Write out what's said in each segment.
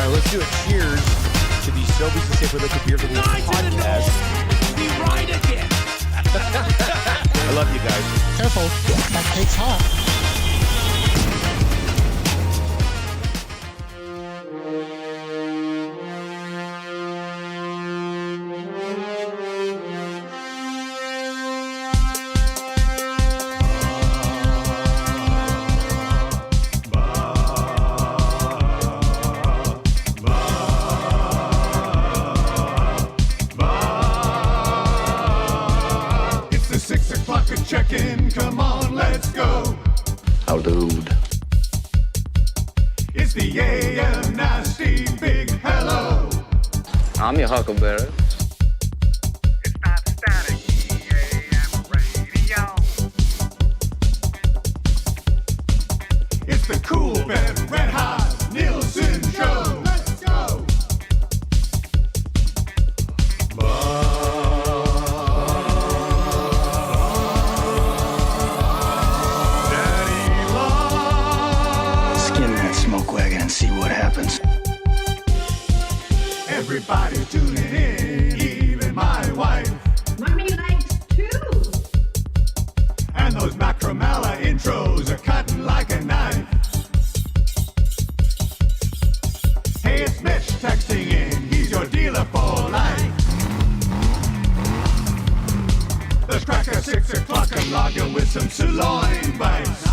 right, let's do a cheers to the Sobeys and Safer Liquid Beer Review podcast. We ride again. I love you guys. Careful, that cake's hot. Check-in, come on, let's go. How dude. It's the AM Nasty Big Hello. I'm your Huckleberry. It's not static, AM radio. It's the Cool Bev Red Hot Nielson Show. Let's go. And see what happens. Everybody's tuning in, even my wife. Mommy likes too. And those Macromella intros are cutting like a knife. Hey, it's Mitch texting in, he's your dealer for life. Let's crack a 6 o'clock and log in with some sirloin bites.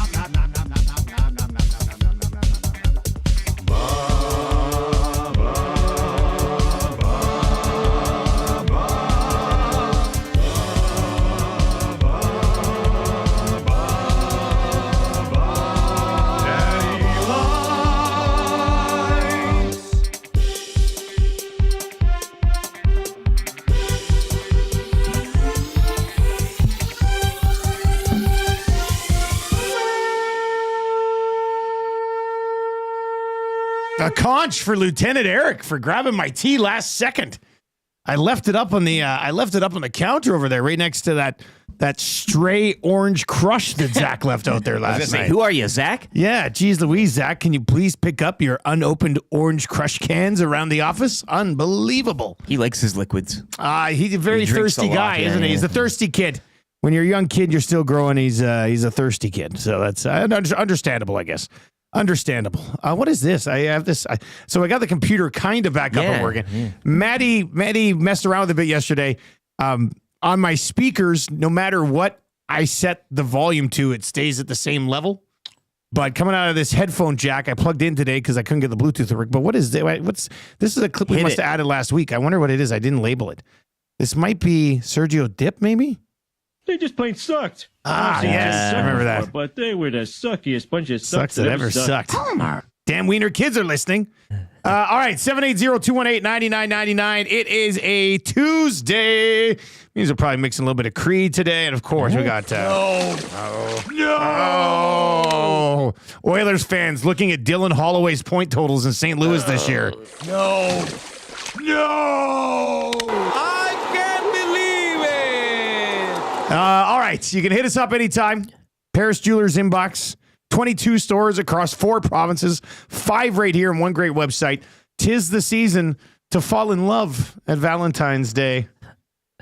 A conch for Lieutenant Eric for grabbing my tea last second. I left it up on the counter over there, right next to that stray orange crush that Zach left out there last night. Who are you, Zach? Yeah, geez Louise, Zach, can you please pick up your unopened orange crush cans around the office? Unbelievable. He likes his liquids. He's a very thirsty guy, isn't he? He's a thirsty kid. When you're a young kid, you're still growing. He's a thirsty kid. So that's understandable, I guess. Understandable. What is this? I have this. So I got the computer kind of back up and working. Yeah. Maddie messed around with it a bit yesterday. On my speakers, no matter what I set the volume to, it stays at the same level. But coming out of this headphone jack, I plugged in today because I couldn't get the Bluetooth to work. But what is this? This is a clip we must have added last week. I wonder what it is. I didn't label it. This might be Sergio Dip, maybe? They just plain sucked. Yes. I remember that. But they were the suckiest bunch of sucks that ever sucked. Damn Wiener kids are listening. All right, 780-218-9999. It is a Tuesday. Means we're probably mixing a little bit of Creed today. And, of course, we got... No! Oilers fans looking at Dylan Holloway's point totals in St. Louis this year. No! All right, you can hit us up anytime. Paris Jewelers inbox, 22 stores across 4 provinces, 5 right here, and 1 great website. 'Tis the season to fall in love at Valentine's Day.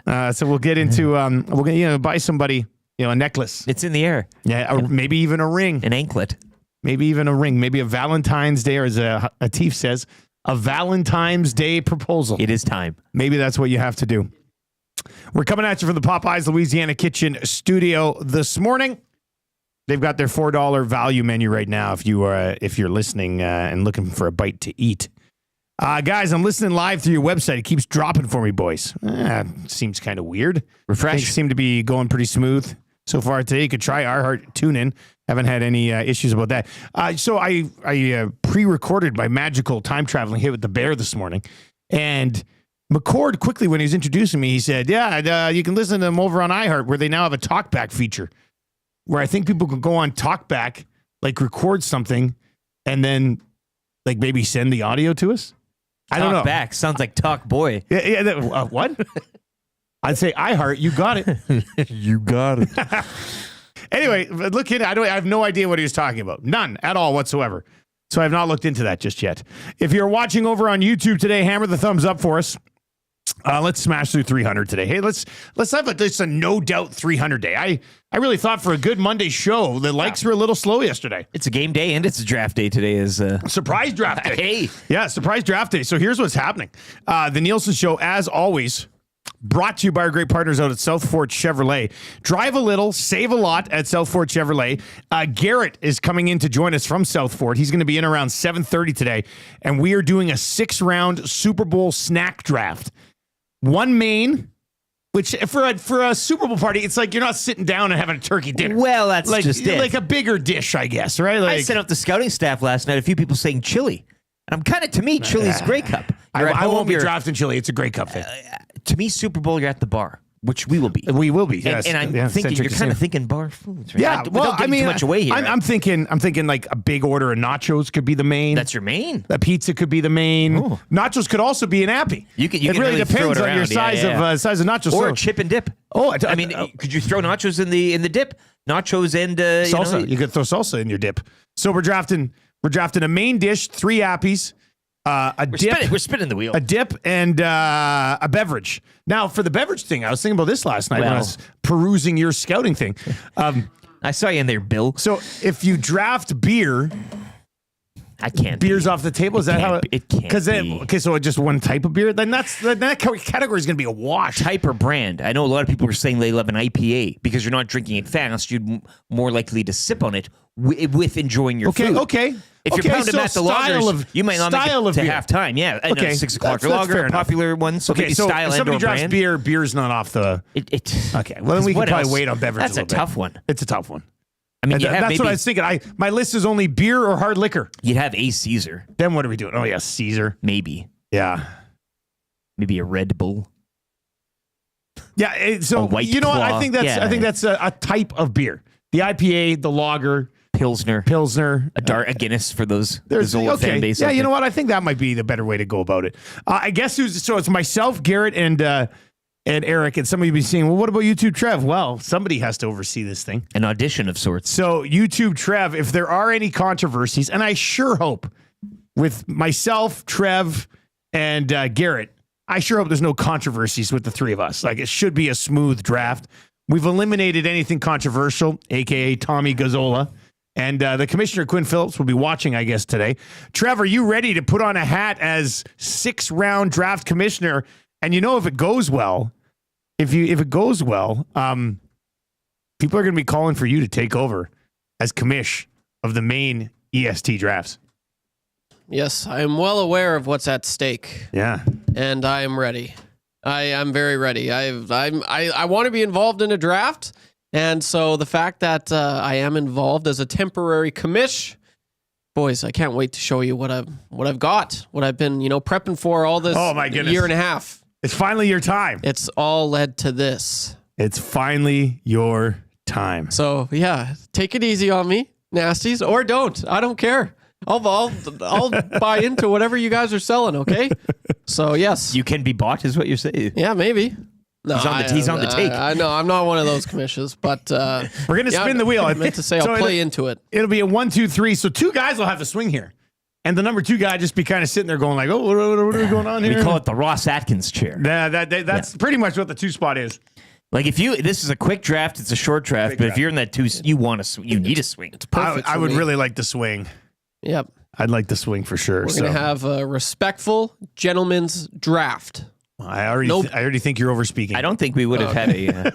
So we'll get into we're gonna buy somebody a necklace. It's in the air. Yeah, or maybe even a ring, an anklet, maybe even a ring, maybe a Valentine's Day, or as Atif says, a Valentine's Day proposal. It is time. Maybe that's what you have to do. We're coming at you from the Popeyes Louisiana Kitchen studio this morning. They've got their $4 value menu right now if you're listening and looking for a bite to eat. Guys, I'm listening live through your website. It keeps dropping for me, boys. Seems kind of weird. Refresh. Things seem to be going pretty smooth so far today. You could try iHeart TuneIn. Haven't had any issues about that. So I pre-recorded my magical time-traveling hit with the bear this morning. And McCord, quickly, when he was introducing me, he said, you can listen to them over on iHeart, where they now have a talkback feature, where I think people can go on talkback, like record something, and then like maybe send the audio to us. I don't know. Talkback sounds like Talk Boy. Yeah. What? I'd say iHeart. You got it. You got it. Anyway, look at it. I have no idea what he was talking about. None at all whatsoever. So I have not looked into that just yet. If you're watching over on YouTube today, hammer the thumbs up for us. Let's smash through 300 today. Hey, let's have just a no doubt 300 day. I really thought for a good Monday show, the likes were a little slow yesterday. It's a game day and it's a draft day today. Surprise draft day. Hey. Yeah, surprise draft day. So here's what's happening. The Nielsen Show, as always, brought to you by our great partners out at South Fort Chevrolet. Drive a little, save a lot at South Fort Chevrolet. Garrett is coming in to join us from South Fort. He's going to be in around 7:30 today, and we are doing a 6-round Super Bowl snack draft. One main, which for a Super Bowl party, it's like you're not sitting down and having a turkey dinner. Well, that's like, just it. Like a bigger dish, I guess, right? Like, I sent out the scouting staff last night, a few people saying chili. And I'm kind of, to me, chili's Grey Cup. I won't be drafting chili. It's a Grey Cup thing. To me, Super Bowl, you're at the bar, which we will be. We will be, yes. And I'm thinking, you're kind of thinking bar foods, right? Yeah, Without getting too much away here. I'm thinking like a big order of nachos could be the main. That's your main. A pizza could be the main. Ooh. Nachos could also be an appy. You it can really depends throw it on your around. size of nachos. Or So- a chip and dip. Oh, I mean, could you throw nachos in the dip? Nachos and salsa. You could throw salsa in your dip. So we're drafting a main dish, 3 appies, we're spinning the wheel. a dip, and a beverage. Now, for the beverage thing, I was thinking about this last night when I was perusing your scouting thing. I saw you in there, Bill. So if you draft beer, I can't. beer's off the table. Is that how it can't be. Okay, so just one type of beer. Then that category is going to be a wash. Type or brand. I know a lot of people were saying they love an IPA because you're not drinking it fast. You're more likely to sip on it with enjoying your food. Okay. If you're pounding at the lagers, you might not make it to halftime. Yeah, I know, Okay, 6 o'clock that's lager, fair a popular one. So Okay, maybe so style if somebody and/or drafts brand. beer's not off the. Okay, well then we can What probably else? wait on beverage. That's a a little tough bit. one. It's a tough one. I mean, That's what I was thinking. My list is only beer or hard liquor. You'd have a Caesar, Then what are we doing? Oh yeah, Caesar. maybe Yeah. a Red Bull. Yeah. So A White you know what? I Claw. think that's a type of beer. The IPA, the lager, Pilsner, a Guinness for those old fan base. Yeah, you know what? I think that might be the better way to go about it. I guess it's myself, Garrett, and Eric, and some of you be saying, well, what about YouTube Trev? Well, somebody has to oversee this thing. An audition of sorts. So YouTube Trev, if there are any controversies, and I sure hope with myself, Trev, and Garrett, I sure hope there's no controversies with the 3 of us. Like, it should be a smooth draft. We've eliminated anything controversial, a.k.a. Tommy Gazzola. And the Commissioner, Quinn Phillips, will be watching, I guess, today. Trev, are you ready to put on a hat as 6-round draft commissioner? And you know, if it goes well, if it goes well, people are going to be calling for you to take over as commish of the main EST drafts. Yes, I am well aware of what's at stake. Yeah. And I am ready. I am very ready. I want to be involved in a draft. And so the fact that I am involved as a temporary commish, boys, I can't wait to show you what I've got, what I've been, prepping for all this year and a half. It's finally your time. It's all led to this. It's finally your time. So yeah, take it easy on me, nasties, or don't. I don't care. I'll buy into whatever you guys are selling. Okay. So yes, You can be bought, is what you're saying. yeah, maybe. No, He's on the take. I know I'm not one of those commissions, but We're going to spin the wheel. I meant to say I'll play into it. It'll be a 1, 2, 3. So 2 guys will have to swing here. And the number 2 guy just be kind of sitting there going like, oh, what are going on here? We call it the Ross Atkins chair. That's pretty much what the 2 spot is. Like this is a quick draft, it's a short draft, but if you're in that 2, you need a swing. It's perfect I for would me. really like the swing. Yep. I'd like the swing for sure. We're going to have a respectful gentleman's draft. I already think you're overspeaking. I don't think we would have had a.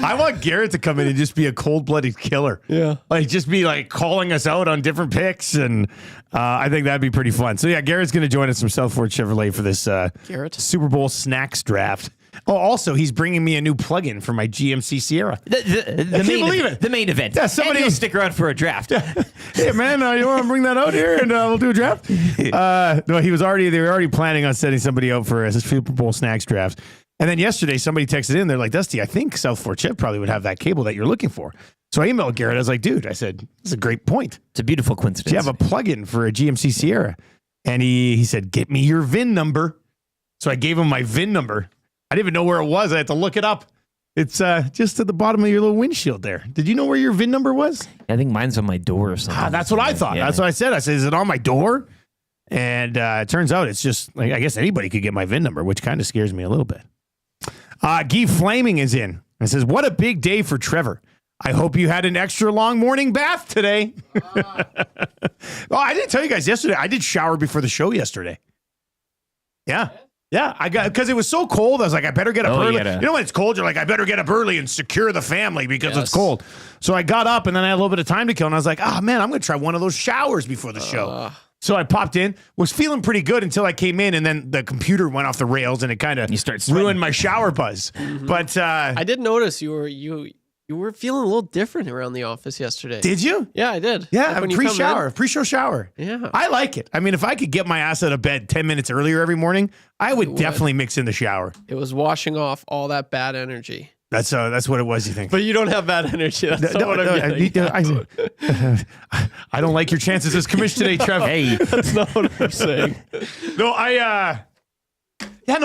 I want Garrett to come in and just be a cold-blooded killer. Yeah. Like, just be like calling us out on different picks. And I think that'd be pretty fun. So yeah, Garrett's going to join us from South Fort Chevrolet for this Garrett. Super Bowl snacks draft. Oh, also, he's bringing me a new plug-in for my GMC Sierra. The main event. Yeah, somebody will stick around for a draft. Hey, man, you want to bring that out here and we'll do a draft? No, they were already planning on setting somebody out for a Super Bowl snacks draft. And then yesterday, somebody texted in. They're like, Dusty, I think South Fort Chev probably would have that cable that you're looking for. So I emailed Garrett. I was like, dude, it's a great point. It's a beautiful coincidence. Do you have a plug-in for a GMC Sierra? And he said, get me your VIN number. So I gave him my VIN number. I didn't even know where it was. I had to look it up. It's just at the bottom of your little windshield there. Did you know where your VIN number was? I think mine's on my door or something. That's what I thought. Yeah. That's what I said. I said, is it on my door? And it turns out it's just, like, I guess anybody could get my VIN number, which kind of scares me a little bit. Guy Flaming is in and says, what a big day for Trevor. I hope you had an extra long morning bath today. Oh, I didn't tell you guys yesterday. I did shower before the show yesterday. Yeah. Yeah, because it was so cold. I was like, I better get up early. You know when it's cold, you're like, I better get up early and secure the family because it's cold. So I got up and then I had a little bit of time to kill. And I was like, oh man, I'm going to try one of those showers before the show. So I popped in, was feeling pretty good until I came in, and then the computer went off the rails and it kind of ruined my shower buzz. Mm-hmm. But I did notice you were feeling a little different around the office yesterday. Did you? Yeah, I did. Yeah, like pre-show shower. Yeah. I like it. I mean, if I could get my ass out of bed 10 minutes earlier every morning, I would definitely mix in the shower. It was washing off all that bad energy. That's what it was, you think? But you don't have bad energy. That's not what I'm getting. I don't like your chances as commissioner today, Trev. Hey. That's not what I'm saying. No,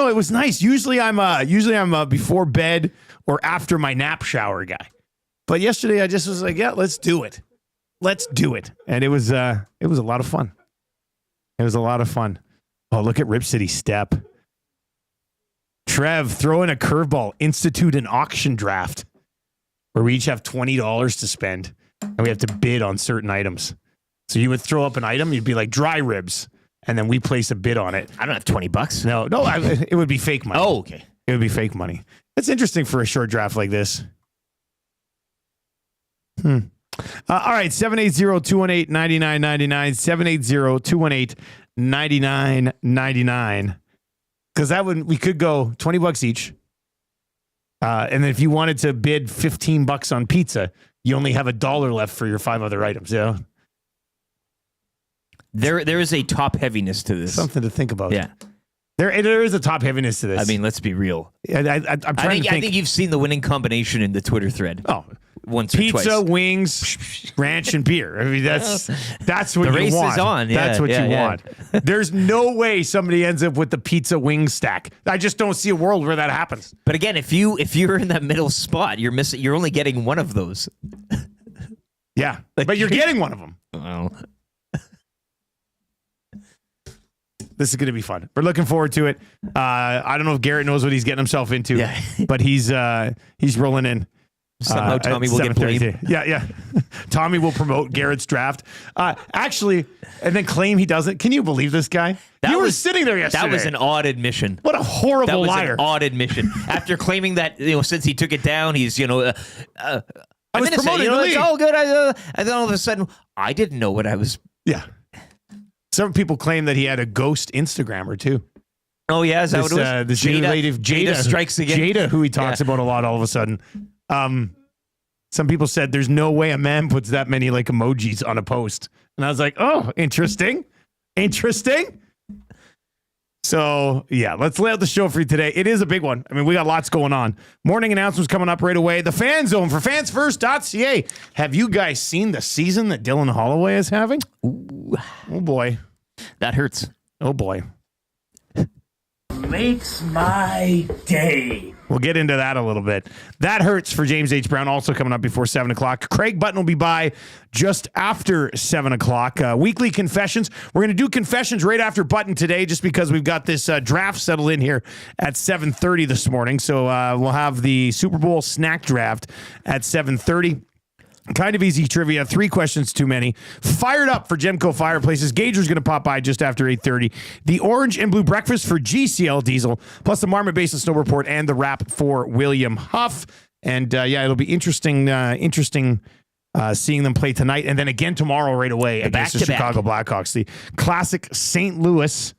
it was nice. Usually I'm before bed or after my nap shower guy. But yesterday I just was like, yeah, let's do it. Let's do it. And it was a lot of fun. It was a lot of fun. Oh, look at Rip City Step. Trev, throw in a curveball, institute an auction draft where we each have $20 to spend and we have to bid on certain items. So you would throw up an item, you'd be like dry ribs, and then we place a bid on it. I don't have $20. No, it would be fake money. Oh, okay. It would be fake money. It's interesting for a short draft like this. All right, 780-218-9999, 780-218-9999. Because we could go $20 each. And then if you wanted to bid $15 on pizza, you only have $1 left for your 5 other items. Yeah. There is a top heaviness to this. Something to think about. Yeah. There is a top heaviness to this. I mean, let's be real. I'm trying to think. I think you've seen the winning combination in the Twitter thread. Oh, once or twice. Pizza, wings, ranch, and beer. I mean, that's what the you race want. Is on. Yeah, that's what you want. There's no way somebody ends up with the pizza wing stack. I just don't see a world where that happens. But again, if you're in that middle spot, you're only getting one of those. Yeah, but you're getting one of them. Well. This is going to be fun. We're looking forward to it. I don't know if Garrett knows what he's getting himself into, but he's rolling in. Somehow Tommy will get blamed. Yeah. Tommy will promote Garrett's draft. Actually, and then claim he doesn't. Can you believe this guy? You were sitting there yesterday. That was an odd admission. What a horrible liar. An odd admission. After claiming that, since he took it down, he's, I was promoted to the league. It's all good. And then all of a sudden, I didn't know what I was. Yeah. Some people claim that he had a ghost Instagrammer too. Oh yeah, is that what it was? This new lady, Jada strikes again. Jada, who he talks about a lot all of a sudden. Some people said there's no way a man puts that many like emojis on a post. And I was like, oh, interesting. So yeah, let's lay out the show for you today. It is a big one. I mean, we got lots going on. Morning announcements coming up right away. The Fan Zone for fansfirst.ca. Have you guys seen the season that Dylan Holloway is having? Ooh. Oh boy. That hurts. Oh boy. Makes my day. We'll get into that a little bit. That hurts for James H. Brown, also coming up before 7 o'clock. Craig Button will be by just after 7 o'clock. Weekly confessions. We're going to do confessions right after Button today just because we've got this draft settled in here at 7:30 this morning. So we'll have the Super Bowl snack draft at 7:30. Kind of easy trivia. 3 questions too many. Fired up for Gemco Fireplaces. Gager's going to pop by just after 8:30. The orange and blue breakfast for GCL Diesel, plus the Marmot Basin Snow Report and the wrap for William Huff. And it'll be interesting seeing them play tonight and then again tomorrow right away against the Chicago Blackhawks. The classic St. Louis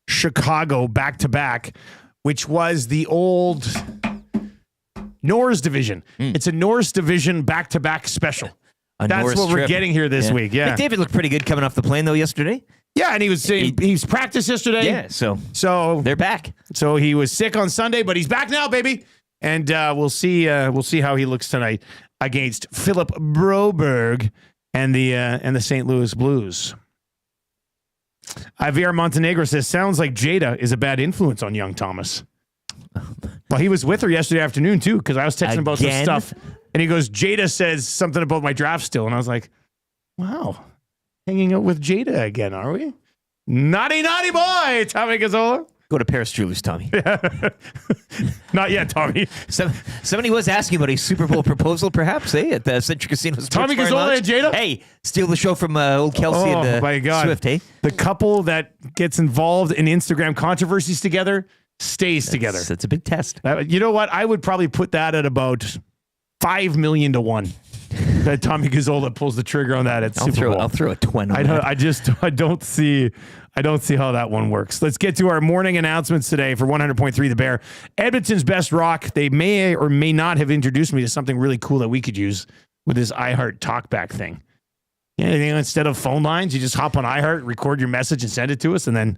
Chicago back-to-back, which was the old Norris division. It's a Norris division back-to-back special. That's Norris what trip. We're getting here this week. Yeah. McDavid looked pretty good coming off the plane though yesterday. Yeah, and he was practiced yesterday. Yeah, so they're back. So he was sick on Sunday, but he's back now, baby. And we'll see how he looks tonight against Philip Broberg and the St. Louis Blues. Javier Montenegro says, sounds like Jada is a bad influence on young Thomas. Well, he was with her yesterday afternoon, too, because I was texting about some Again? stuff. And he goes, Jada says something about my draft still. And I was like, wow, hanging out with Jada again, are we? Naughty, naughty boy, Tommy Gazzola. Go to Paris Jewelers, Tommy. Not yet, Tommy. Somebody was asking about a Super Bowl proposal, perhaps, at the Central Casino. Tommy Gazzola and Jada? Hey, steal the show from old Kelce and my God. Swift, hey? The couple that gets involved in Instagram controversies together stays together. That's a big test. You know what? I would probably put that at about 5 million to 1. That Tommy Gazzola pulls the trigger on that at Super Bowl. I'll throw a 20 on that. I don't see how that one works. Let's get to our morning announcements today for 100.3 The Bear. Edmonton's Best Rock. They may or may not have introduced me to something really cool that we could use with this iHeart talkback thing. Instead of phone lines, you just hop on iHeart, record your message, and send it to us, and then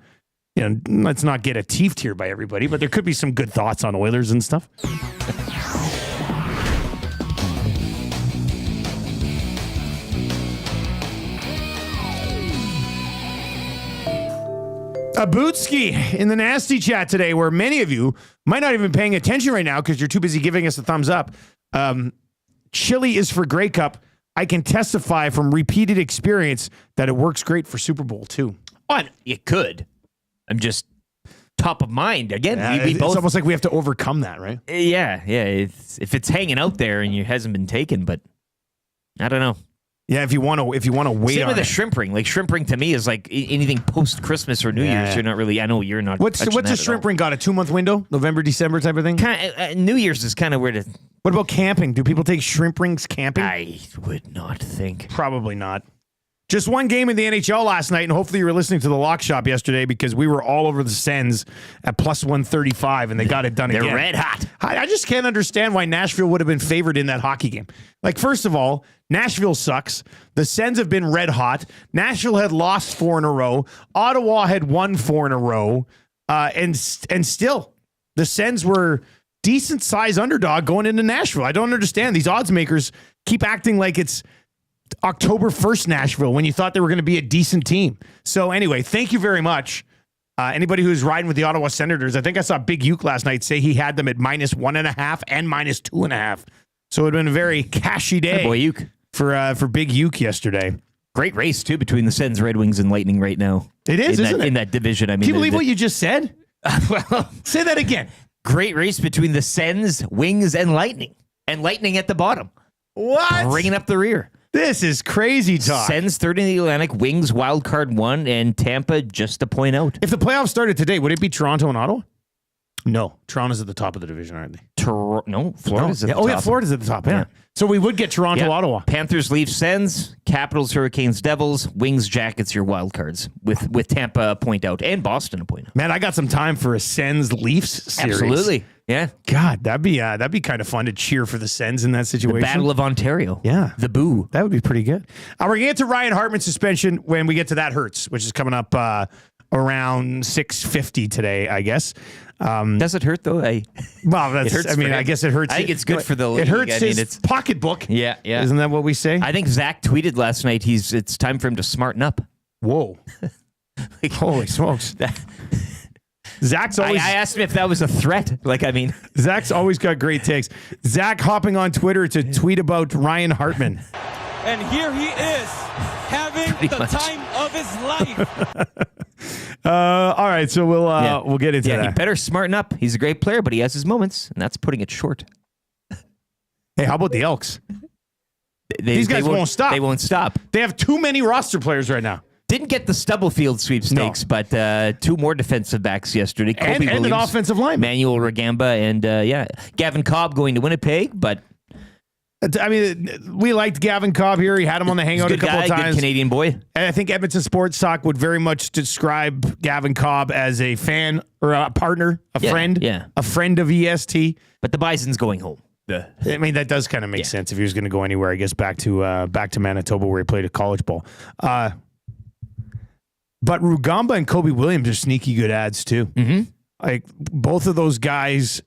let's not get a teeth here by everybody, but there could be some good thoughts on Oilers and stuff. A Bootski in the nasty chat today, where many of you might not even be paying attention right now because you're too busy giving us a thumbs up. Chili is for Grey Cup. I can testify from repeated experience that it works great for Super Bowl too. It could. I'm just top of mind. Again, we both. It's almost like we have to overcome that, right? Yeah. If it's hanging out there and it hasn't been taken, but I don't know. Yeah, if you want to wait Same on with the it. shrimp ring. Like shrimp ring to me is like anything post Christmas or New Year's. You're not really. I know you're not. What's a shrimp ring got? A 2-month window? November, December type of thing? New Year's is kind of where to. What about camping? Do people take shrimp rings camping? I would not think. Probably not. Just one game in the NHL last night, and hopefully you were listening to the Lock Shop yesterday because we were all over the Sens at plus 135, and they got it done again. They're red hot. I just can't understand why Nashville would have been favored in that hockey game. Like, first of all, Nashville sucks. The Sens have been red hot. Nashville had lost 4 in a row. Ottawa had won 4 in a row. And still, the Sens were decent size underdog going into Nashville. I don't understand. These odds makers keep acting like it's October 1st Nashville when you thought they were going to be a decent team. So anyway, thank you very much. Anybody who's riding with the Ottawa Senators, I think I saw Big Uke last night say he had them at minus 1.5 and minus 2.5. So it would have been a very cashy day for Big Uke yesterday. Great race, too, between the Sens, Red Wings, and Lightning right now. It is, isn't it? In that division. I mean, Can you believe what you just said? Well, say that again. Great race between the Sens, Wings, and Lightning. And Lightning at the bottom. What? Bringing up the rear. This is crazy talk. Sens third in the Atlantic, Wings wild card 1, and Tampa just a point out. If the playoffs started today, would it be Toronto and Ottawa? No, Toronto's at the top of the division, aren't they? No, Florida's at the top. Oh, yeah, Florida's at the top, yeah. So we would get Toronto, Ottawa. Panthers, Leafs, Sens, Capitals, Hurricanes, Devils, Wings, Jackets, your wild cards, with Tampa a point out, and Boston a point out. Man, I got some time for a Sens Leafs series. Absolutely. Yeah. God, that'd be kind of fun to cheer for the Sens in that situation. The Battle of Ontario. Yeah. The Boo. That would be pretty good. We're going to get to Ryan Hartman's suspension when we get to That Hurts, which is coming up around 6:50 today, I guess. Does it hurt, though? Well, that's, it hurts I guess it hurts. I think it's good for the league. It hurts I mean, his pocketbook. Yeah. Isn't that what we say? I think Zach tweeted last night it's time for him to smarten up. Whoa. Holy smokes. Zach's always. I asked him if that was a threat. Zach's always got great takes. Zach hopping on Twitter to tweet about Ryan Hartman. And here he is, having time of his life. All right, so we'll get into that. He better smarten up. He's a great player, but he has his moments, and that's putting it short. Hey, how about the Elks? These guys won't stop. They won't stop. They have too many roster players right now. Didn't get the Stubblefield sweepstakes, but 2 more defensive backs yesterday. And an offensive lineman. Manuel Ragamba, and Gavin Cobb going to Winnipeg, but... I mean, we liked Gavin Cobb here. He had him on the hangout a couple of times. Good Canadian boy. And I think Edmonton Sports Talk would very much describe Gavin Cobb as a fan or a partner, a friend of EST. But the Bison's going home. I mean, that does kind of make sense if he was going to go anywhere. I guess back to Manitoba where he played a college ball. But Rugamba and Kobe Williams are sneaky good ads too. Mm-hmm. Like both of those guys,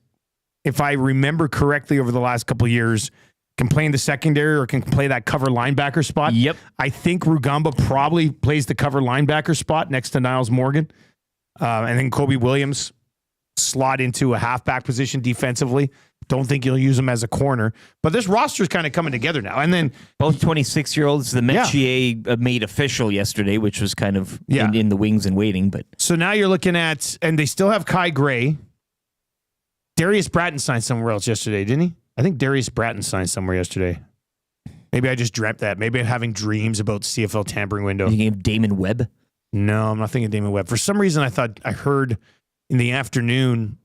if I remember correctly, over the last couple of years, can play in the secondary or can play that cover linebacker spot. Yep. I think Rugamba probably plays the cover linebacker spot next to Niles Morgan. And then Kobe Williams slot into a halfback position defensively. Don't think you'll use him as a corner. But this roster is kind of coming together now. And then both 26-year-olds, the Metier made official yesterday, which was kind of in the wings and waiting. But so now you're looking at, and they still have Kai Gray. Darius Bratton signed somewhere else yesterday, didn't he? I think Darius Bratton signed somewhere yesterday. Maybe I just dreamt that. Maybe I'm having dreams about CFL tampering window. You think Damon Webb? No, I'm not thinking Damon Webb. For some reason, I thought I heard in the afternoon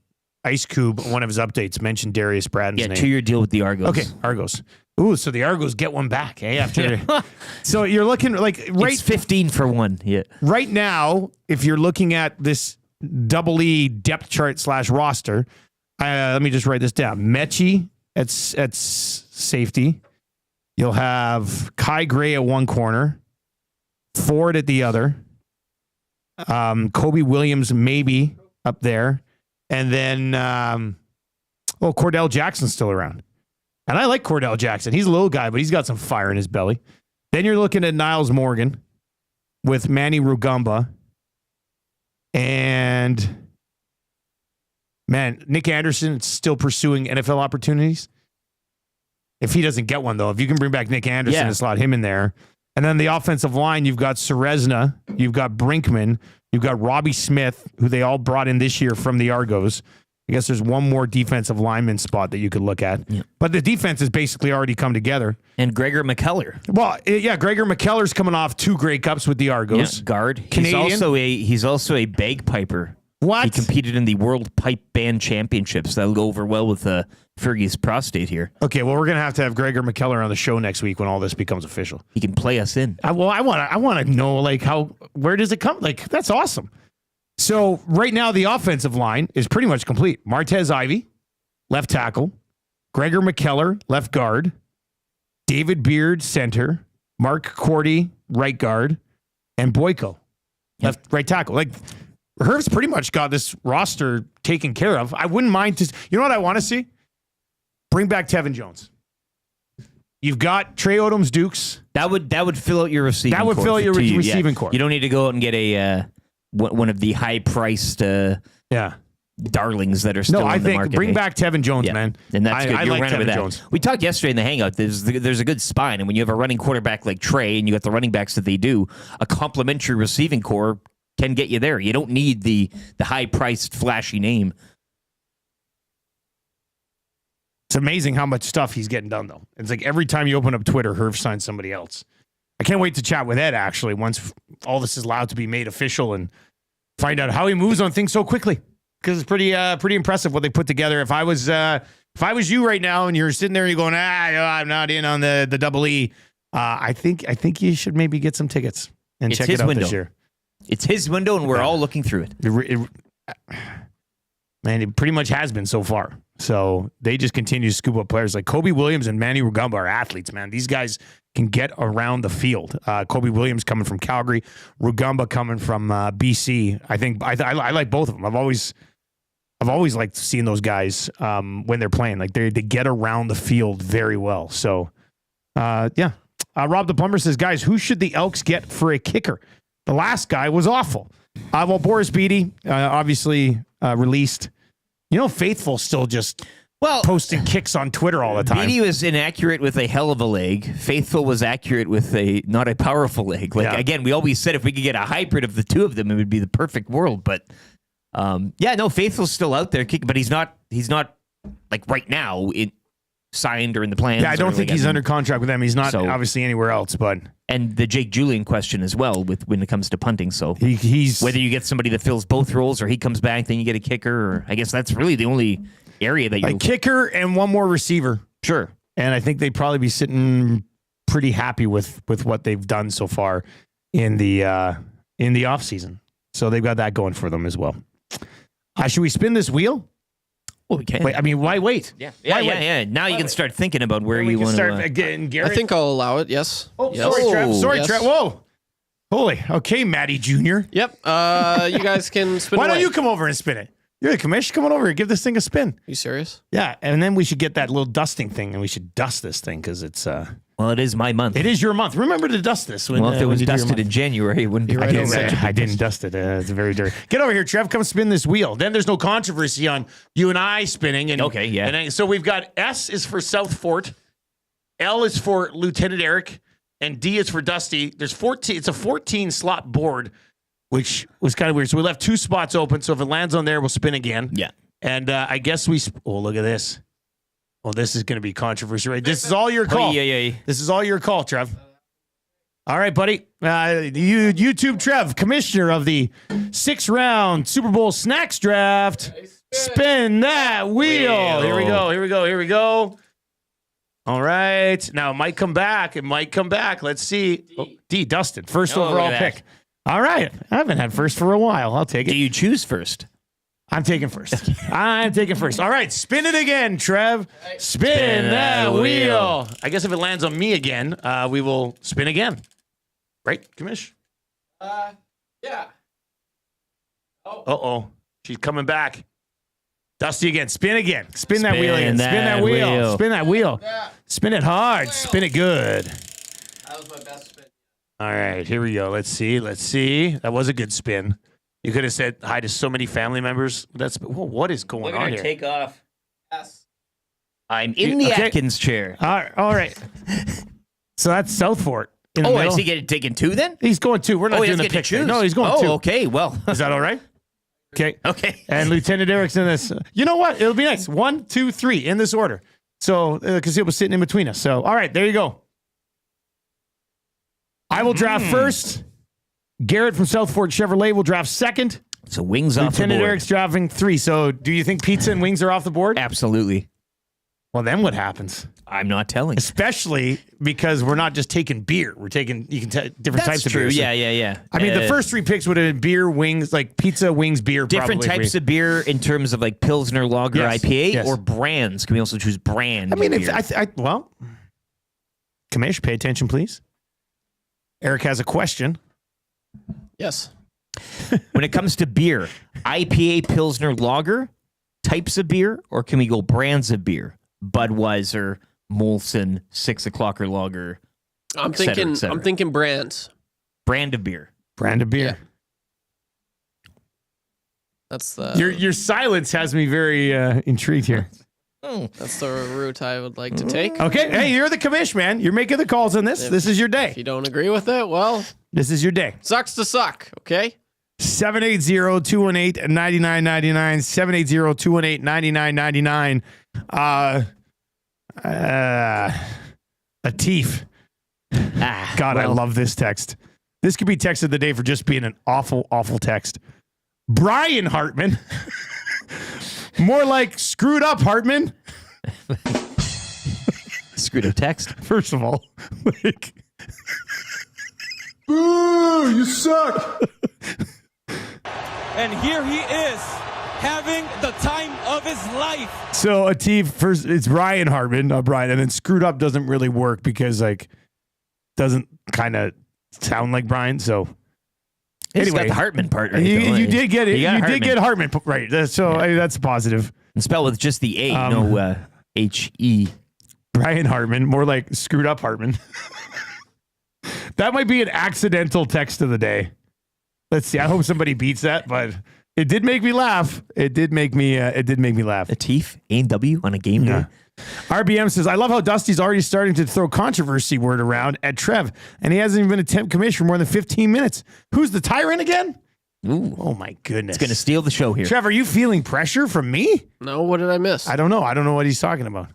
Ice Cube, one of his updates, mentioned Darius Bratton's name. 2-year deal with the Argos. Okay, Argos. Ooh, so the Argos get one back, eh? After, so you're looking like it's 15 for one. Yeah. Right now, if you're looking at this double E depth chart / roster, let me just write this down. Mechie at safety. You'll have Kai Gray at one corner, Ford at the other. Kobe Williams maybe up there. And then, Cordell Jackson's still around. And I like Cordell Jackson. He's a little guy, but he's got some fire in his belly. Then you're looking at Niles Morgan with Manny Rugamba. And, man, Nick Anderson is still pursuing NFL opportunities. If he doesn't get one, though, if you can bring back Nick Anderson and slot him in there. And then the offensive line, you've got Serezna, you've got Brinkman, you've got Robbie Smith, who they all brought in this year from the Argos. I guess there's one more defensive lineman spot that you could look at. Yeah. But the defense has basically already come together. And Gregor McKellar. Well, yeah, Gregor McKellar's coming off 2 Grey Cups with the Argos. Yeah, guard. Canadian. He's also a bagpiper. What? He competed in the World Pipe Band Championships. That'll go over well with Fergie's prostate here. Okay, well, we're going to have Gregor McKellar on the show next week when all this becomes official. He can play us in. I want to know, like, where does it come? Like, that's awesome. So right now, the offensive line is pretty much complete. Martez Ivey, left tackle. Gregor McKellar, left guard. David Beard, center. Mark Cordy, right guard. And Boyko, right tackle. Like, Herv's pretty much got this roster taken care of. I wouldn't mind to, you know what I want to see? Bring back Tevin Jones. You've got Trey Odoms Dukes. That would fill out your receiving core. That would fill out your receiving core. You don't need to go out and get a one of the high-priced darlings that are still in the market. No, I think bring back Tevin Jones, man. And that's good. I You're like running with Tevin that. Jones. We talked yesterday in the hangout. There's a good spine, and when you have a running quarterback like Trey and you got the running backs that they do, a complementary receiving core can get you there. You don't need the high-priced, flashy name. It's amazing how much stuff he's getting done, though. It's like every time you open up Twitter, Herv signs somebody else. I can't wait to chat with Ed, actually, once all this is allowed to be made official and find out how he moves on things so quickly. Because it's pretty impressive what they put together. If I was you right now and you're sitting there and you're going, I'm not in on the double E, I think you should maybe get some tickets and check it out this year. It's his window, and we're all looking through it. Man, it pretty much has been so far. So they just continue to scoop up players like Kobe Williams and Manny Rugamba are athletes, man. These guys can get around the field. Kobe Williams coming from Calgary, Rugamba coming from BC. I like both of them. I've always liked seeing those guys when they're playing. Like they get around the field very well. So Rob the Plumber says, guys, who should the Elks get for a kicker? The last guy was awful. Well, Boris Beatty, obviously released. You know, Faithful still just posting kicks on Twitter all the time. Beatty was inaccurate with a hell of a leg. Faithful was accurate with not a powerful leg. Again, we always said if we could get a hybrid of the two of them, it would be the perfect world. But Faithful's still out there kicking, but he's not like right now signed or in the plans. Yeah, I don't think he's under contract with them. He's not obviously anywhere else, but. And the Jake Julian question as well when it comes to punting. So he's whether you get somebody that fills both roles or he comes back, then you get a kicker. Or I guess that's really the only area that a kicker and one more receiver. Sure. And I think they'd probably be sitting pretty happy with what they've done so far in the offseason. So they've got that going for them as well. Should we spin this wheel? Well, we can. Wait, I mean, why wait? Yeah. Now you can start thinking about where you want to getting Garrett. I think I'll allow it. Yes. Oh, yes. Sorry, Trev. Whoa. Holy. Okay, Matty Jr. Yep. You guys can spin. Why away. don't you come over and spin it? You're the commission. Come on over here. Give this thing a spin. You serious? Yeah, and then we should get that little dusting thing, and we should dust this thing because it's. Well, it is my month. It is your month. Remember to dust this. When, well, if it was when you do your dusted month. in January, it wouldn't be. I didn't dust it. It's very dirty. Get over here, Trev. Come spin this wheel. Then there's no controversy on you and I spinning. And, okay, yeah. And so we've got S is for South Fort, L is for Lieutenant Eric, and D is for Dusty. There's 14. It's a 14 slot board, which was kind of weird. So we left 2 spots open. So if it lands on there, we'll spin again. Yeah. And I guess oh, look at this. Oh, this is going to be controversy, right? This is all your call. Oh, yeah. This is all your call, Trev. All right, buddy. YouTube Trev, commissioner of the 6-round Super Bowl snacks draft. Spin that wheel. Here we go. All right. Now, it might come back. Let's see. D, Dustin, first overall pick. All right. I haven't had first for a while. I'll take it. Do you choose first? I'm taking first. All right, spin it again, Trev. Spin that wheel. I guess if it lands on me again, we will spin again. Right, Commish? Yeah. Uh-oh. She's coming back. Dusty again. Spin again. Spin that wheel again. Spin that wheel. Spin that wheel. Spin it hard. Spin it good. That was my best spin. All right, here we go. Let's see. That was a good spin. You could have said hi to so many family members. What is going on here? Take off. Yes. I'm in the Atkins chair. All right. So that's South Fort. In the middle. Is he taking 2 then? He's going 2. We're not doing the pick. No, he's going 2. Oh, okay. Well, is that all right? Okay. Okay. And Lieutenant Eric's in this. You know what? It'll be nice. 1, 2, 3 in this order. So, because it was sitting in between us. So, all right, there you go. I will draft first. Garrett from South Fort Chevrolet will draft second. So wings off the board. Lieutenant Eric's drafting 3. So, do you think pizza and wings are off the board? Absolutely. Well, then what happens? I'm not telling. Especially because we're not just taking beer. We're taking, different types of beer. That's true. Yeah. I mean, the first 3 picks would have been beer, wings, like pizza, wings, beer. Different types of beer in terms of like Pilsner, Lager, IPA, or brands. Can we also choose brand? I mean, beer? Kamish, pay attention, please. Eric has a question. Yes. When it comes to beer, IPA, Pilsner, Lager, types of beer, or can we go brands of beer? Budweiser, Molson, 6 O'Clocker Lager. I'm thinking brands. Brand of beer. Yeah. That's the your silence has me very intrigued here. That's the route I would like to take. Okay, hey, you're the commish, man. You're making the calls on this. This is your day. If you don't agree with it, well, this is your day. Sucks to suck, okay? 780-218-9999, 780-218-9999. Atif. God, I love this text. This could be text of the day for just being an awful, awful text. Brian Hartman. More like screwed up Hartman. Screwed up text. First of all, like, Boo! You suck! And here he is, having the time of his life. so Atif, first it's Brian Hartman, not Brian, and then screwed up doesn't really work because like doesn't kind of sound like Brian. So Anyway, anyway, got the Hartman part right. You did get it. You did get Hartman right. So Yeah. that's positive. And spell with just the A, no H-E. Brian Hartman, more like screwed up Hartman. That might be an accidental text of the day. Let's see. I hope somebody beats that, but it did make me laugh. It did make me laugh. Atif, A-W on a game day. Yeah. RBM says, I love how Dusty's already starting to throw controversy word around at Trev, and he hasn't even been a temp commish for more than 15 minutes. Who's the tyrant again? Ooh. Oh, my goodness. It's going to steal the show here. Trev, are you feeling pressure from me? No, what did I miss? I don't know. I don't know what he's talking about.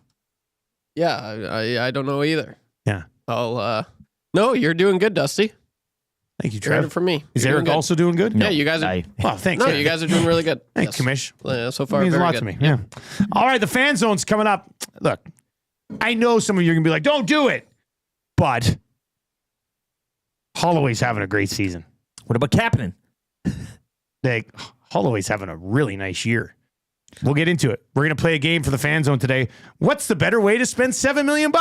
Yeah, I don't know either. Yeah. No, you're doing good, Dusty. Thank you, Credit Trev. for me. Is You're Eric doing good. also doing good? Yeah, you guys are. Oh, thanks. No, you guys are doing really good. Thanks, Commish. So far, It means a very lot good. to me. Yeah. All right, the fan zone's coming up. Look, I know some of you are going to be like, don't do it. But Holloway's having a great season. What about Kapanen? Like, Holloway's having a really nice year. We'll get into it. We're going to play a game for the fan zone today. What's the better way to spend $7 million?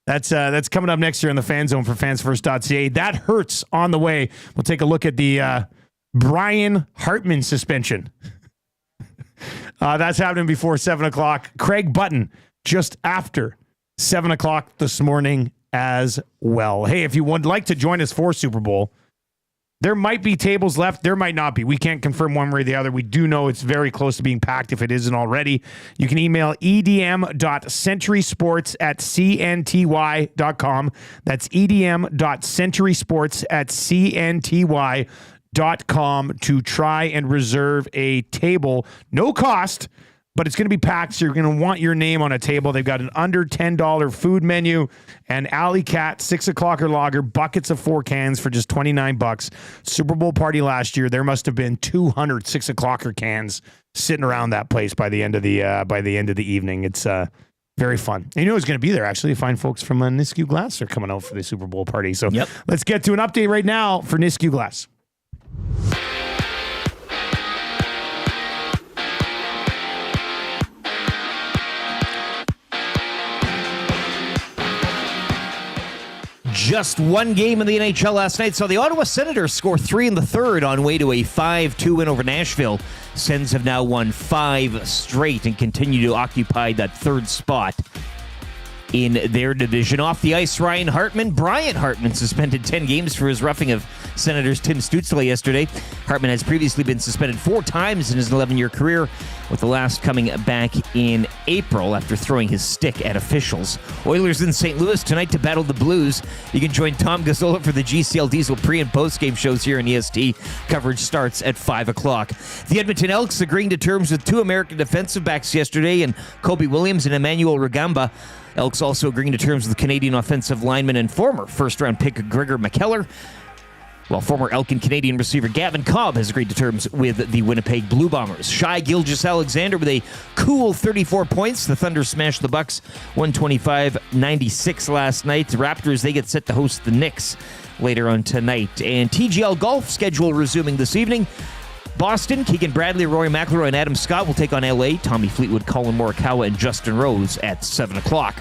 That's coming up next year in the fan zone for fansfirst.ca. That hurts on the way. We'll take a look at the Brian Hartman suspension. That's happening before 7 o'clock. Craig Button just after 7 o'clock this morning as well. Hey, if you would like to join us for Super Bowl, there might be tables left. There might not be. We can't confirm one way or the other. We do know it's very close to being packed if it isn't already. You can email edm.centurysports@cnty.com. That's edm.centurysports@cnty.com to try and reserve a table. No cost, but it's going to be packed, so you're going to want your name on a table. They've got an under $10 food menu and Alley Cat 6 o'clocker lager, buckets of 4 cans for just $29. Super Bowl party last year, there must have been 200 6 o'clocker cans sitting around that place by the end of the evening. It's very fun. And you know who's going to be there, actually? Fine folks from Nisku Glass are coming out for the Super Bowl party. So let's get to an update right now for Nisku Glass. Just one game in the NHL last night. So the Ottawa Senators score 3 in the third on way to a 5-2 win over Nashville. Sens have now won 5 straight and continue to occupy that third spot in their division. Off the ice, Brian Hartman suspended 10 games for his roughing of Senators Tim Stützle yesterday. Hartman has previously been suspended 4 times in his 11-year career, with the last coming back in April after throwing his stick at officials. Oilers in St. Louis tonight to battle the Blues. You can join Tom Gazzola for the GCL Diesel pre- and post-game shows here on EST. Coverage starts at 5 o'clock. The Edmonton Elks agreeing to terms with 2 American defensive backs yesterday, and Kobe Williams and Emmanuel Rugamba. Elks also agreeing to terms with Canadian offensive lineman and former first-round pick Gregor McKellar, while former Elk and Canadian receiver Gavin Cobb has agreed to terms with the Winnipeg Blue Bombers. Shai Gilgeous-Alexander with a cool 34 points. The Thunder smashed the Bucks 125-96 last night. The Raptors, they get set to host the Knicks later on tonight. And TGL Golf schedule resuming this evening. Boston, Keegan Bradley, Rory McIlroy, and Adam Scott will take on LA. Tommy Fleetwood, Colin Morikawa, and Justin Rose at 7 o'clock.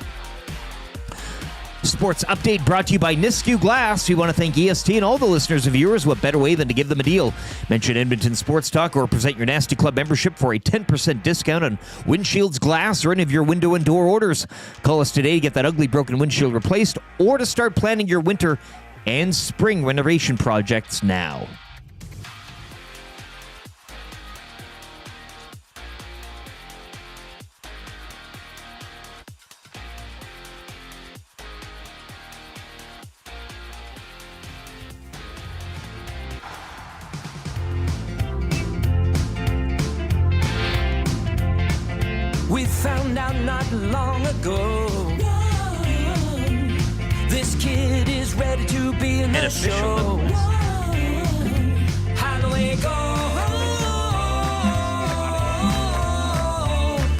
Sports update brought to you by Nisku Glass. We want to thank EST and all the listeners and viewers. What better way than to give them a deal? Mention Edmonton Sports Talk or present your Nasty Club membership for a 10% discount on windshields, glass, or any of your window and door orders. Call us today to get that ugly broken windshield replaced or to start planning your winter and spring renovation projects now. We found out not long ago. This kid is ready to be in the show. Holloway go.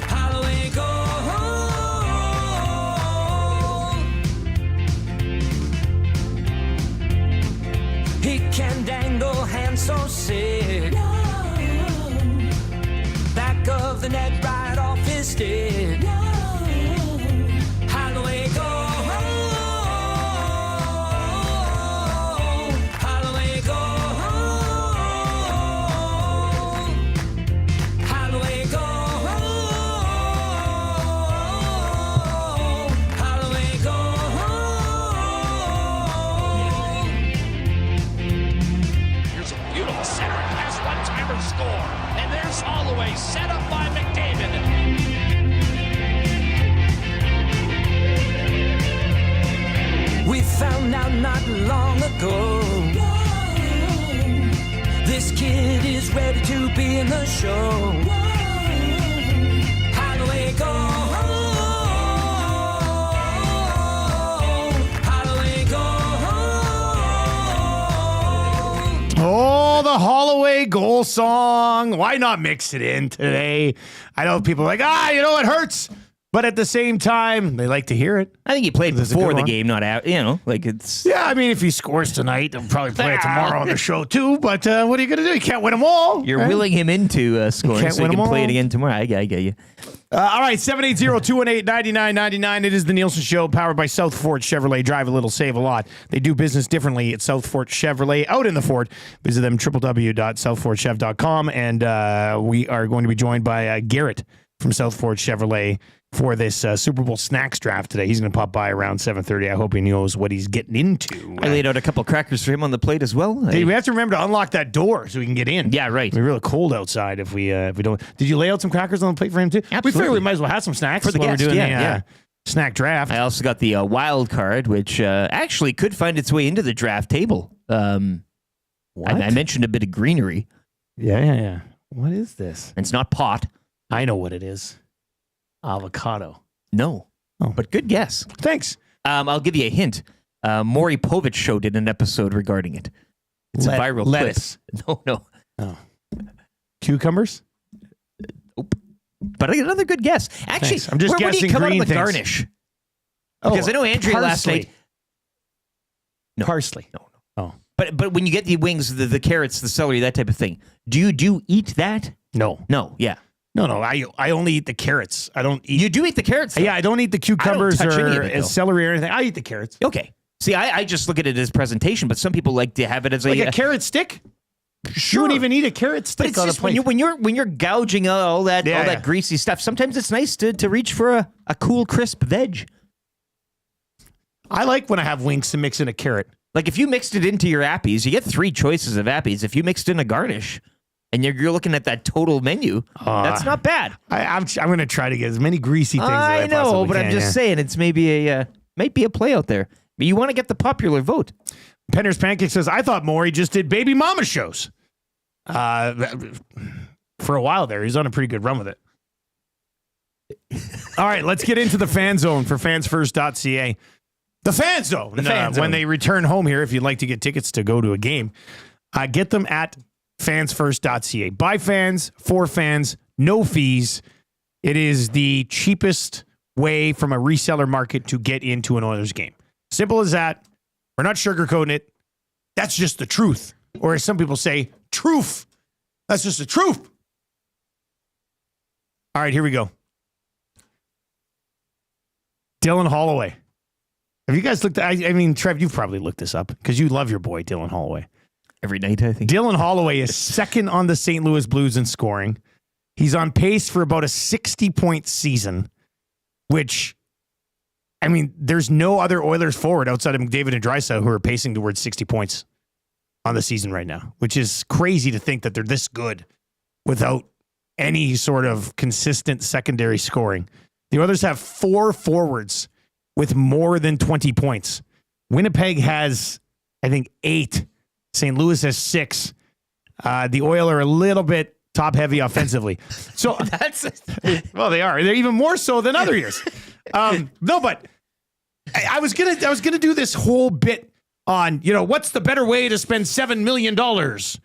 Holloway go. He can dangle hands so sick. Back of the net right off his stick. Holloway go. Holloway go. Holloway go. Holloway go. Here's a beautiful center pass, one-timer score. And there's Holloway, set up by McDavid. We found out not long ago. This kid is ready to be in the show. Holloway go. Holloway go. Oh, the Holloway goal song. Why not mix it in today? I know people are like, you know, it hurts But at the same time, they like to hear it. I think he played This is a before good the one. game, not out. Like it's. Yeah, I mean, if he scores tonight, he'll probably play it tomorrow on the show too. But what are you going to do? You can't win them all. You're right? willing him into scoring Can't so he win can 'em play all. it again tomorrow. I get you. All right, 780-218-9999. It is the Nielson Show, powered by South Fort Chevrolet. Drive a little, save a lot. They do business differently at South Fort Chevrolet out in the Fort. Visit them, www.southfortchev.com. And we are going to be joined by Garrett from South Fort Chevrolet for this Super Bowl snacks draft today. He's going to pop by around 7:30. I hope he knows what he's getting into. I laid out a couple crackers for him on the plate as well. Hey, we have to remember to unlock that door so we can get in. Yeah, right. It'll be really cold outside if we don't. Did you lay out some crackers on the plate for him too? Absolutely. We figured we might as well have some snacks For the while guest, we're doing yeah. the snack draft. I also got the wild card, which actually could find its way into the draft table. I mentioned a bit of greenery. Yeah. What is this? And it's not pot. I know what it is. Avocado. No. Oh. But good guess. Thanks. I'll give you a hint. Maury Povich show did an episode regarding it. It's a viral lettuce. clip. No. Oh. Cucumbers? Nope. But I got another good guess. Actually, Thanks. I'm just where do guessing you come out on green the things. garnish? Because I know Andrea last parsley. night. No. Parsley. No. Oh. But when you get the wings, the carrots, the celery, that type of thing, do you eat that? No. No. Yeah. No. I only eat the carrots. I don't eat. You do eat the carrots, though. Yeah, I don't eat the cucumbers touch any or of it, though. celery or anything. I eat the carrots. Okay. See, I just look at it as presentation, but some people like to have it as Like a carrot stick? Sure. You wouldn't even eat a carrot But stick it's on a just plate. when you're gouging all that Yeah. greasy stuff. Sometimes it's nice to reach for a cool, crisp veg. I like when I have wings to mix in a carrot. Like if you mixed it into your appies, you get 3 choices of appies. If you mixed in a garnish, and you're looking at that total menu, that's not bad. I'm going to try to get as many greasy things as I know, possibly but can, I'm just saying it's maybe might be a play out there. But you want to get the popular vote. Penner's Pancake says, I thought Maury just did baby mama shows. For a while there, he's on a pretty good run with it. All right, let's get into the fan zone for fansfirst.ca. The fan zone. The fan zone. When they return home here, if you'd like to get tickets to go to a game, get them at fansfirst.ca. By fans, for fans, no fees. It is the cheapest way from a reseller market to get into an Oilers game. Simple as that. We're not sugarcoating it. That's just the truth. Or as some people say, truth. That's just the truth. All right, here we go. Dylan Holloway. Have you guys looked at, I mean, Trev, you've probably looked this up because you love your boy, Dylan Holloway. Every night, I think. Dylan Holloway is second on the St. Louis Blues in scoring. He's on pace for about a 60-point season, which, I mean, there's no other Oilers forward outside of McDavid and Draisaitl who are pacing towards 60 points on the season right now, which is crazy to think that they're this good without any sort of consistent secondary scoring. The Oilers have 4 forwards with more than 20 points. Winnipeg has, I think, 8. St. Louis has 6. The Oilers are a little bit top-heavy offensively. So well, they are. They're even more so than other years. No, but I was gonna do this whole bit on, what's the better way to spend $7 million? But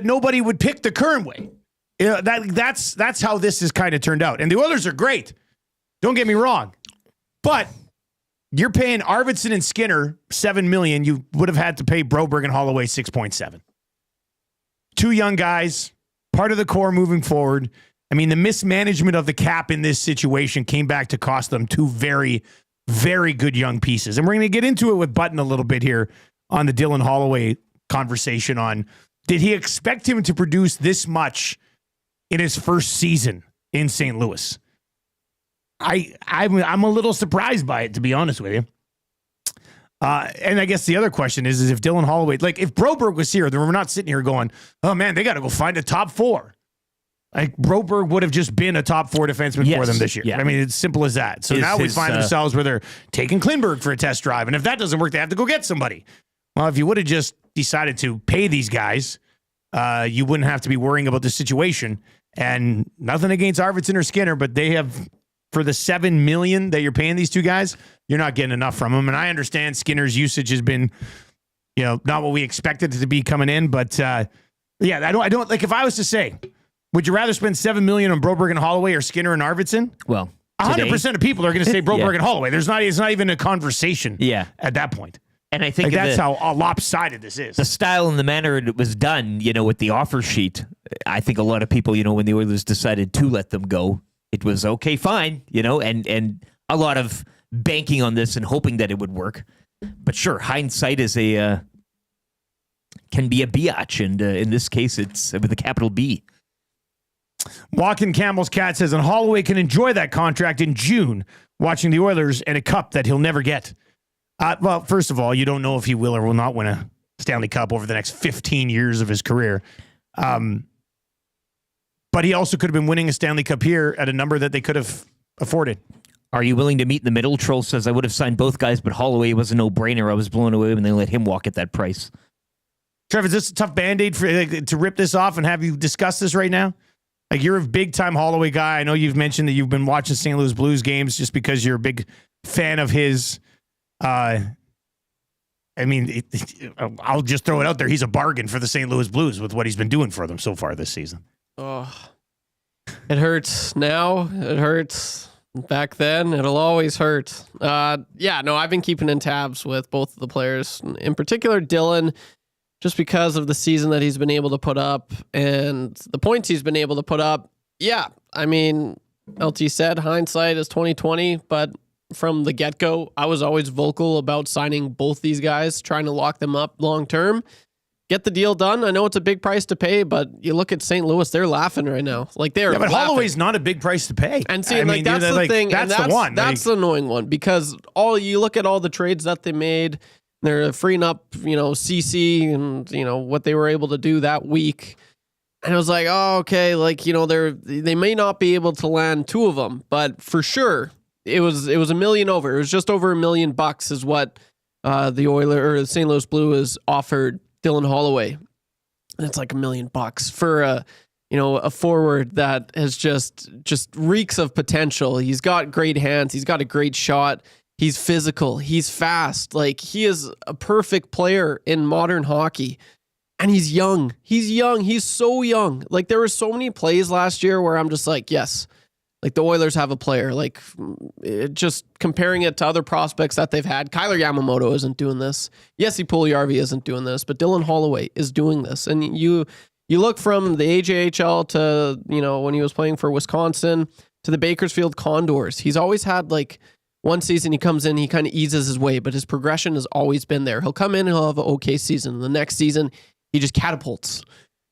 nobody would pick the current way. That's how this has kind of turned out. And the Oilers are great. Don't get me wrong. But you're paying Arvidsson and Skinner $7 million. You would have had to pay Broberg and Holloway 6.7. 2 young guys, part of the core moving forward. I mean, the mismanagement of the cap in this situation came back to cost them 2 very, very good young pieces. And we're going to get into it with Button a little bit here on the Dylan Holloway conversation on, did he expect him to produce this much in his first season in St. Louis? I'm a little surprised by it, to be honest with you. And I guess the other question is if Dylan Holloway, like if Broberg was here, then we're not sitting here going, oh man, they got to go find a top 4. Like Broberg would have just been a top 4 defenseman for them this year. Yeah. I mean, it's simple as that. So now we find themselves where they're taking Klingberg for a test drive. And if that doesn't work, they have to go get somebody. Well, if you would have just decided to pay these guys, you wouldn't have to be worrying about the situation. And nothing against Arvidsson or Skinner, but they have, for the $7 million that you're paying these 2 guys, you're not getting enough from them. And I understand Skinner's usage has been, not what we expected it to be coming in. But yeah, I don't like if I was to say, Would you rather spend $7 million on Broberg and Holloway or Skinner and Arvidsson? Well, 100% of people are going to say Broberg and Holloway. It's not even a conversation at that point. And I think that's how lopsided this is. The style and the manner it was done, with the offer sheet. I think a lot of people, when the Oilers decided to let them go, it was okay, fine, and a lot of banking on this and hoping that it would work. But sure, hindsight is can be a biatch, and in this case, it's with a capital B. Walking Campbell's Cat says, and Holloway can enjoy that contract in June, watching the Oilers and a cup that he'll never get. Well, first of all, you don't know if he will or will not win a Stanley Cup over the next 15 years of his career. But he also could have been winning a Stanley Cup here at a number that they could have afforded. Are you willing to meet in the middle? Troll says, I would have signed both guys, but Holloway was a no-brainer. I was blown away when they let him walk at that price. Trev, is this a tough Band-Aid to rip this off and have you discuss this right now? Like, you're a big-time Holloway guy. I know you've mentioned that you've been watching St. Louis Blues games just because you're a big fan of his. I'll just throw it out there. He's a bargain for the St. Louis Blues with what he's been doing for them so far this season. Oh, it hurts now. It hurts back then. It'll always hurt. I've been keeping in tabs with both of the players, in particular Dylan, just because of the season that he's been able to put up and the points he's been able to put up. Yeah, I mean, LT said hindsight is 20/20, but from the get-go, I was always vocal about signing both these guys, trying to lock them up long-term, get the deal done. I know it's a big price to pay, but you look at St. Louis, they're laughing right now. Like, they're but laughing. Holloway's not a big price to pay. And see, that's the thing. That's the one. That's the annoying one, because you look at all the trades that they made, they're freeing up, CC and, what they were able to do that week. And I was like, oh, okay, they may not be able to land two of them, but for sure, it was $1 million over. It was just over $1 million is what the Oilers or the St. Louis Blues offered Dylan Holloway. And it's like $1 million for a forward that has just reeks of potential. He's got great hands. He's got a great shot. He's physical. He's fast. Like, he is a perfect player in modern hockey. And he's young. He's young. He's so young. Like, there were so many plays last year where I'm just like, yes, like, the Oilers have a player. Like, just comparing it to other prospects that they've had, Kyler Yamamoto isn't doing this. Jesse Puljujarvi isn't doing this, but Dylan Holloway is doing this. And you look from the AJHL to, when he was playing for Wisconsin, to the Bakersfield Condors. He's always had, one season he comes in, he kind of eases his way, but his progression has always been there. He'll come in and he'll have an okay season. The next season, he just catapults.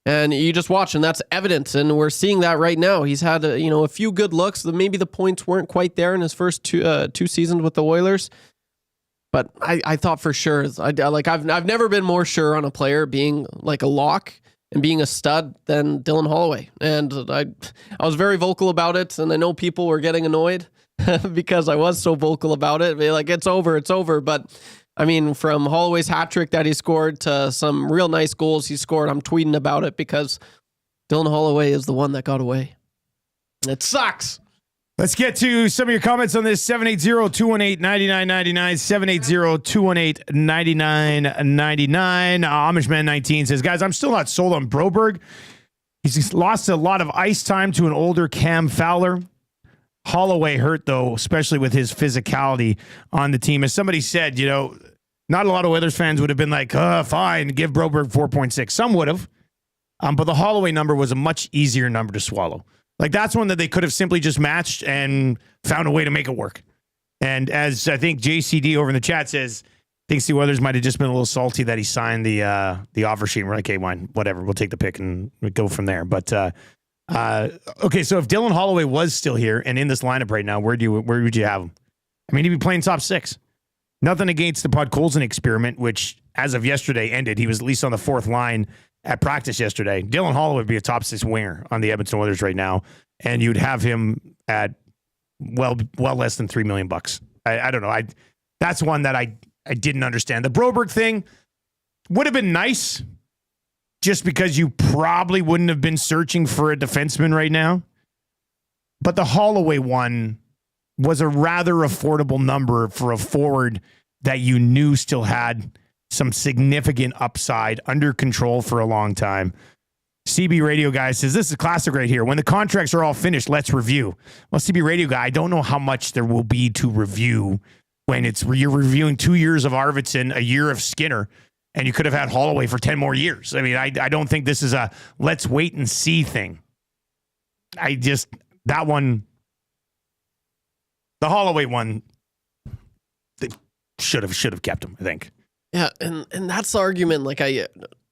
And you just watch, and that's evident, and we're seeing that right now. He's had a few good looks. Maybe the points weren't quite there in his first two seasons with the Oilers, but I thought for sure. I've never been more sure on a player being like a lock and being a stud than Dylan Holloway, and I was very vocal about it, and I know people were getting annoyed because I was so vocal about it. Like, it's over, but. I mean, from Holloway's hat trick that he scored to some real nice goals he scored, I'm tweeting about it because Dylan Holloway is the one that got away. And it sucks. Let's get to some of your comments on this. 780-218-9999. 780-218-9999. Amishman19 says, guys, I'm still not sold on Broberg. He's lost a lot of ice time to an older Cam Fowler. Holloway hurt, though, especially with his physicality on the team. As somebody said, not a lot of Oilers fans would have been like, fine, give Broberg 4.6. Some would have. But the Holloway number was a much easier number to swallow. Like, that's one that they could have simply just matched and found a way to make it work. And as I think JCD over in the chat says, thinks the Oilers might have just been a little salty that he signed the offer sheet. We're like, okay, fine, whatever. We'll take the pick and we go from there. But okay, so if Dylan Holloway was still here and in this lineup right now, where would you have him? I mean, he'd be playing top six. Nothing against the Podkolzin experiment, which as of yesterday ended. He was at least on the fourth line at practice yesterday. Dylan Holloway would be a top six winger on the Edmonton Oilers right now, and you'd have him at well less than $3 million. I don't know. That's one that I didn't understand. The Broberg thing would have been nice, just because you probably wouldn't have been searching for a defenseman right now. But the Holloway one was a rather affordable number for a forward that you knew still had some significant upside, under control for a long time. CB Radio Guy says, this is classic right here. When the contracts are all finished, let's review. Well, CB Radio Guy, I don't know how much there will be to review when you're reviewing 2 years of Arvidsson, a year of Skinner, and you could have had Holloway for 10 more years. I mean, I don't think this is a let's wait and see thing. That one, the Holloway one, they should have kept him, I think. Yeah, and that's the argument. Like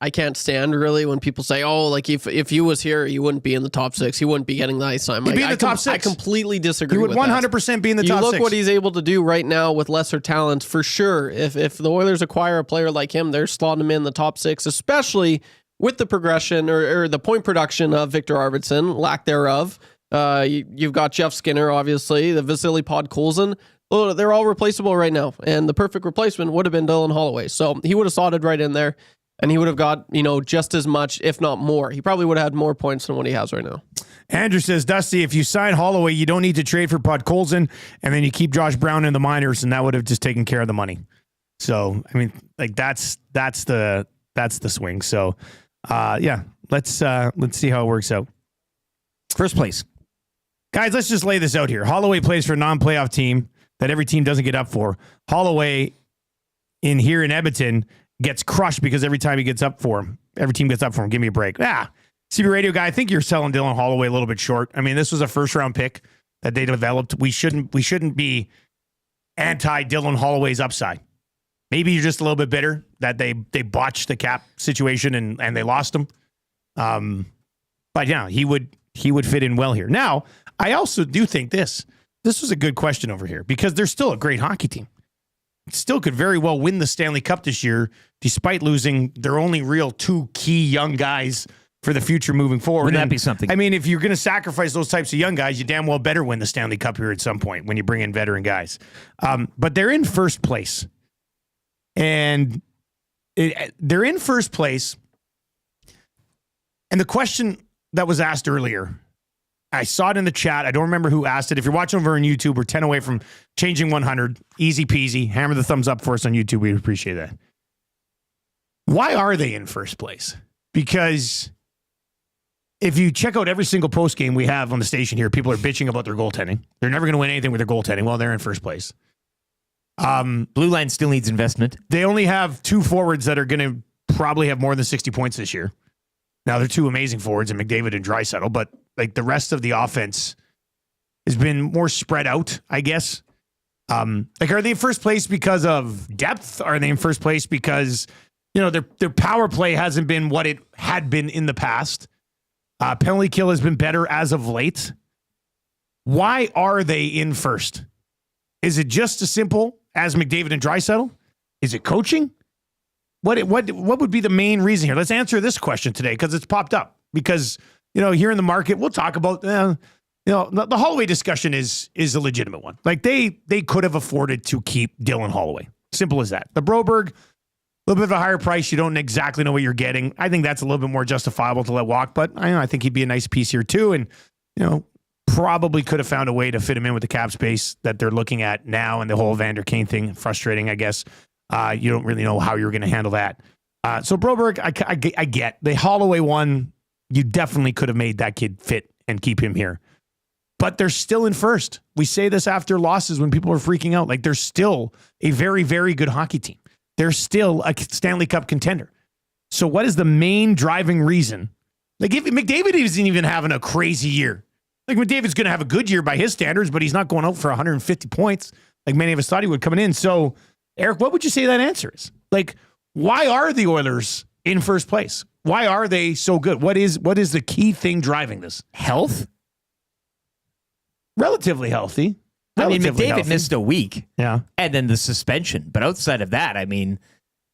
I can't stand really when people say, "Oh, like if he was here, he wouldn't be in the top 6. He wouldn't be getting the ice time." He'd be in the top 6. I completely disagree. He would with 100% be in the top 6. You look what he's able to do right now with lesser talent, for sure. If the Oilers acquire a player like him, they're slotting him in the top 6, especially with the progression or the point production of Victor Arvidsson, lack thereof. You've got Jeff Skinner, obviously, the Vasily Podkolzin. Oh, they're all replaceable right now, and the perfect replacement would have been Dylan Holloway. So he would have slotted right in there, and he would have got, just as much, if not more. He probably would have had more points than what he has right now. Andrew says, Dusty, if you sign Holloway, you don't need to trade for Podkolzin, and then you keep Josh Brown in the minors, and that would have just taken care of the money. So, I mean, like that's the swing. So, let's see how it works out. First place. Guys, let's just lay this out here. Holloway plays for a non-playoff team that every team doesn't get up for. Holloway in Edmonton gets crushed because every time he gets up for him, every team gets up for him. Give me a break. CB Radio Guy, I think you're selling Dylan Holloway a little bit short. I mean, this was a first-round pick that they developed. We shouldn't be anti-Dylan Holloway's upside. Maybe you're just a little bit bitter that they botched the cap situation and they lost him. But yeah, he would fit in well here. Now, I also do think this was a good question over here because they're still a great hockey team. Still could very well win the Stanley Cup this year, despite losing their only real 2 key young guys for the future moving forward. Wouldn't that be something? I mean, if you're going to sacrifice those types of young guys, you damn well better win the Stanley Cup here at some point when you bring in veteran guys. But they're in first place. And they're in first place. And the question that was asked earlier, I saw it in the chat. I don't remember who asked it. If you're watching over on YouTube, we're 10 away from changing 100. Easy peasy. Hammer the thumbs up for us on YouTube. We'd appreciate that. Why are they in first place? Because if you check out every single post game we have on the station here, people are bitching about their goaltending. They're never going to win anything with their goaltending. Well, they're in first place. Blue line still needs investment. They only have 2 forwards that are going to probably have more than 60 points this year. Now, they're 2 amazing forwards in McDavid and Draisaitl, but like the rest of the offense has been more spread out, I guess. Are they in first place because of depth? Are they in first place because, their power play hasn't been what it had been in the past? Penalty kill has been better as of late. Why are they in first? Is it just as simple as McDavid and Draisaitl? Is it coaching? What would be the main reason here? Let's answer this question today because it's popped up. Because, here in the market, we'll talk about, the Holloway discussion is a legitimate one. Like they could have afforded to keep Dylan Holloway. Simple as that. The Broberg, a little bit of a higher price. You don't exactly know what you're getting. I think that's a little bit more justifiable to let walk, but I think he'd be a nice piece here too. And, probably could have found a way to fit him in with the cap space that they're looking at now and the whole Vander Kane thing. Frustrating, I guess. You don't really know how you're going to handle that. So Broberg, I get. The Holloway one, you definitely could have made that kid fit and keep him here. But they're still in first. We say this after losses when people are freaking out. Like, they're still a very, very good hockey team. They're still a Stanley Cup contender. So what is the main driving reason? Like, if McDavid isn't even having a crazy year. Like, McDavid's going to have a good year by his standards, but he's not going out for 150 points like many of us thought he would coming in. So, Eric, what would you say that answer is? Like, why are the Oilers in first place? Why are they so good? What is the key thing driving this? Health? Relatively healthy. McDavid missed a week. Yeah. And then the suspension. But outside of that,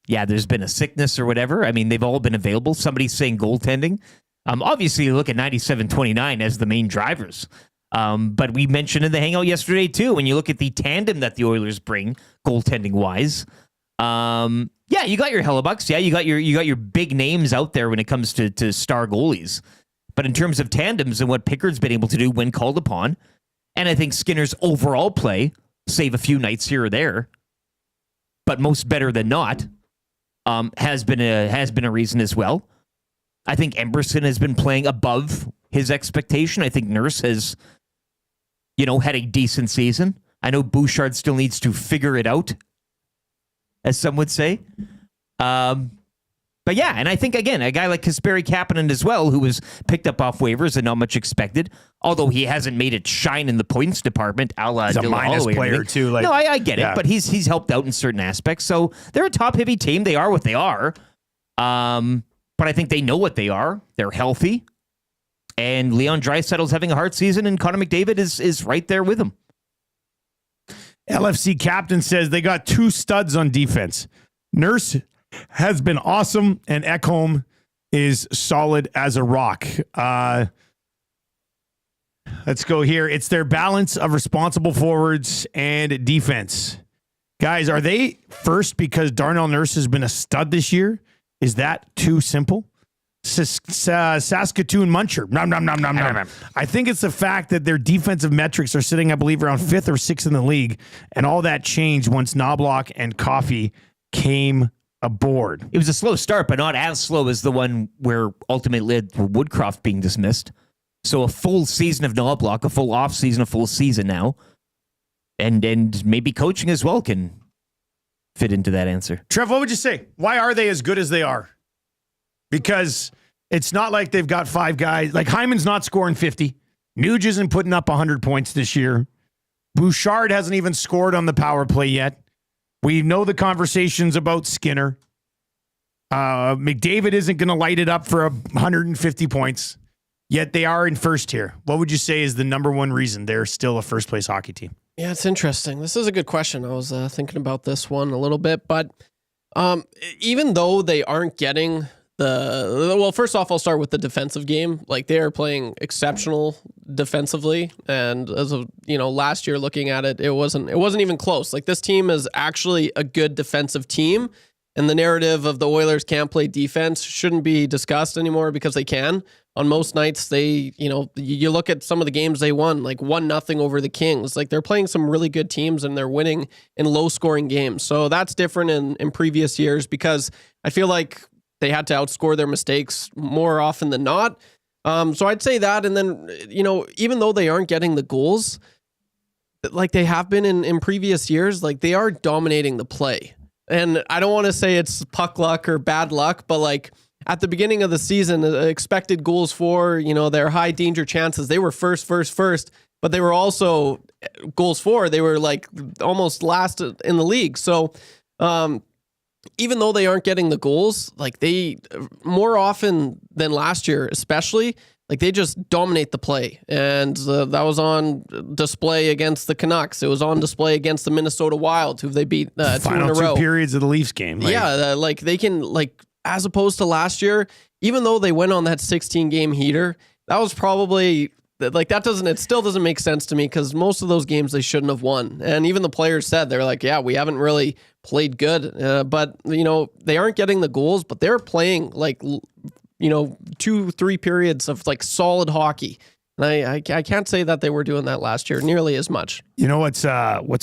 there's been a sickness or whatever. They've all been available. Somebody's saying goaltending. Obviously, you look at 97-29 as the main drivers. But we mentioned in the hangout yesterday, too, when you look at the tandem that the Oilers bring, goaltending-wise. You got your Hellebucks. Yeah, you got your big names out there when it comes to star goalies. But in terms of tandems and what Pickard's been able to do when called upon, and I think Skinner's overall play, save a few nights here or there, but most better than not, has been a reason as well. I think Emberson has been playing above his expectation. I think Nurse has, had a decent season. I know Bouchard still needs to figure it out, as some would say. But yeah, and I think, again, a guy like Kasperi Kapanen as well, who was picked up off waivers and not much expected, although he hasn't made it shine in the points department, a la He's a Dylan minus Holloway player, too. No, I get it, but he's helped out in certain aspects. So they're a top-heavy team. They are what they are. But I think they know what they are. They're healthy. And Leon Draisaitl's having a hard season, and Connor McDavid is right there with him. LFC captain says they got 2 studs on defense. Nurse has been awesome, and Ekholm is solid as a rock. Let's go here. It's their balance of responsible forwards and defense. Guys, are they first because Darnell Nurse has been a stud this year? Is that too simple? Saskatoon Muncher. Nom, nom, nom, nom, nom. I think it's the fact that their defensive metrics are sitting, I believe, around 5th or 6th in the league, and all that changed once Knobloch and Coffey came aboard. It was a slow start, but not as slow as the one where ultimately led to Woodcroft being dismissed. So a full season of Knobloch, a full off season, a full season now, and maybe coaching as well can fit into that answer. Trev, what would you say? Why are they as good as they are? Because it's not like they've got 5 guys. Like Hyman's not scoring 50. Nuge isn't putting up 100 points this year. Bouchard hasn't even scored on the power play yet. We know the conversations about Skinner. McDavid isn't going to light it up for 150 points. Yet they are in first here. What would you say is the number one reason they're still a first place hockey team? Yeah, it's interesting. This is a good question. I was thinking about this one a little bit, but even though they aren't getting well, first off, I'll start with the defensive game. Like, they are playing exceptional defensively, and as of last year, looking at it, it wasn't even close. Like, this team is actually a good defensive team, and the narrative of the Oilers can't play defense shouldn't be discussed anymore because they can. On most nights, they, you look at some of the games they won, like 1-0 over the Kings. Like, they're playing some really good teams and they're winning in low-scoring games. So that's different in previous years because I feel like they had to outscore their mistakes more often than not. So I'd say that. And then, even though they aren't getting the goals like they have been in previous years, like, they are dominating the play. And I don't want to say it's puck luck or bad luck, but like, at the beginning of the season, expected goals for, their high danger chances, they were first, but they were also goals for. They were like almost last in the league. So even though they aren't getting the goals, like, they more often than last year, especially, like, they just dominate the play. And that was on display against the Canucks. It was on display against the Minnesota Wild, who they beat 2 in a row. Final 2 periods of the Leafs game. Like, they can, like, as opposed to last year, even though they went on that 16-game heater, that was probably, like, it still doesn't make sense to me because most of those games they shouldn't have won. And even the players said, they're like, yeah, we haven't really played good. But, they aren't getting the goals, but they're playing, like, 2-3 periods of, like, solid hockey. And I can't say that they were doing that last year nearly as much. You know what's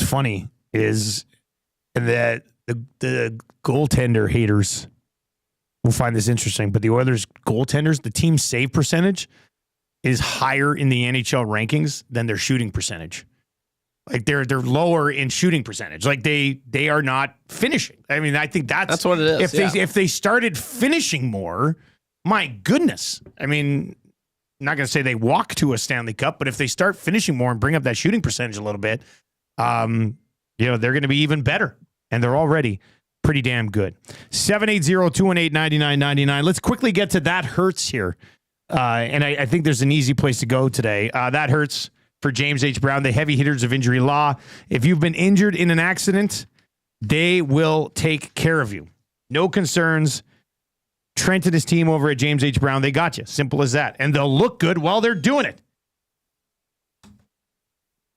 funny is that the goaltender haters will find this interesting, but the Oilers goaltenders, the team save percentage is higher in the NHL rankings than their shooting percentage. Like, they're lower in shooting percentage. Like, they are not finishing. I mean, I think that's what it is. If they started finishing more, my goodness. I mean, I'm not going to say they walk to a Stanley Cup, but if they start finishing more and bring up that shooting percentage a little bit, they're going to be even better. And they're already pretty damn good. 780-218-9999. Let's quickly get to That Hurts here. And I think there's an easy place to go today. That Hurts for James H. Brown, the heavy hitters of injury law. If you've been injured in an accident, they will take care of you. No concerns. Trent and his team over at James H. Brown, they got you. Simple as that. And they'll look good while they're doing it.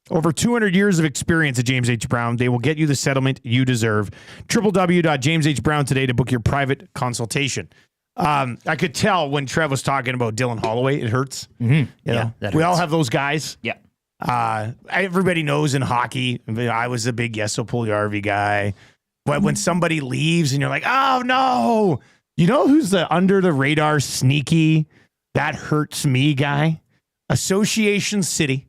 Over 200 years of experience at James H. Brown. They will get you the settlement you deserve. www.jameshbrown today to book your private consultation. I could tell when Trev was talking about Dylan Holloway, it hurts. Mm-hmm. We all have those guys. Yeah. Everybody knows in hockey, I was a big Yeso Puljujärvi guy. But when somebody leaves and you're like, oh no, You know who's the under the radar sneaky, that hurts me guy? Association City.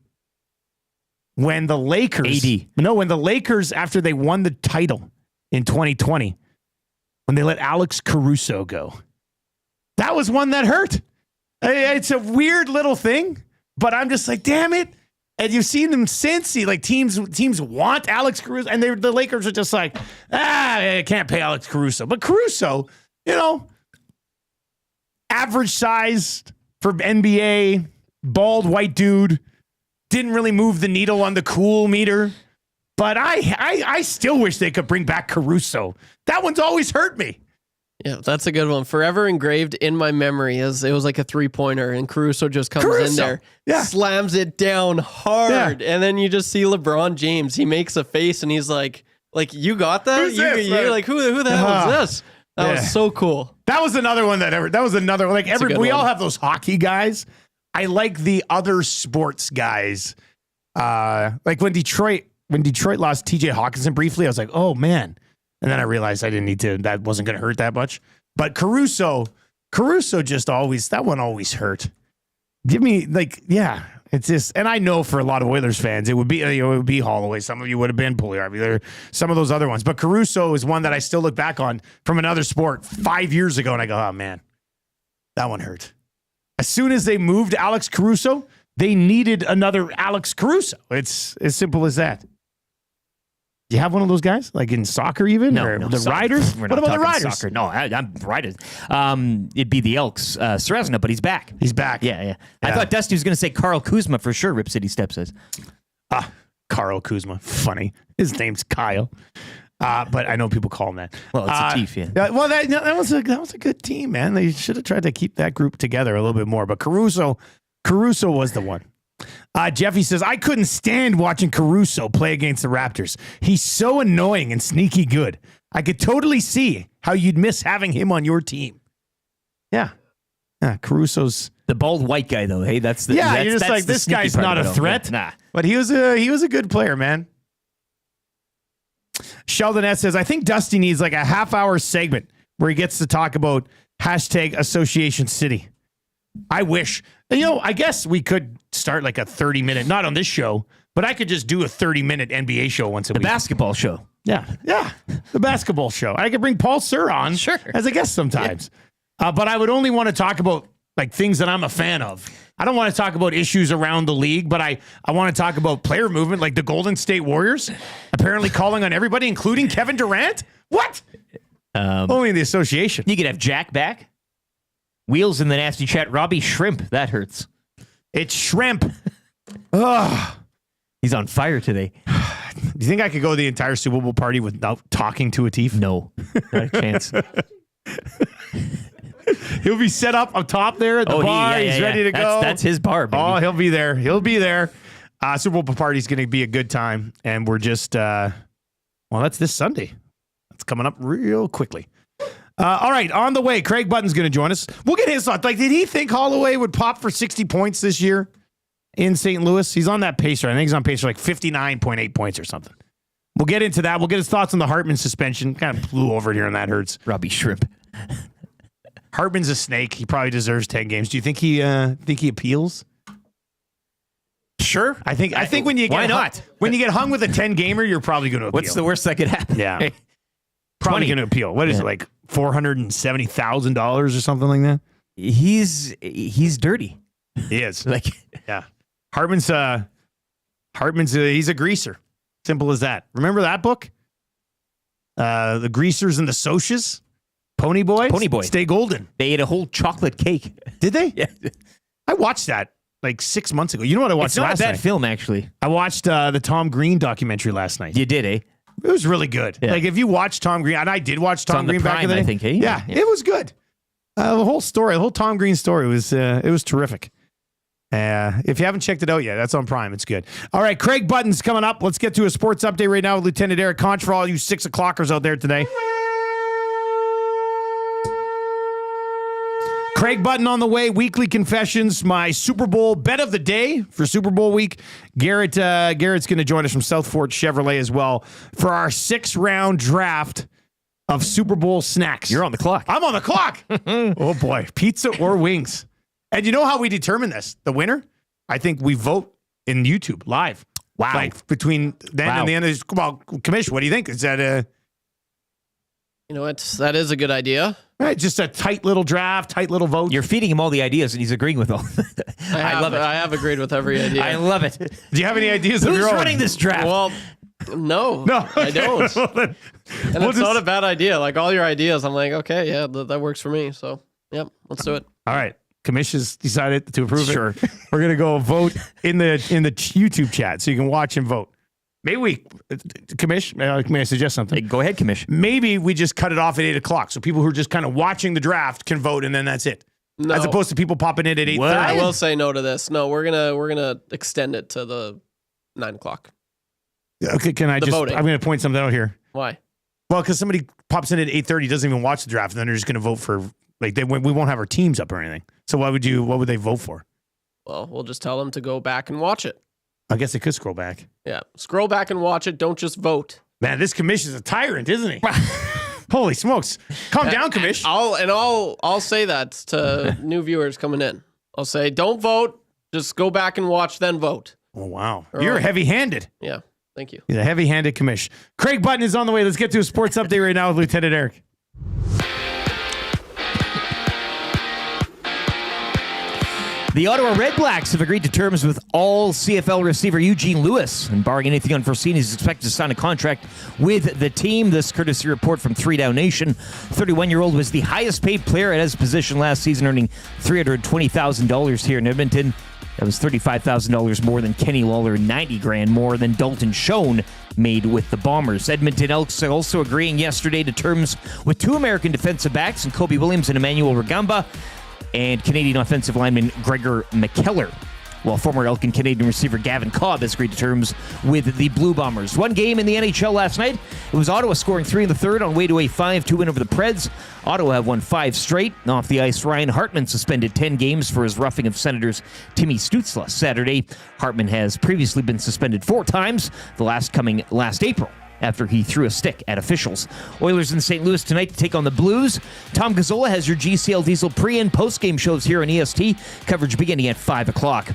When the Lakers, when the Lakers, after they won the title in 2020, when they let Alex Caruso go, that was one that hurt. It's a weird little thing, but I'm just like, damn it. And you've seen them since. Teams want Alex Caruso, and the Lakers are just like, I can't pay Alex Caruso. But Caruso, average size for NBA, bald white dude, didn't really move the needle on the cool meter. But I still wish they could bring back Caruso. That one's always hurt me. Yeah, that's a good one. Forever engraved in my memory as it was like a 3-pointer, and Caruso just comes in there, slams it down hard, and then you just see LeBron James. He makes a face, and he's like you got that? Who's this? You're like, who the hell is this? That was so cool. That was another one we all have those hockey guys. I like the other sports guys. Like when Detroit lost TJ Hawkinson briefly, I was like, oh man. And then I realized I didn't need to, that wasn't going to hurt that much. But Caruso just always, that one always hurt. Give me it's just, and I know for a lot of Oilers fans, it would be Holloway. Some of you would have been Puljujärvi, some of those other ones. But Caruso is one that I still look back on from another sport 5 years ago. And I go, oh man, that one hurt. As soon as they moved Alex Caruso, they needed another Alex Caruso. It's as simple as that. Do you have one of those guys, like in soccer even? No, the Riders? What about the Riders? Soccer. No, I'm Riders. It'd be the Elks. Serezna, but he's back. He's back. Yeah. I thought Dusty was going to say Carl Kuzma for sure, Rip City Step says. Carl Kuzma. Funny. His name's Kyle. But I know people call him that. Well, it's a Chief, yeah. Well, that was a good team, man. They should have tried to keep that group together a little bit more. But Caruso was the one. Jeffy says, I couldn't stand watching Caruso play against the Raptors. He's so annoying and sneaky good. I could totally see how you'd miss having him on your team. Yeah. Caruso's the bald white guy, though. Hey, that's the you're just like, this guy's not a threat. Nah. But he was a good player, man. Sheldon S says, I think Dusty needs like a half-hour segment where he gets to talk about #Association City. I wish. I guess we could start like a 30-minute, not on this show, but I could just do a 30-minute NBA show once a week. The basketball show. Yeah. The basketball show. I could bring Paul Sir on as a guest sometimes. Yeah. But I would only want to talk about like things that I'm a fan of. I don't want to talk about issues around the league, but I want to talk about player movement, like the Golden State Warriors apparently calling on everybody, including Kevin Durant. What? Only the association. You could have Jack back. Wheels in the nasty chat. Robbie Shrimp. That hurts. It's Shrimp. Ugh. He's on fire today. Do you think I could go the entire Super Bowl party without talking to Atif? No. Not a chance. He'll be set up top there at the bar. He's ready to go. That's his bar, baby. Oh, he'll be there. Super Bowl party is going to be a good time. And we're just, that's this Sunday. It's coming up real quickly. All right, on the way, Craig Button's going to join us. We'll get his thoughts. Like, did he think Holloway would pop for 60 points this year in St. Louis? He's on that pace right. I think he's on pace for like 59.8 points or something. We'll get into that. We'll get his thoughts on the Hartman suspension. Kind of flew over here, and that hurts. Robbie Shrimp. Hartman's a snake. He probably deserves 10 games. Do you think he appeals? Sure. I think when you get when you get hung with a 10 gamer, you're probably going to appeal. What's the worst that could happen? Yeah. Probably going to appeal. What is it, like $470,000 or something like that? He's dirty. He is. Hartman's he's a greaser. Simple as that. Remember that book? The Greasers and the Socias? Pony Boy? Stay golden. They ate a whole chocolate cake. Did they? Yeah. I watched that like 6 months ago. You know what I watched last night? It's not a bad film, actually. I watched the Tom Green documentary last night. You did, eh? It was really good. Yeah. Like if you watch Tom Green, and I did watch Tom Green back in the day. I think, eh? Yeah, it was good. The whole story, the whole Tom Green story was terrific. If you haven't checked it out yet, that's on Prime. It's good. All right, Craig Button's coming up. Let's get to a sports update right now with Lieutenant Eric Conch for all you 6 o'clockers out there today. Craig Button on the way. Weekly confessions. My Super Bowl bet of the day for Super Bowl week. Garrett's going to join us from South Fort Chevrolet as well for our 6-round draft of Super Bowl snacks. You're on the clock. I'm on the clock. Oh, boy. Pizza or wings. And you know how we determine this? The winner? I think we vote in YouTube live. Wow. Like between then and the end of this. Well, Commish, what do you think? Is that You know what? That is a good idea. right, just a tight little draft, tight little vote? You're feeding him all the ideas, and he's agreeing with all. I love it. I have agreed with every idea. I love it. Do you have any ideas of Who's your own? running this draft? Well, no, Okay. I don't. Well, then, And it's not a bad idea. Like all your ideas, I'm like, okay, yeah, that works for me. So, yep, let's do it. all right. Commish has decided to approve Sure. it. We're gonna go vote in the YouTube chat so you can watch and vote. Maybe we, Commish, may I suggest something? Hey, go ahead, Commish. Maybe we just cut it off at 8 o'clock so people who are just kind of watching the draft can vote and then that's it. No. As opposed to people popping in at 8:30. I will say no to this. No, we're gonna extend it to the 9 o'clock. Okay, can I The just? voting. I'm going to point something out here. Why? Well, because somebody pops in at 8:30, doesn't even watch the draft, and then they're just going to vote for we won't have our teams up or anything. So what would they vote for? Well, we'll just tell them to go back and watch it. I guess they could scroll back. Yeah, scroll back and watch it. Don't just vote. Man, this Commish is a tyrant, isn't he? Holy smokes! Calm down, Commish. I'll say that to new viewers coming in. I'll say, don't vote. Just go back and watch, then vote. Oh wow, you're heavy-handed. Yeah, thank you. He's a heavy-handed Commish. Craig Button is on the way. Let's get to a sports update right now with Lieutenant Eric. The Ottawa Red Blacks have agreed to terms with all CFL receiver Eugene Lewis, and barring anything unforeseen, he's expected to sign a contract with the team. This courtesy report from 3 Down Nation. 31-year-old was the highest paid player at his position last season, earning $320,000 here in Edmonton. That was $35,000 more than Kenny Lawler, and $90,000 more than Dalton Schoen made with the Bombers. Edmonton Elks also agreeing yesterday to terms with 2 American defensive backs, and Kobe Williams and Emmanuel Rugamba, and Canadian offensive lineman Gregor McKellar, while former Elk and Canadian receiver Gavin Cobb has agreed to terms with the Blue Bombers. One game in the NHL last night. It was Ottawa scoring 3 in the third on way to a 5-2 win over the Preds. Ottawa have won 5 straight. Off the ice, Ryan Hartman suspended 10 games for his roughing of Senators Timmy Stützle Saturday. Hartman has previously been suspended 4 times, the last coming last April, after he threw a stick at officials. Oilers in St. Louis tonight to take on the Blues. Tom Gazzola has your GCL Diesel pre- and post-game shows here on EST. Coverage beginning at 5 o'clock.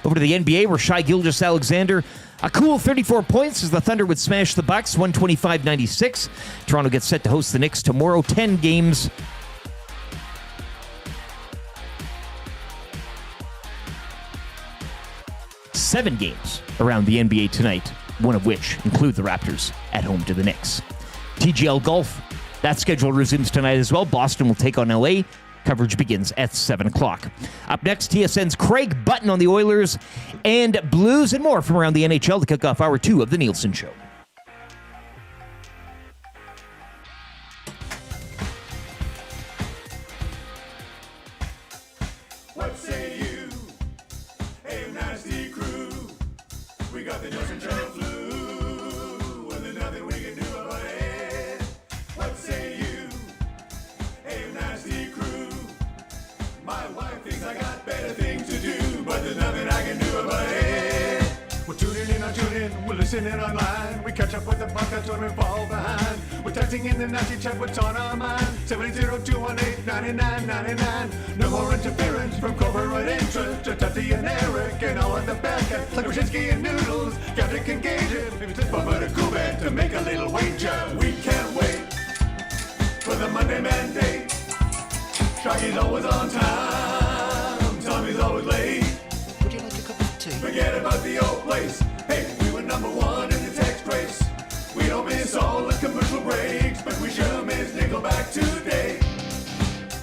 Over to the NBA, where Shai Gilgeous-Alexander, a cool 34 points as the Thunder would smash the Bucks, 125-96. Toronto gets set to host the Knicks tomorrow. 10 games. Seven games around the NBA tonight, one of which include the Raptors at home to the Knicks. TGL Golf, that schedule resumes tonight as well. Boston will take on LA. Coverage begins at 7 o'clock. Up next, TSN's Craig Button on the Oilers and Blues and more from around the NHL to kick off hour 2 of the Nielson Show. What say you? Hey, nasty crew. We got the Nielson Show flu. And there's nothing we can do about it. What say you? Hey, nasty crew. My wife thinks I got better things to do, but there's nothing I can do about it. We're tuning in on TuneIn, we're listening online. We catch up with the podcast when we fall behind. We're texting in the nasty chat, what's on our mind. 780-218-9999. No more interference from corporate interest. Just Tati and Eric and all of the bad cats like Brzezinski and Noodles. Gameday can Gage it. Maybe it's Bubba to Cool Man to make a little wager. We can't wait for the Monday Mandate. Sharky's always on time. Tommy's always late. Would you like a cup of tea? Forget about the old place. Hey, we were number 1 in the text race. We don't miss all the commercial breaks, but we sure miss Nickelback today.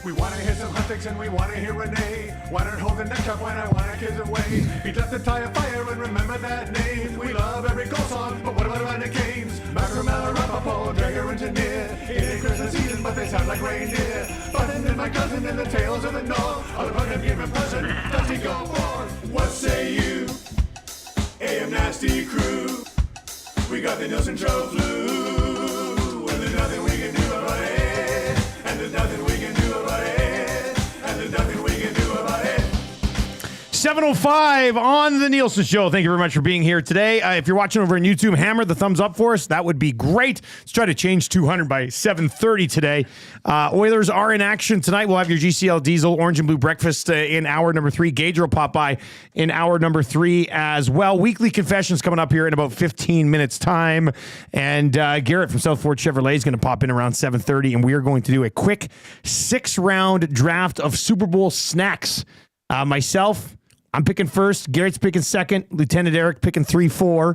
We wanna hear some hot takes and we wanna hear Renee. Why not hold the neck up when I wanna kiss away? He left the tie of fire and remember that name. We love every goal song, but what about Atlantic Games? Macramel, Rapaport, Dragger, and Tanier. It ain't Christmas season, but they sound like reindeer. Button and my cousin and the tales of the North. All the fun of given person, Dusty go forth. What say you? AM Nasty Crew. We got the Nielson Show flu. And there's nothing we can do about it. And there's nothing we can do about it. And there's nothing we can do about it. 7:05 on the Nielson Show. Thank you very much for being here today. If you're watching over on YouTube, hammer the thumbs up for us. That would be great. Let's try to change 200 by 7:30 today. Oilers are in action tonight. We'll have your GCL Diesel Orange and Blue breakfast in hour number 3. Gage will pop by in hour number 3 as well. Weekly confessions coming up here in about 15 minutes time. And Garrett from Southport Chevrolet is going to pop in around 7:30, and we are going to do a quick 6-round draft of Super Bowl snacks. Myself, I'm picking first. Garrett's picking second. Lieutenant Eric picking 3, 4.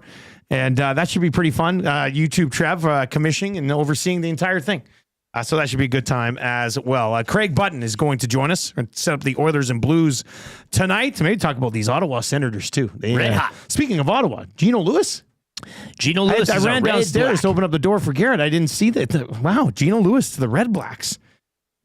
And that should be pretty fun. YouTube Trev commissioning and overseeing the entire thing. So that should be a good time as well. Craig Button is going to join us and set up the Oilers and Blues tonight. Maybe talk about these Ottawa Senators too. Red hot. Speaking of Ottawa, Gino Lewis. Gino Lewis I ran downstairs to open up the door for Garrett. I didn't see that. Wow, Gino Lewis to the Red Blacks.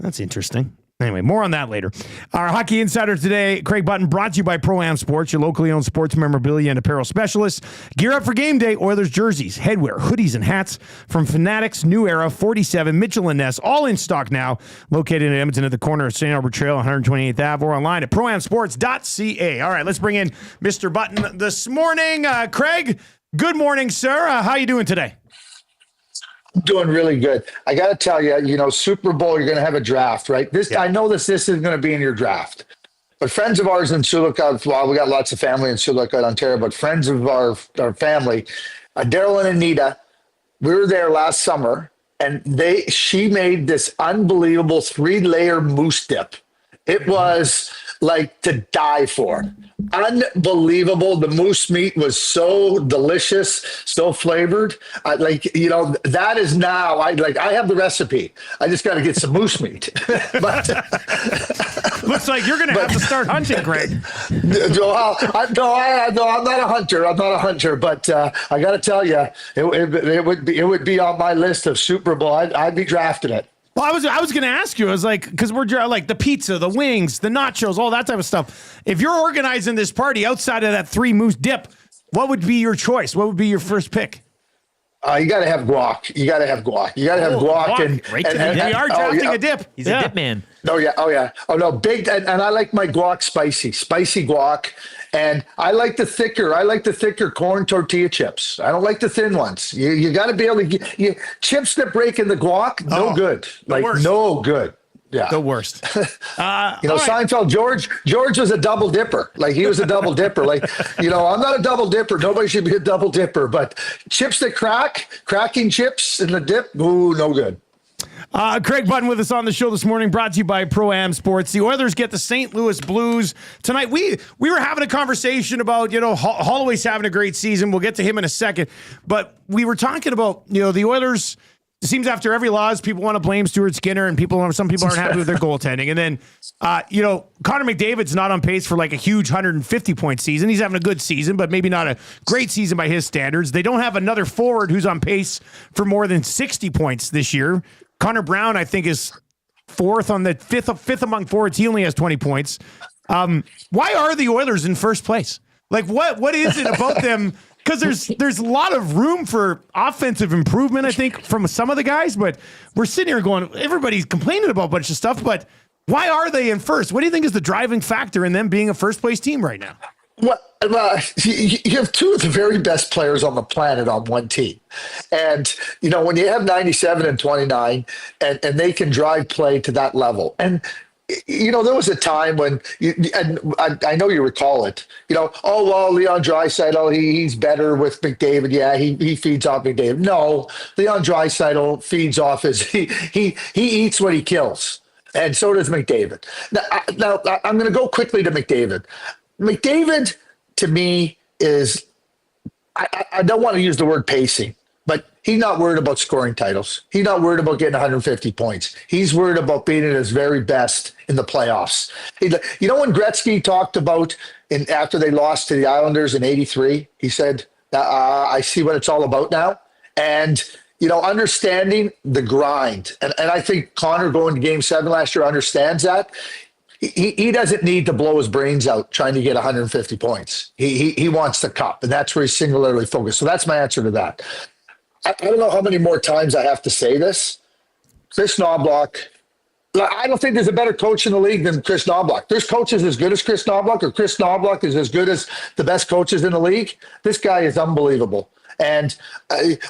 That's interesting. Anyway, more on that later. Our hockey insider today, Craig Button, brought to you by Pro-Am Sports, your locally owned sports memorabilia and apparel specialist. Gear up for game day. Oilers jerseys, headwear, hoodies, and hats from Fanatics, New Era, 47, Mitchell & Ness, all in stock now. Located in Edmonton at the corner of St. Albert Trail, 128th Ave, or online at proamsports.ca. All right, let's bring in Mr. Button this morning. Craig, good morning, sir. How you doing today? Doing really good. I got to tell you, Super Bowl, you're going to have a draft, right? I know this isn't going to be in your draft, but friends of ours in Sioux Lookout, well, we got lots of family in Sioux Lookout, Ontario, but friends of our family, Daryl and Anita, we were there last summer, and she made this unbelievable 3-layer moose dip. It was like to die for. Unbelievable. The moose meat was so delicious, so flavored. That is now, I have the recipe. I just got to get some moose meat. But looks like you're going to have to start hunting, Greg. No, I'm not a hunter. I'm not a hunter, but I got to tell you, it would be on my list of Super Bowl. I'd be drafting it. Well, I was going to ask you. I was like, because we're like the pizza, the wings, the nachos, all that type of stuff. If you're organizing this party outside of that 3 moose dip, what would be your choice? What would be your first pick? You got to have guac. You got to have guac. We are drafting a dip. He's a dip man. Oh yeah. Oh no, big. And I like my guac spicy guac. And I like the thicker corn tortilla chips. I don't like the thin ones. You got to be able to get chips that break in the guac. No good. No good. Yeah. The worst. Seinfeld, George was a double dipper. He was a double dipper. I'm not a double dipper. Nobody should be a double dipper. But chips that cracking chips in the dip, ooh, no good. Craig Button with us on the show this morning, brought to you by Pro-Am Sports. The Oilers get the St. Louis Blues tonight. We were having a conversation about, Holloway's having a great season. We'll get to him in a second. But we were talking about, the Oilers. It seems after every loss, people want to blame Stuart Skinner, and some people aren't happy with their goaltending. And then, Connor McDavid's not on pace for a huge 150-point season. He's having a good season, but maybe not a great season by his standards. They don't have another forward who's on pace for more than 60 points this year. Connor Brown, I think, is fourth on the fifth among forwards. He only has 20 points. Why are the Oilers in first place? What is it about them? Because there's a lot of room for offensive improvement, I think, from some of the guys. But we're sitting here going, everybody's complaining about a bunch of stuff. But why are they in first? What do you think is the driving factor in them being a first-place team right now? Well, you have 2 of the very best players on the planet on one team. And, when you have 97 and 29 and they can drive play to that level. And, there was a time when, I know you recall it, Leon Draisaitl, he's better with McDavid. Yeah, he feeds off McDavid. No, Leon Draisaitl feeds off he eats what he kills. And so does McDavid. Now I'm going to go quickly to McDavid. McDavid, to me, is I don't want to use the word pacing, but he's not worried about scoring titles. He's not worried about getting 150 points. He's worried about being at his very best in the playoffs. When Gretzky talked about after they lost to the Islanders in '83, he said, I see what it's all about now. And, understanding the grind. And I think Connor going to Game 7 last year understands that. He doesn't need to blow his brains out trying to get 150 points. He wants the cup, and that's where he's singularly focused. So that's my answer to that. I don't know how many more times I have to say this. Chris Knobloch I don't think there's a better coach in the league than Chris Knobloch. There's coaches as good as Chris Knobloch, or Chris Knobloch is as good as the best coaches in the league. This guy is unbelievable. And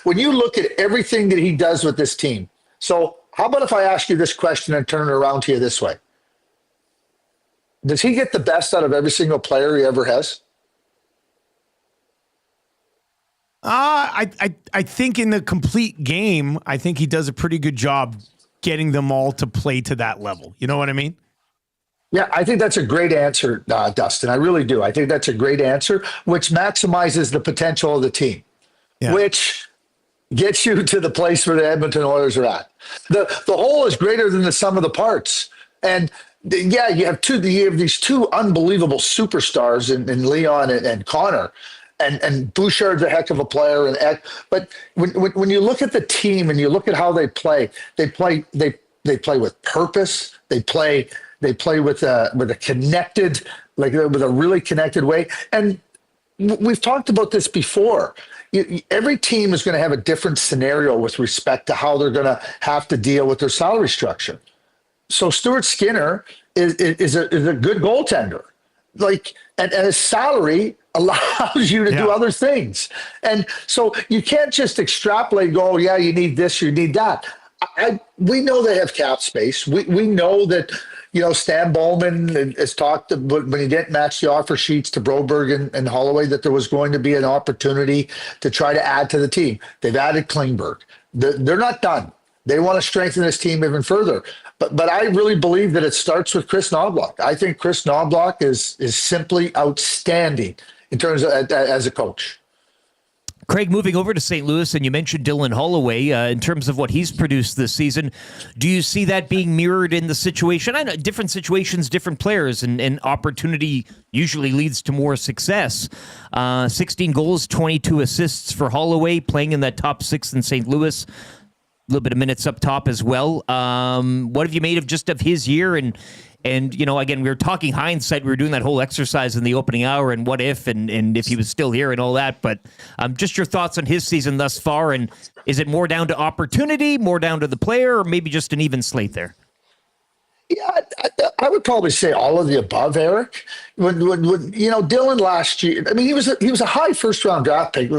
when you look at everything that he does with this team, so how about if I ask you this question and turn it around to you this way? Does he get the best out of every single player he ever has? I think in the complete game, I think he does a pretty good job getting them all to play to that level. You know what I mean? Yeah, I think that's a great answer, Dustin. I really do. I think that's a great answer, which maximizes the potential of the team, which gets you to the place where the Edmonton Oilers are at. The whole is greater than the sum of the parts. And yeah, you have these two unbelievable superstars in Leon and Connor. And Bouchard's a heck of a player, but when you look at the team and you look at how they play with purpose. They play with a connected, with a really connected way. And we've talked about this before. Every team is going to have a different scenario with respect to how they're going to have to deal with their salary structure. So Stuart Skinner is a good goaltender, and his salary allows you to do other things. And so you can't just extrapolate, go, oh, yeah, you need this, you need that. We know they have cap space. We know that, Stan Bowman has talked when he didn't match the offer sheets to Broberg and Holloway, that there was going to be an opportunity to try to add to the team. They've added Klingberg. They're not done. They want to strengthen this team even further. But I really believe that it starts with Chris Knobloch. I think Chris Knobloch is simply outstanding in terms of as a coach. Craig, moving over to St. Louis, and you mentioned Dylan Holloway in terms of what he's produced this season. Do you see that being mirrored in the situation? I know different situations, different players, and opportunity usually leads to more success. 16 goals, 22 assists for Holloway, playing in that top six in St. Louis. A little bit of minutes up top as well. What have you made of his year? And again, we were talking hindsight. We were doing that whole exercise in the opening hour and what if and if he was still here and all that. But just your thoughts on his season thus far. And is it more down to opportunity, more down to the player, or maybe just an even slate there? Yeah, I would probably say all of the above, Eric. When Dylan last year, I mean, he was a high first round draft pick.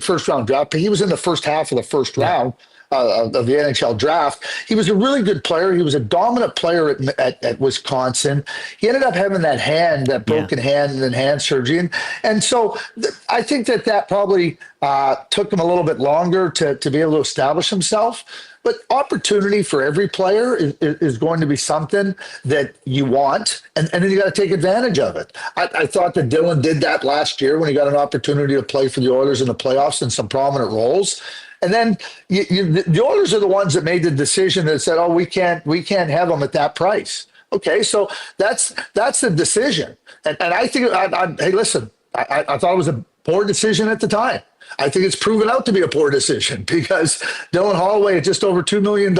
First round draft pick. He was in the first half of the first round of the NHL draft. He was a really good player. He was a dominant player at Wisconsin. He ended up having that broken hand and hand surgery. And so I think that probably took him a little bit longer to be able to establish himself. But opportunity for every player is going to be something that you want, and then you got to take advantage of it. I thought that Dylan did that last year when he got an opportunity to play for the Oilers in the playoffs in some prominent roles. And then the Oilers are the ones that made the decision that said, "Oh, we can't have him at that price." Okay, so that's the decision. And I think, hey, listen, I thought it was a poor decision at the time. I think it's proven out to be a poor decision because Dylan Holloway at just over $2 million,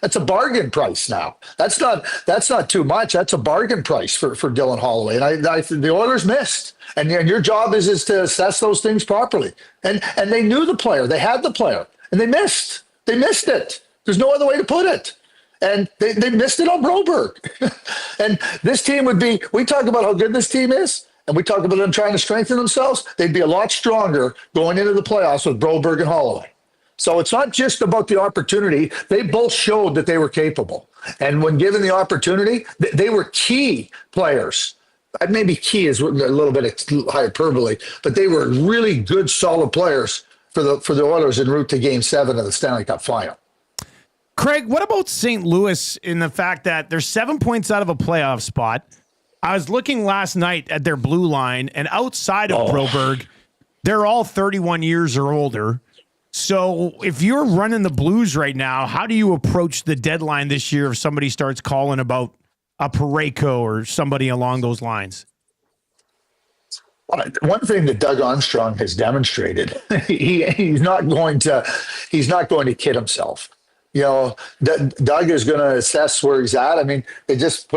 that's a bargain price now. That's not too much. That's a bargain price for Dylan Holloway. And I the Oilers missed. And your job is to assess those things properly. And they knew the player. They had the player. And they missed. They missed it. There's no other way to put it. And they missed it on Broberg. And this team we talk about how good this team is, and we talk about them trying to strengthen themselves, they'd be a lot stronger going into the playoffs with Broberg and Holloway. So it's not just about the opportunity. They both showed that they were capable. And when given the opportunity, they were key players. Maybe key is a little bit hyperbole, but they were really good, solid players for the Oilers en route to Game 7 of the Stanley Cup Final. Craig, what about St. Louis in the fact that they're 7 points out of a playoff spot? I was looking last night at their blue line, and outside of Broberg, they're all 31 years or older. So if you're running the Blues right now, how do you approach the deadline this year if somebody starts calling about a Parayko or somebody along those lines? One thing that Doug Armstrong has demonstrated, he's not going to kid himself. Doug is going to assess where he's at. I mean, they just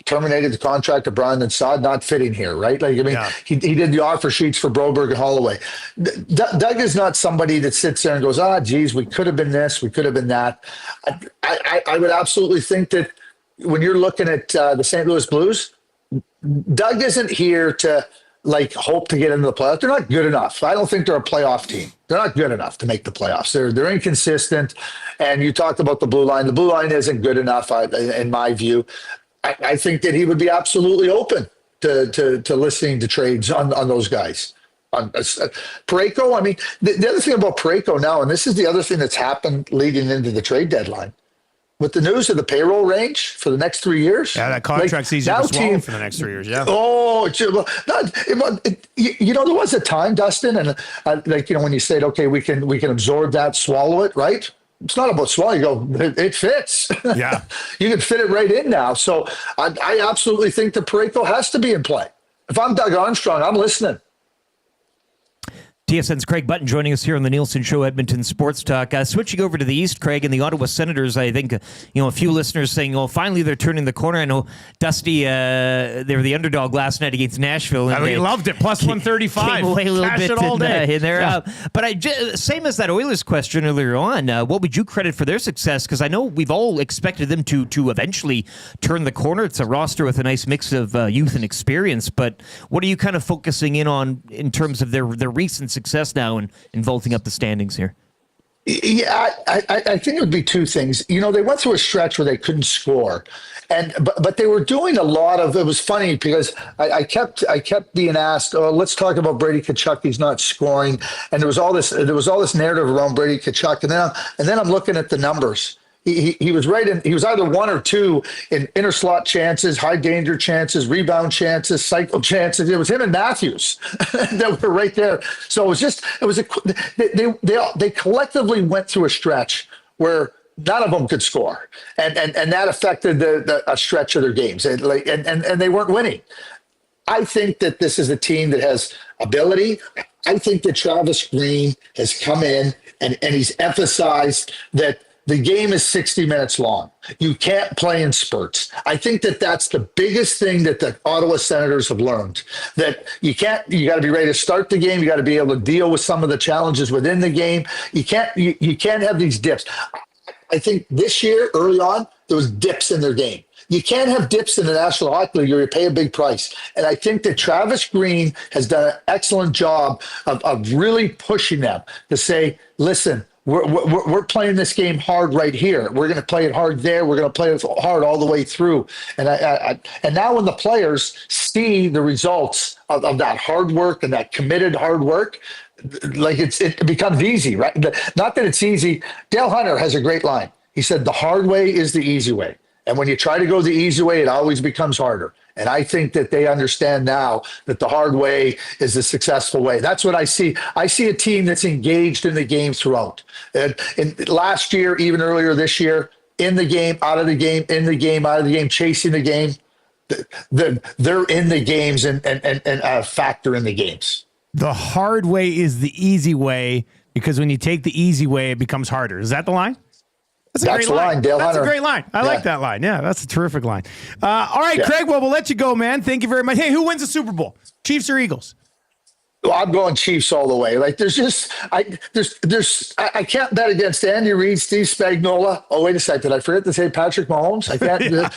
terminated the contract of Brian and Saad, not fitting here, right? Like, I mean, he did the offer sheets for Broberg and Holloway. Doug is not somebody that sits there and goes, geez, we could have been this, we could have been that. I would absolutely think that when you're looking at the St. Louis Blues, Doug isn't here to like hope to get into the playoffs. They're not good enough. I don't think they're a playoff team. They're not good enough to make the playoffs. They're inconsistent. And you talked about the blue line. The blue line isn't good enough, in my view. I think that he would be absolutely open to listening to trades on those guys. On Parayko, I mean, the other thing about Parayko now, and this is the other thing that's happened leading into the trade deadline, with the news of the payroll range for the next 3 years. Yeah, that contract's easy to swallow for the next 3 years. Yeah. Oh, there was a time, Dustin, and when you said, okay, we can absorb that, swallow it, right? It's not about swallowing. You go, it fits. Yeah. You can fit it right in now. So I absolutely think that Parayko has to be in play. If I'm Doug Armstrong, I'm listening. TSN's Craig Button joining us here on the Nielson Show, Edmonton Sports Talk. Switching over to the East, Craig, and the Ottawa Senators, I think, a few listeners saying, finally they're turning the corner. I know Dusty, they were the underdog last night against Nashville. And he loved it, plus 135. Came away a little bit all day. In there. Yeah. But same as that Oilers question earlier on, what would you credit for their success? Because I know we've all expected them to eventually turn the corner. It's a roster with a nice mix of youth and experience. But what are you kind of focusing in on in terms of their recent success now and vaulting up the standings here? Yeah, I think it would be two things. They went through a stretch where they couldn't score, but they were doing a lot of. It was funny because I kept being asked, "Oh, let's talk about Brady Tkachuk. He's not scoring," and there was all this narrative around Brady Tkachuk, and then I'm looking at the numbers. He was right in. He was either one or two in inner slot chances, high danger chances, rebound chances, cycle chances. It was him and Matthews that were right there. So they collectively went through a stretch where none of them could score, and that affected a stretch of their games, and they weren't winning. I think that this is a team that has ability. I think that Travis Green has come in and he's emphasized that the game is 60 minutes long. You can't play in spurts. I think that that's the biggest thing that the Ottawa Senators have learned, that you got to be ready to start the game. You got to be able to deal with some of the challenges within the game. You can't have these dips. I think this year, early on, there was dips in their game. You can't have dips in the National Hockey League or you pay a big price. And I think that Travis Green has done an excellent job of really pushing them to say, listen, we're playing this game hard right here. We're going to play it hard there. We're going to play it hard all the way through. And now when the players see the results of that hard work and that committed hard work, like it becomes easy, right? Not that it's easy. Dale Hunter has a great line. He said, the hard way is the easy way. And when you try to go the easy way, it always becomes harder. And I think that they understand now that the hard way is the successful way. That's what I see. I see a team that's engaged in the game throughout. And last year, even earlier this year, in the game, out of the game, in the game, out of the game, chasing the game. They're in the games and a factor in the games. The hard way is the easy way, because when you take the easy way, it becomes harder. Is that the line? That's a great line. Dale That's Hunter. a great line. I like that line. Yeah, that's a terrific line. All right, Craig, well, we'll let you go, man. Thank you very much. Hey, who wins the Super Bowl? Chiefs or Eagles? Well, I'm going Chiefs all the way. Like I can't bet against Andy Reid, Steve Spagnuolo. Oh, wait a second. Did I forget to say Patrick Mahomes? I can't.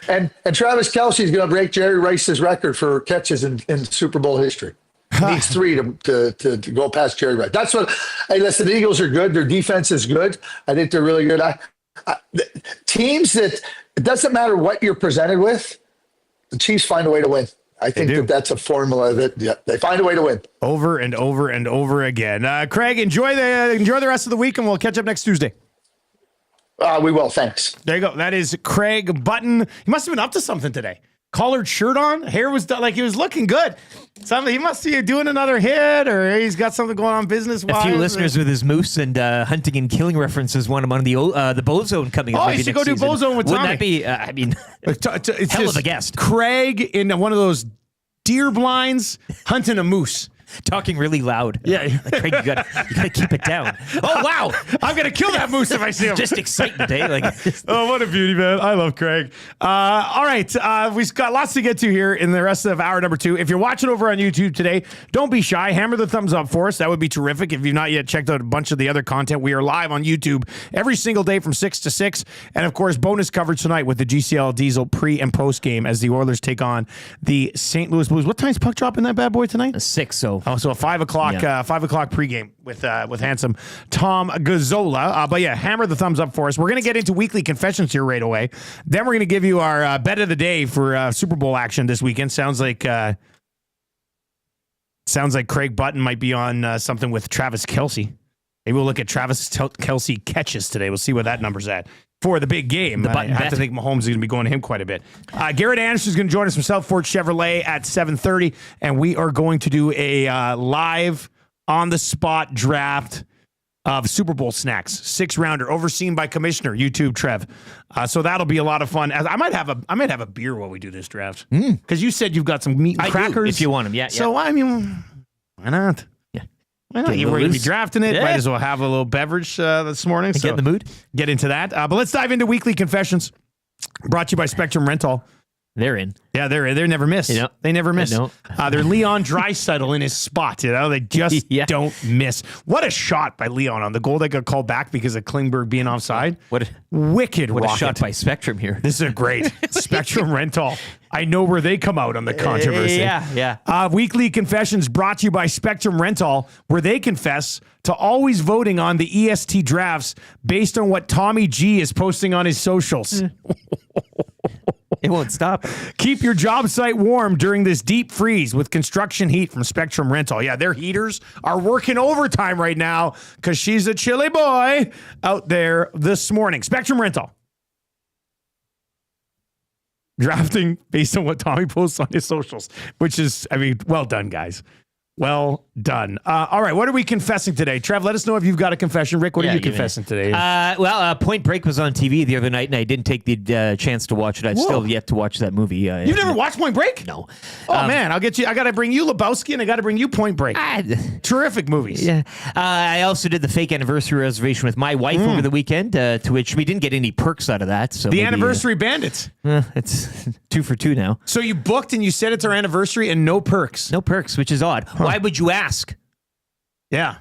And Travis Kelce is going to break Jerry Rice's record for catches in Super Bowl history. He needs 3 to go past Jerry Rice. That's what. Hey, listen, the Eagles are good. Their defense is good. I think they're really good. Teams that it doesn't matter what you're presented with, the Chiefs find a way to win. I think that's a formula that they find a way to win over and over and over again. Craig, enjoy the rest of the week, and we'll catch up next Tuesday. We will. Thanks. There you go. That is Craig Button. He must have been up to something today. Collared shirt on, hair was done, like he was looking good. He must be doing another hit, or he's got something going on business-wise. A few listeners with his moose and hunting and killing references want him on the Bozone coming up. Oh, you should go do Bozone with Tommy. Wouldn't that be? It's hell of a guest. Craig in one of those deer blinds hunting a moose. Talking really loud. Yeah. Like, Craig, you gotta keep it down. Oh, wow. I'm going to kill that moose if I see him. Just excitement, eh? Like, oh, what a beauty, man. I love Craig. All right. We've got lots to get to here in the rest of hour number 2. If you're watching over on YouTube today, don't be shy. Hammer the thumbs up for us. That would be terrific. If you've not yet checked out a bunch of the other content, we are live on YouTube every single day from 6 to 6. And, of course, bonus coverage tonight with the GCL Diesel pre- and post-game as the Oilers take on the St. Louis Blues. What time's puck drop in that bad boy tonight? 6, so. Oh, so a 5 o'clock, 5 o'clock pregame with handsome Tom Gazzola. But yeah, hammer the thumbs up for us. We're going to get into weekly confessions here right away. Then we're going to give you our bet of the day for Super Bowl action this weekend. Sounds like Craig Button might be on something with Travis Kelce. Maybe we'll look at Travis Kelce catches today. We'll see what that number's at for the big game. I have to think Mahomes is going to be going to him quite a bit. Garrett Anderson is going to join us from Southport Chevrolet at 7:30, and we are going to do a live on-the-spot draft of Super Bowl snacks, 6-rounder, overseen by Commissioner YouTube Trev. So that'll be a lot of fun. I might have a beer while we do this draft because you said you've got some meat and crackers. Do, if you want them, yeah. So I mean, why not? Why not? We're going to be drafting it. Might as well have a little beverage this morning. So get in the mood. Get into that. But let's dive into weekly confessions. Brought to you by Spectrum Rental. They're in. Yeah, they're never miss. You know, they never miss. They're Leon Draisaitl in his spot. You know, they just don't miss. What a shot by Leon on the goal that got called back because of Klingberg being offside. What a shot by Spectrum here. This is a great Spectrum Rental. I know where they come out on the controversy. Yeah. Weekly confessions brought to you by Spectrum Rental, where they confess to always voting on the EST drafts based on what Tommy G is posting on his socials. It won't stop. Keep your job site warm during this deep freeze with construction heat from Spectrum Rental. Yeah, their heaters are working overtime right now because she's a chilly boy out there this morning. Spectrum Rental. Drafting based on what Tommy posts on his socials, which is, I mean, well done, guys. Well done. All right, what are we confessing today? Trev, let us know if you've got a confession. Rick, what are you confessing today? Point Break was on TV the other night, and I didn't take the chance to watch it. I've still yet to watch that movie. You've never watched Point Break? No. Oh, man, I'll get you. I got to bring you Lebowski, and I got to bring you Point Break. Terrific movies. Yeah. I also did the fake anniversary reservation with my wife over the weekend, to which we didn't get any perks out of that. So the Anniversary Bandits. It's 2 for 2 now. So you booked and you said it's our anniversary and no perks. No perks, which is odd. Why would you ask? Yeah.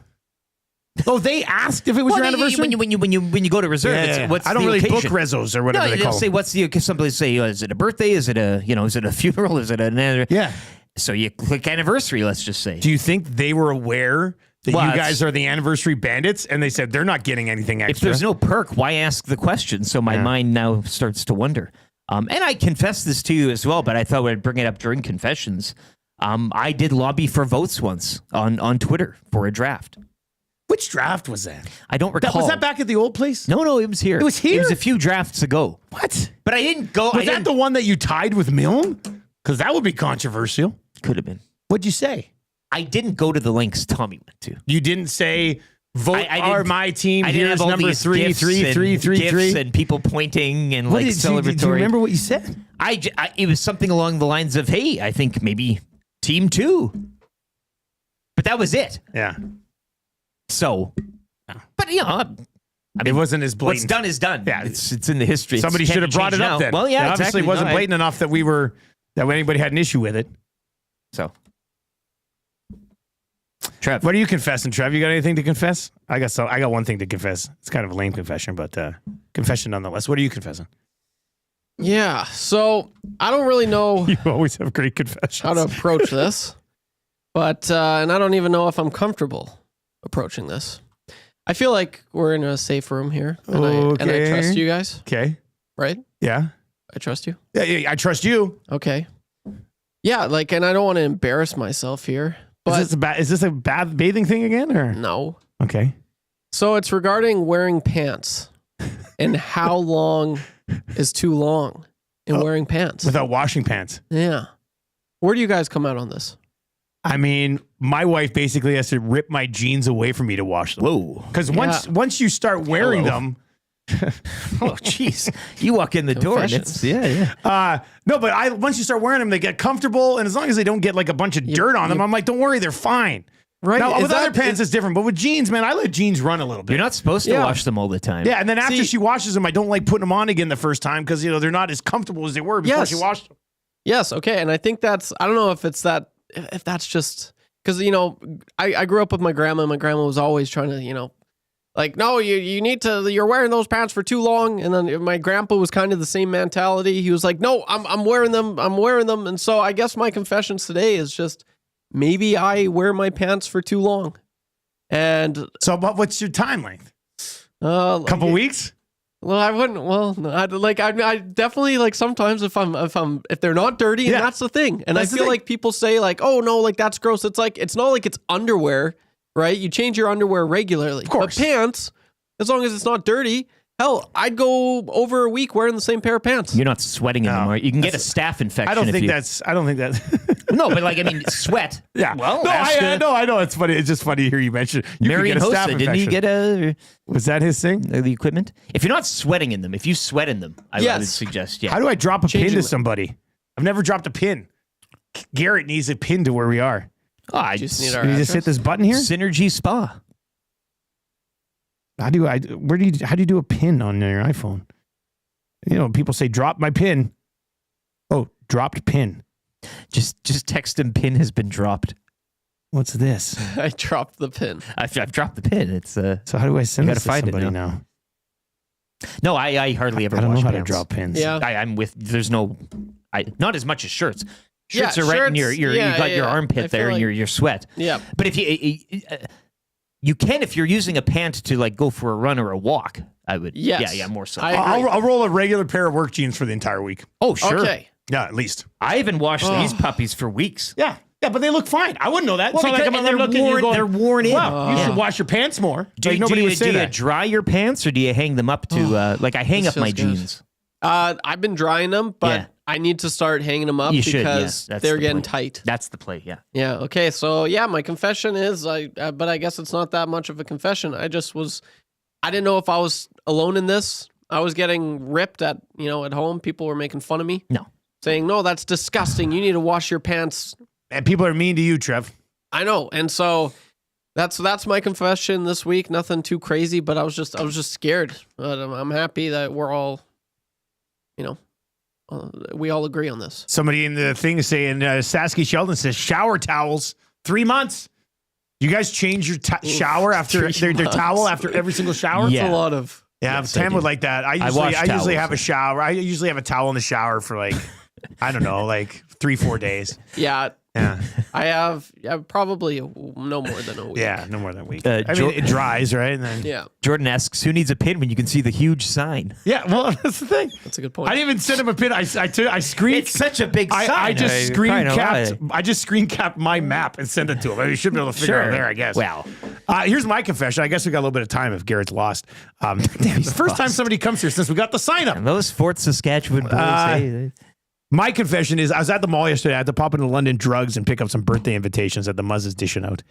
Oh, they asked if it was your anniversary? When you go to reserve, what's I don't the really occasion? book resos or whatever they call them. Say what's the? Somebody say, is it a birthday? Is it a funeral? Is it another? Yeah. So you click anniversary. Let's just say. Do you think they were aware that you guys are the Anniversary Bandits, and they said they're not getting anything extra? If there's no perk, why ask the question? So my mind now starts to wonder. And I confess this to you as well, but I thought I'd bring it up during confessions. I did lobby for votes once on Twitter for a draft. Which draft was that? I don't recall. Was that back at the old place? No, it was here. It was here? It was a few drafts ago. What? But I didn't go. Was that the one that you tied with Milne? Because that would be controversial. Could have been. What'd you say? I didn't go to the links Tommy went to. You didn't say vote my team. I didn't Here's have all number these 3, gifs 3, 3, 3, gifs 3. and people pointing and like celebratory. Do you remember what you said? It was something along the lines of, "Hey, I think maybe Team 2." But that was it. Yeah. So, but I mean, it wasn't as blatant. What's done is done. Yeah, it's in the history. Somebody should have brought it up then. Well, yeah, it obviously exactly. wasn't blatant enough that that anybody had an issue with it. So, Trev, what are you confessing, Trev? You got anything to confess? I got one thing to confess. It's kind of a lame confession, but confession nonetheless. What are you confessing? Yeah, so I don't really know. You always have great confessions. How to approach this, but and I don't even know if I'm comfortable approaching this. I feel like we're in a safe room here, and I trust you guys. Okay. Right? Yeah. I trust you. Yeah, I trust you. Okay. Yeah, and I don't want to embarrass myself here. But is this a bad bathing thing again, or no? Okay. So it's regarding wearing pants and how long is too long in wearing pants without washing pants. Yeah. Where do you guys come out on this? I mean, my wife basically has to rip my jeans away from me to wash them. Whoa. Because once you start wearing them, Oh, jeez. You walk in the door and it's, yeah. No, but once you start wearing them, they get comfortable. And as long as they don't get like a bunch of dirt on them, I'm like, don't worry, they're fine. Right. Now, with other pants, it's different. But with jeans, man, I let jeans run a little bit. You're not supposed to wash them all the time. Yeah, and then after she washes them, I don't like putting them on again the first time because, they're not as comfortable as they were before she washed them. Yes, okay. And I think I don't know if that's just, because, I grew up with my grandma, and my grandma was always trying to, like, no, you need to, you're wearing those pants for too long. And then my grandpa was kind of the same mentality. He was like, no, I'm wearing them. And so I guess my confessions today is just, maybe I wear my pants for too long. And so what's your time length? Couple weeks? Well, I wouldn't. Well, I definitely like sometimes if they're not dirty, and that's the thing. And I feel like people say like, oh no, like that's gross. It's like, it's not like it's underwear, right? You change your underwear regularly. Of course. But pants, as long as it's not dirty, hell, I'd go over a week wearing the same pair of pants. You're not sweating anymore. You can get a staph infection. I don't think that. No, but like, I mean, sweat. Yeah. Well, no, I know. It's funny. It's just funny to hear you mention. Marion Hossa, didn't he get a? Was that his thing? The equipment? If you're not sweating in them, if you sweat in them, I would suggest, How do I drop a pin to somebody? I've never dropped a pin. Garrett needs a pin to where we are. Oh, I just need our. You just hit this button here. Synergy Spa. How do you do a pin on your iPhone? People say drop my pin. Oh, dropped pin. Just text him pin has been dropped. What's this? I dropped the pin. I've dropped the pin. It's so how do I send this to somebody now? No, I hardly ever. I don't know how to pants. drop pins. Yeah, I'm with. There's no. Not as much as shirts. Shirts are right in your you got your armpit there and your sweat. Yeah, but if you can if you're using a pant to like go for a run or a walk. I would. Yes. Yeah, more so. I'll roll a regular pair of work jeans for the entire week. Oh, sure. Okay. Yeah, at least. I haven't washed these puppies for weeks. Yeah, but they look fine. I wouldn't know that. Well, they're worn in. Wow, you should wash your pants more. Do you dry your pants or do you hang them up to like I hang up my jeans? I've been drying them, but I need to start hanging them up because they're getting tight. That's the play, yeah. Yeah, okay. So, my confession is, but I guess it's not that much of a confession. I didn't know if I was alone in this. I was getting ripped at home. People were making fun of me. No. Saying, no, that's disgusting. You need to wash your pants. And people are mean to you, Trev. I know. And so that's my confession this week. Nothing too crazy, but I was just scared. But I'm happy that we're all, we all agree on this. Somebody in the thing is saying, Sasky Sheldon says, shower towels, 3 months. You guys change your shower after their towel after every single shower? Yeah. It's a lot of. Yeah, Tam would like that. I usually have a shower. I usually have a towel in the shower for like, I don't know, like 3-4 days. Yeah. Yeah. I have probably no more than a week. Yeah, no more than a week. I mean, it dries, right? And then, Jordan asks, who needs a pin when you can see the huge sign? Yeah, well, that's the thing. That's a good point. I didn't even send him a pin. I screened. It's such a big sign. I just screen capped my map and sent it to him. I mean, you should be able to figure it out there, I guess. Well, here's my confession. I guess we got a little bit of time if Garrett's lost. The first time somebody comes here since we got the sign up. And those Fort Saskatchewan boys. My confession is I was at the mall yesterday. I had to pop into London Drugs and pick up some birthday invitations that the Mozza's dishing out.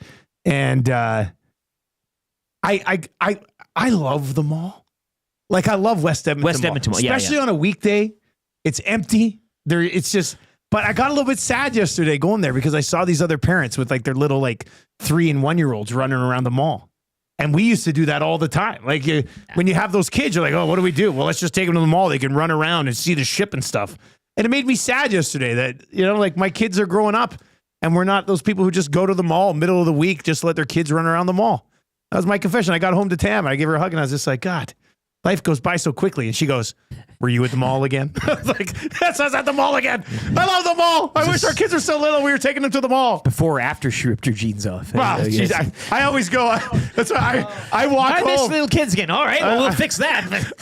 And I love the mall. Like I love West Edmonton Mall. Especially on a weekday. It's empty. It's just, but I got a little bit sad yesterday going there because I saw these other parents with like their little like 3 and 1 year olds running around the mall. And we used to do that all the time. Like when you have those kids, you're like, oh, what do we do? Well, let's just take them to the mall. They can run around and see the ship and stuff. And it made me sad yesterday that, like my kids are growing up and we're not those people who just go to the mall middle of the week, just let their kids run around the mall. That was my confession. I got home to Tam and I gave her a hug and I was just like, God, life goes by so quickly. And she goes, were you at the mall again? I was like, yes, I was at the mall again. I love the mall. I wish our kids were so little. We were taking them to the mall. Before or after she ripped her jeans off. Wow, geez, I always go, that's why I walk home. I miss little kids again. All right, well, we'll fix that.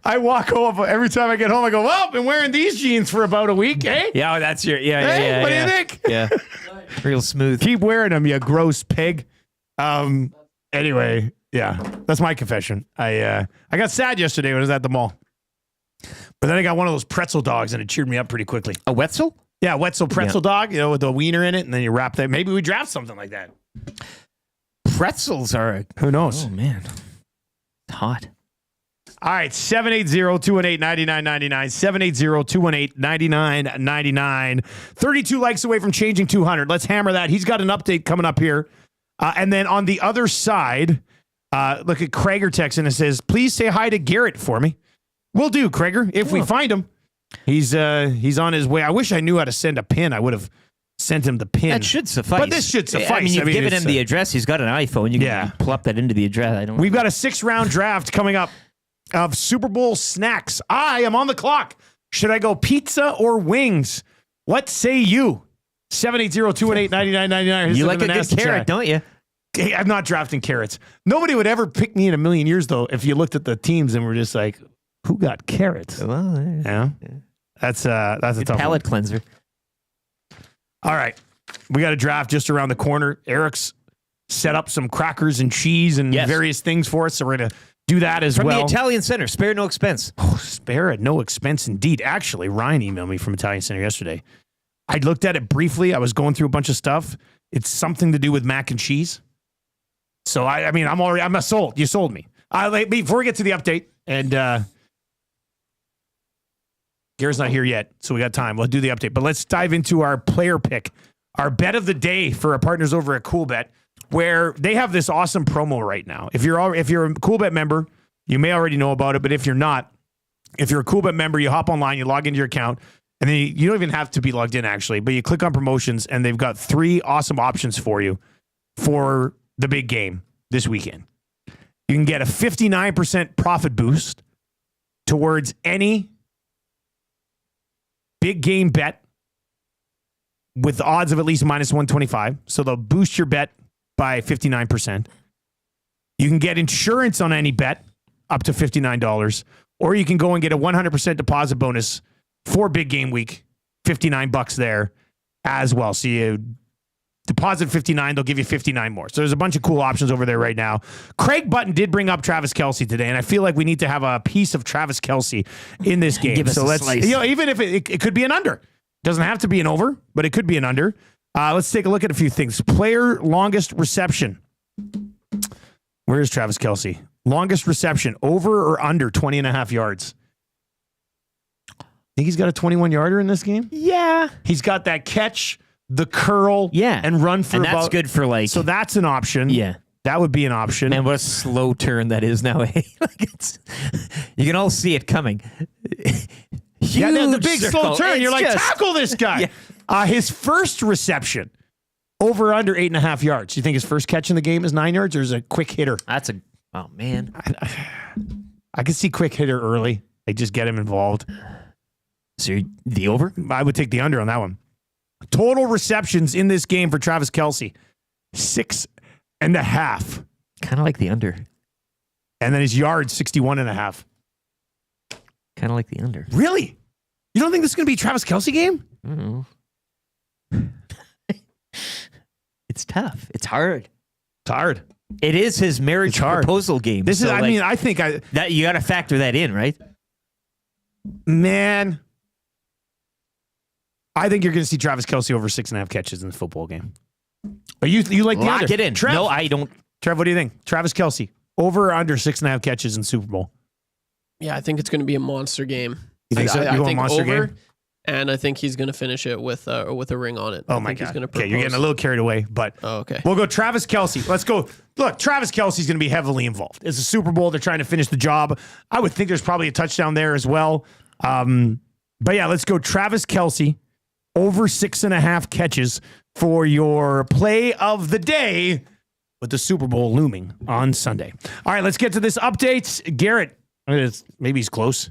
I walk home every time I get home. I go, well, I've been wearing these jeans for about a week, eh? Yeah, that's your, what do you think? Yeah, real smooth. Keep wearing them, you gross pig. Anyway, yeah, that's my confession. I got sad yesterday when I was at the mall. But then I got one of those pretzel dogs and it cheered me up pretty quickly. A Wetzel? Yeah, Wetzel pretzel dog, with the wiener in it, and then you wrap that. Maybe we draft something like that. Pretzels are... Who knows? Oh, man. Hot. All right, 780-218-9999, 780-218-9999. 32 likes away from changing 200. Let's hammer that. He's got an update coming up here. And then on the other side, look at Krager texting and says, please say hi to Garrett for me. We'll do, Krager, if we find him. He's on his way. I wish I knew how to send a pin. I would have sent him the pin. That should suffice. But this should suffice. I mean, you've given him the address. He's got an iPhone. You can plop that into the address. We've got a 6-round draft coming up of Super Bowl snacks. I am on the clock. Should I go pizza or wings? What say you? 780-218-9999. You like a good carrot, don't you? I'm not drafting carrots. Nobody would ever pick me in a million years, though, if you looked at the teams and were just like, who got carrots? Well, yeah. That's a tough palate one. cleanser. All right. We got a draft just around the corner. Eric's set up some crackers and cheese and various things for us, so we're going to do that as well. From the Italian Center. Spare no expense. Oh, spare at no expense indeed. Actually, Ryan emailed me from Italian Center yesterday. I looked at it briefly. I was going through a bunch of stuff. It's something to do with mac and cheese. So, I'm sold. You sold me. Before we get to the update, and Garrett's not here yet, so we got time. We'll do the update. But let's dive into our player pick, our bet of the day for our partners over at CoolBet, where they have this awesome promo right now. If you're a CoolBet member, you may already know about it, but if you're not, if you're a CoolBet member, you hop online, you log into your account, and then you don't even have to be logged in, actually, but you click on promotions, and they've got 3 awesome options for you for the big game this weekend. You can get a 59% profit boost towards any big game bet with the odds of at least minus 125. So they'll boost your bet by 59%. You can get insurance on any bet up to $59, or you can go and get a 100% deposit bonus for big game week, $59 there as well. So you deposit 59, they'll give you 59 more. So there's a bunch of cool options over there right now. Craig Button did bring up Travis Kelce today, and I feel like we need to have a piece of Travis Kelce in this game. Give us so a let's, slice. Even if it could be an under. Doesn't have to be an over, but it could be an under. Let's take a look at a few things. Player longest reception. Where is Travis Kelce? Longest reception, over or under 20 and a half yards? Think he's got a 21-yarder in this game? Yeah. He's got that catch, the curl, and run for and about... that's good for like... So that's an option. Yeah. That would be an option. And what a slow turn that is now. You can all see it coming. Yeah, the big slow turn. You're like, tackle this guy. Yeah. His first reception, over under 8.5 yards. You think his first catch in the game is 9 yards, or is it a quick hitter? That's a... Oh, man. I could see quick hitter early. They just get him involved. So the over? I would take the under on that one. Total receptions in this game for Travis Kelce, 6.5. Kind of like the under. And then his yards, 61.5. Kind of like the under. Really? You don't think this is going to be a Travis Kelce game? I don't know. It's tough. It's hard. It's hard. It is his marriage proposal game. This is, so I think that you got to factor that in, right? Man, I think you're going to see Travis Kelce over 6.5 catches in the football game. Are you like the Lock under? it in. Trev? No, I don't. Trev, what do you think? Travis Kelce, over or under 6.5 catches in Super Bowl? Yeah, I think it's going to be a monster game. You think so? I You think monster over, game? and I think he's going to finish it with a ring on it. Oh I my think God. He's gonna Okay, you're getting a little carried away, but okay. We'll go Travis Kelce. Let's go. Look, Travis Kelce's going to be heavily involved. It's a Super Bowl. They're trying to finish the job. I would think there's probably a touchdown there as well. But yeah, let's go Travis Kelce over 6.5 catches for your play of the day with the Super Bowl looming on Sunday. All right, let's get to this update. Garrett, maybe he's close.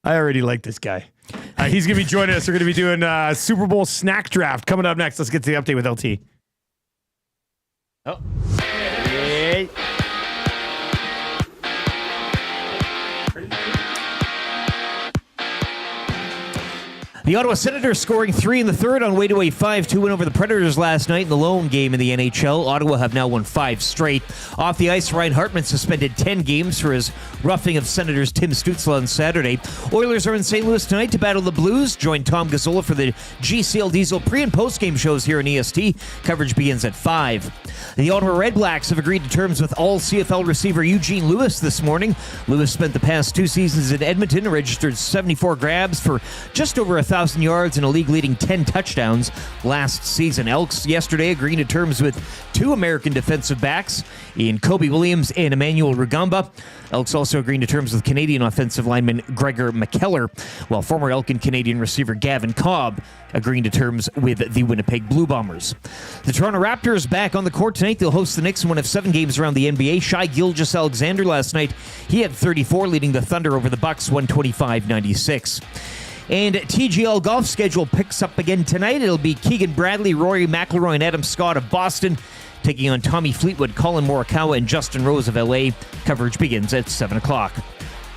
I already like this guy. He's going to be joining us. We're going to be doing Super Bowl snack draft coming up next. Let's get to the update with LT. Oh. Hey. The Ottawa Senators scoring 3 in the third on way to a 5-2 win over the Predators last night in the lone game in the NHL. Ottawa have now won 5 straight. Off the ice, Ryan Hartman suspended 10 games for his roughing of Senators Tim Stützle on Saturday. Oilers are in St. Louis tonight to battle the Blues. Join Tom Gazzola for the GCL Diesel pre- and post-game shows here in EST. Coverage begins at 5. The Ottawa Red Blacks have agreed to terms with all CFL receiver Eugene Lewis this morning. Lewis spent the past 2 seasons in Edmonton and registered 74 grabs for just over 1,000 yards and a league-leading 10 touchdowns last season. Elks yesterday agreeing to terms with 2 American defensive backs in Kobe Williams and Emmanuel Rugamba. Elks also agreeing to terms with Canadian offensive lineman Gregor McKellar, while former Elk and Canadian receiver Gavin Cobb agreeing to terms with the Winnipeg Blue Bombers. The Toronto Raptors back on the court tonight. They'll host the Knicks in one of 7 games around the NBA. Shai Gilgeous-Alexander last night, he had 34, leading the Thunder over the Bucks 125-96. And TGL golf schedule picks up again tonight. It'll be Keegan Bradley, Rory McIlroy, and Adam Scott of Boston taking on Tommy Fleetwood, Colin Morikawa, and Justin Rose of LA. Coverage begins at 7 o'clock.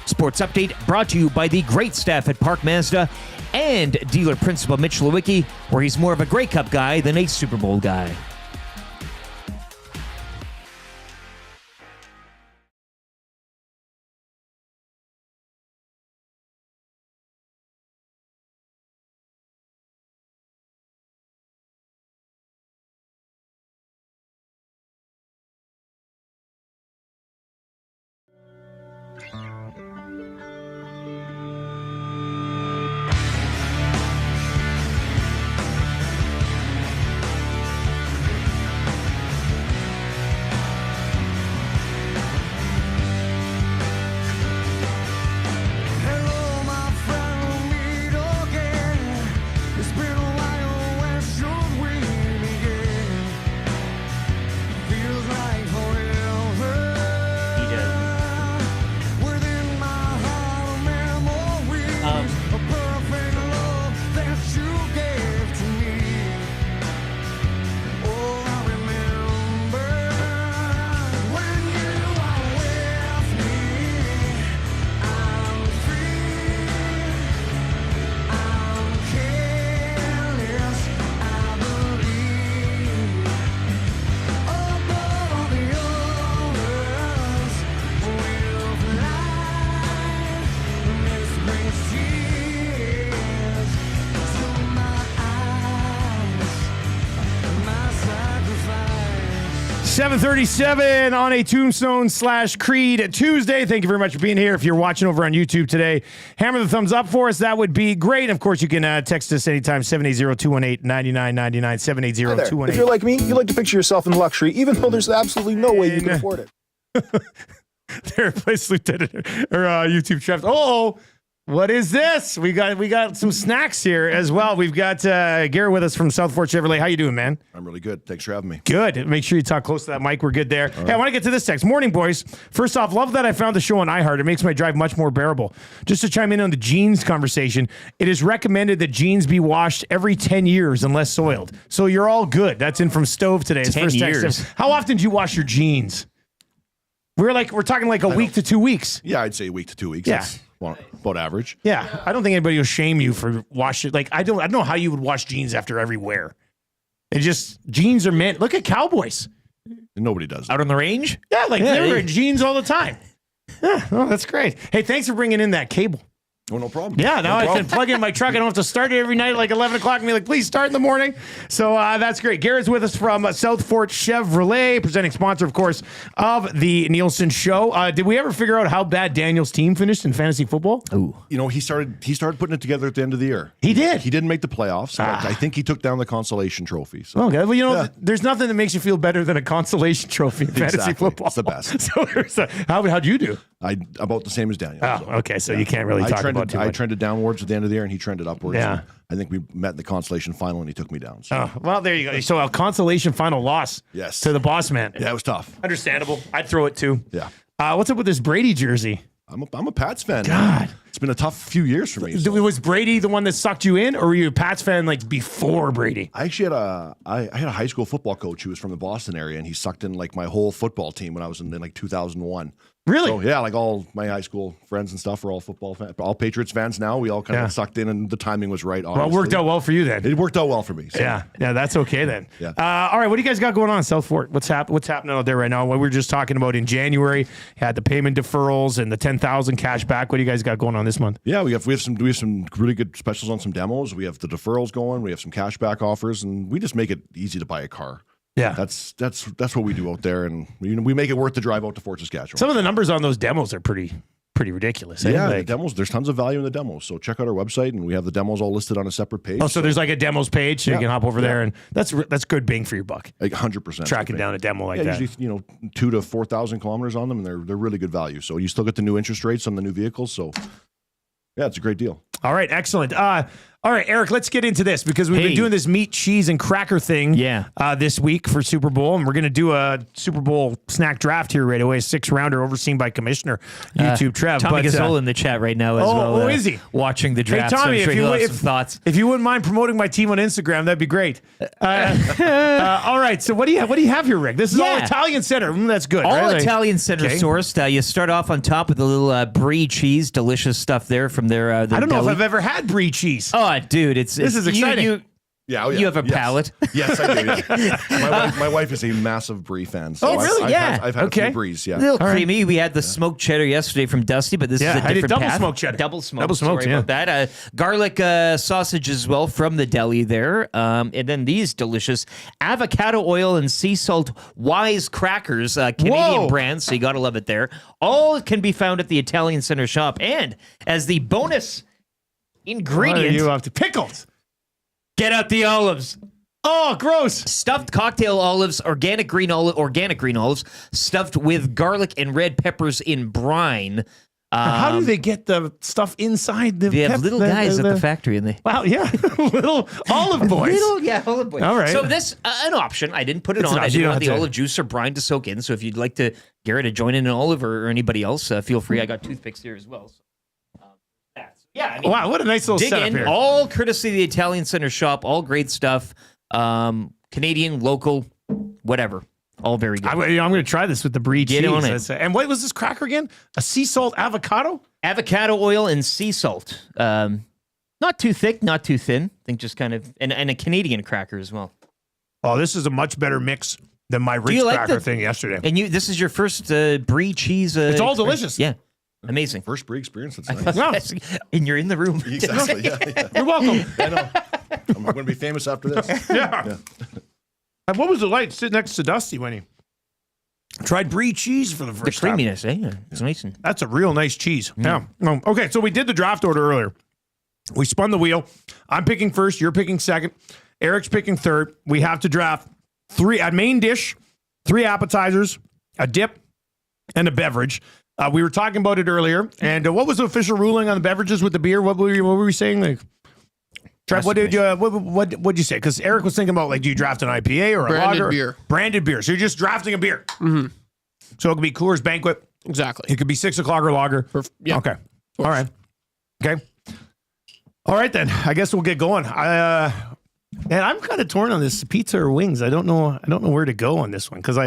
Sports Update brought to you by the great staff at Park Mazda and dealer principal Mitch Lewicki, where he's more of a Grey Cup guy than a Super Bowl guy. $7:37 on a Tombstone/Creed Tuesday. Thank you very much for being here. If you're watching over on YouTube today, hammer the thumbs up for us. That would be great. Of course, you can text us anytime, 780-218-9999, 780-218. If you're like me, you like to picture yourself in luxury, even though there's absolutely no way you can afford it. There, place Lieutenant or YouTube chef. Oh, what is this? We got some snacks here as well. We've got Garrett with us from South Fort Chevrolet. How you doing, man? I'm really good. Thanks for having me. Good. Make sure you talk close to that mic. We're good there. Hey, I want to get to this text. Morning, boys. First off, love that I found the show on iHeart. It makes my drive much more bearable. Just to chime in on the jeans conversation, it is recommended that jeans be washed every 10 years unless soiled. So you're all good. That's in from Stove today. 10 years. How often do you wash your jeans? We're talking like a week to 2 weeks. Yeah, I'd say a week to 2 weeks. Yeah. That's about average. Yeah, I don't think anybody will shame you for washing. Like I don't know how you would wash jeans after every wear. It just jeans are meant. Look at Cowboys. Nobody does that. Out on the range? Yeah, they're wearing jeans all the time. Yeah, well, that's great. Hey, thanks for bringing in that cable. Oh, no problem. Yeah, now I can plug in my truck. I don't have to start it every night at like 11 o'clock and be like, please start in the morning. So that's great. Garrett's with us from South Fort Chevrolet, presenting sponsor, of course, of the Nielson Show. Did we ever figure out how bad Daniel's team finished in fantasy football? Ooh. You know, he started putting it together at the end of the year. He did. He didn't make the playoffs. I think he took down the consolation trophy. So. Okay. Well, there's nothing that makes you feel better than a consolation trophy in fantasy football. It's the best. So how'd you do? About the same as Daniel. Oh, okay. So you can't really talk about too much. I trended downwards at the end of the year, and he trended upwards. Yeah. I think we met in the consolation final, and he took me down. So. Oh, well, there you go. So a consolation final loss to the boss man. Yeah, it was tough. Understandable. I'd throw it too. Yeah. What's up with this Brady jersey? I'm a Pats fan. God. been a tough few years for me. So. Was Brady the one that sucked you in, or were you a Pats fan like before Brady? I actually had I had a high school football coach who was from the Boston area, and he sucked in like my whole football team when I was in like 2001. Really? So, yeah, like all my high school friends and stuff were all football fans, all Patriots fans now. We all kind of sucked in, and the timing was right. Honestly. Well, it worked out well for you then. It worked out well for me. So. Yeah, that's okay then. Yeah. All right, what do you guys got going on in South Fort? What's happening out there right now? What we were just talking about in January, had the payment deferrals and the 10,000 cash back. What do you guys got going on this month? Yeah, we have some really good specials on some demos. We have the deferrals going. We have some cash back offers, and we just make it easy to buy a car. Yeah, that's what we do out there, and we make it worth the drive out to Fort Saskatchewan. Some of the numbers on those demos are pretty ridiculous. Yeah, like, the demos. There's tons of value in the demos. So check out our website, and we have the demos all listed on a separate page. Oh, so there's like a demos page, so you can hop over there, and that's good bang for your buck. Like 100%. Tracking down a demo like that. Usually 2,000 to 4,000 kilometers on them, and they're really good value. So you still get the new interest rates on the new vehicles. So yeah, it's a great deal. All right, excellent. All right, Eric, let's get into this because we've been doing this meat, cheese, and cracker thing this week for Super Bowl, and we're going to do a Super Bowl snack draft here right away, a 6-rounder overseen by Commissioner YouTube Trev. Tommy Gasol in the chat right now as well. Oh, is he? Watching the draft. Hey, Tommy, so I'm sure some thoughts. If you wouldn't mind promoting my team on Instagram, that'd be great. All right, so what do you have here, Rick? This is all Italian Center. That's good. All right? Italian Center sourced. You start off on top with a little brie cheese, delicious stuff there from their I don't know deli. if I've ever had brie cheese. Oh, dude, this is exciting. You have a palate. Yes, I do. Yeah. My wife is a massive brie fan. So really? I've had a few bries. Yeah, a little creamy. We had the smoked cheddar yesterday from Dusty, but this is a different I did double path. smoked cheddar. Double smoked. Double smoked. Sorry about that. Garlic sausage as well from the deli there, and then these delicious avocado oil and sea salt Wise crackers, Canadian brand. So you gotta love it there. All can be found at the Italian Center shop, and as the bonus ingredient, you have to pickles. Get out the olives. Oh, gross. Stuffed cocktail olives, organic green olives, stuffed with garlic and red peppers in brine. How do they get the stuff inside the They have little guys at the factory, and they little olive boys. Olive boys. All right. So this an option. I didn't put it on. I didn't want the olive juice or brine to soak in. So if you'd like to, Garrett, to join in an olive or anybody else, feel free. I got toothpicks here as well. So. Yeah, I mean, wow, what a nice little dig setup in, here. all courtesy of the Italian Center shop, all great stuff. Canadian, local, whatever. All very good. I'm going to try this with the brie cheese. Get on it. And what was this cracker again? A sea salt avocado? Avocado oil and sea salt. Not too thick, not too thin. I think just kind of, and a Canadian cracker as well. Oh, this is a much better mix than my Ritz cracker thing yesterday. And this is your first brie cheese. It's all delicious. Yeah. Amazing. First brie experience. That's nice. And you're in the room. Exactly. Yeah. You're welcome. I know. I'm going to be famous after this. Yeah. And what was it like sitting next to Dusty when he tried brie cheese for the first time? The creaminess, It's nice. That's a real nice cheese. Yeah. Okay, so we did the draft order earlier. We spun the wheel. I'm picking first. You're picking second. Eric's picking third. We have to draft a main dish, 3 appetizers, a dip, and a beverage. We were talking about it earlier, and what was the official ruling on the beverages with the beer? What were we saying? Like, Trev, what did you say? Because Eric was thinking about, like, do you draft an IPA or a lager? Beer. Branded beer. So you're just drafting a beer. Mm-hmm. So it could be Coors Banquet. Exactly. It could be 6 o'clock or lager. Yeah. Okay. All right. Okay. All right then. I guess we'll get going. And I'm kind of torn on this pizza or wings. I don't know where to go on this one because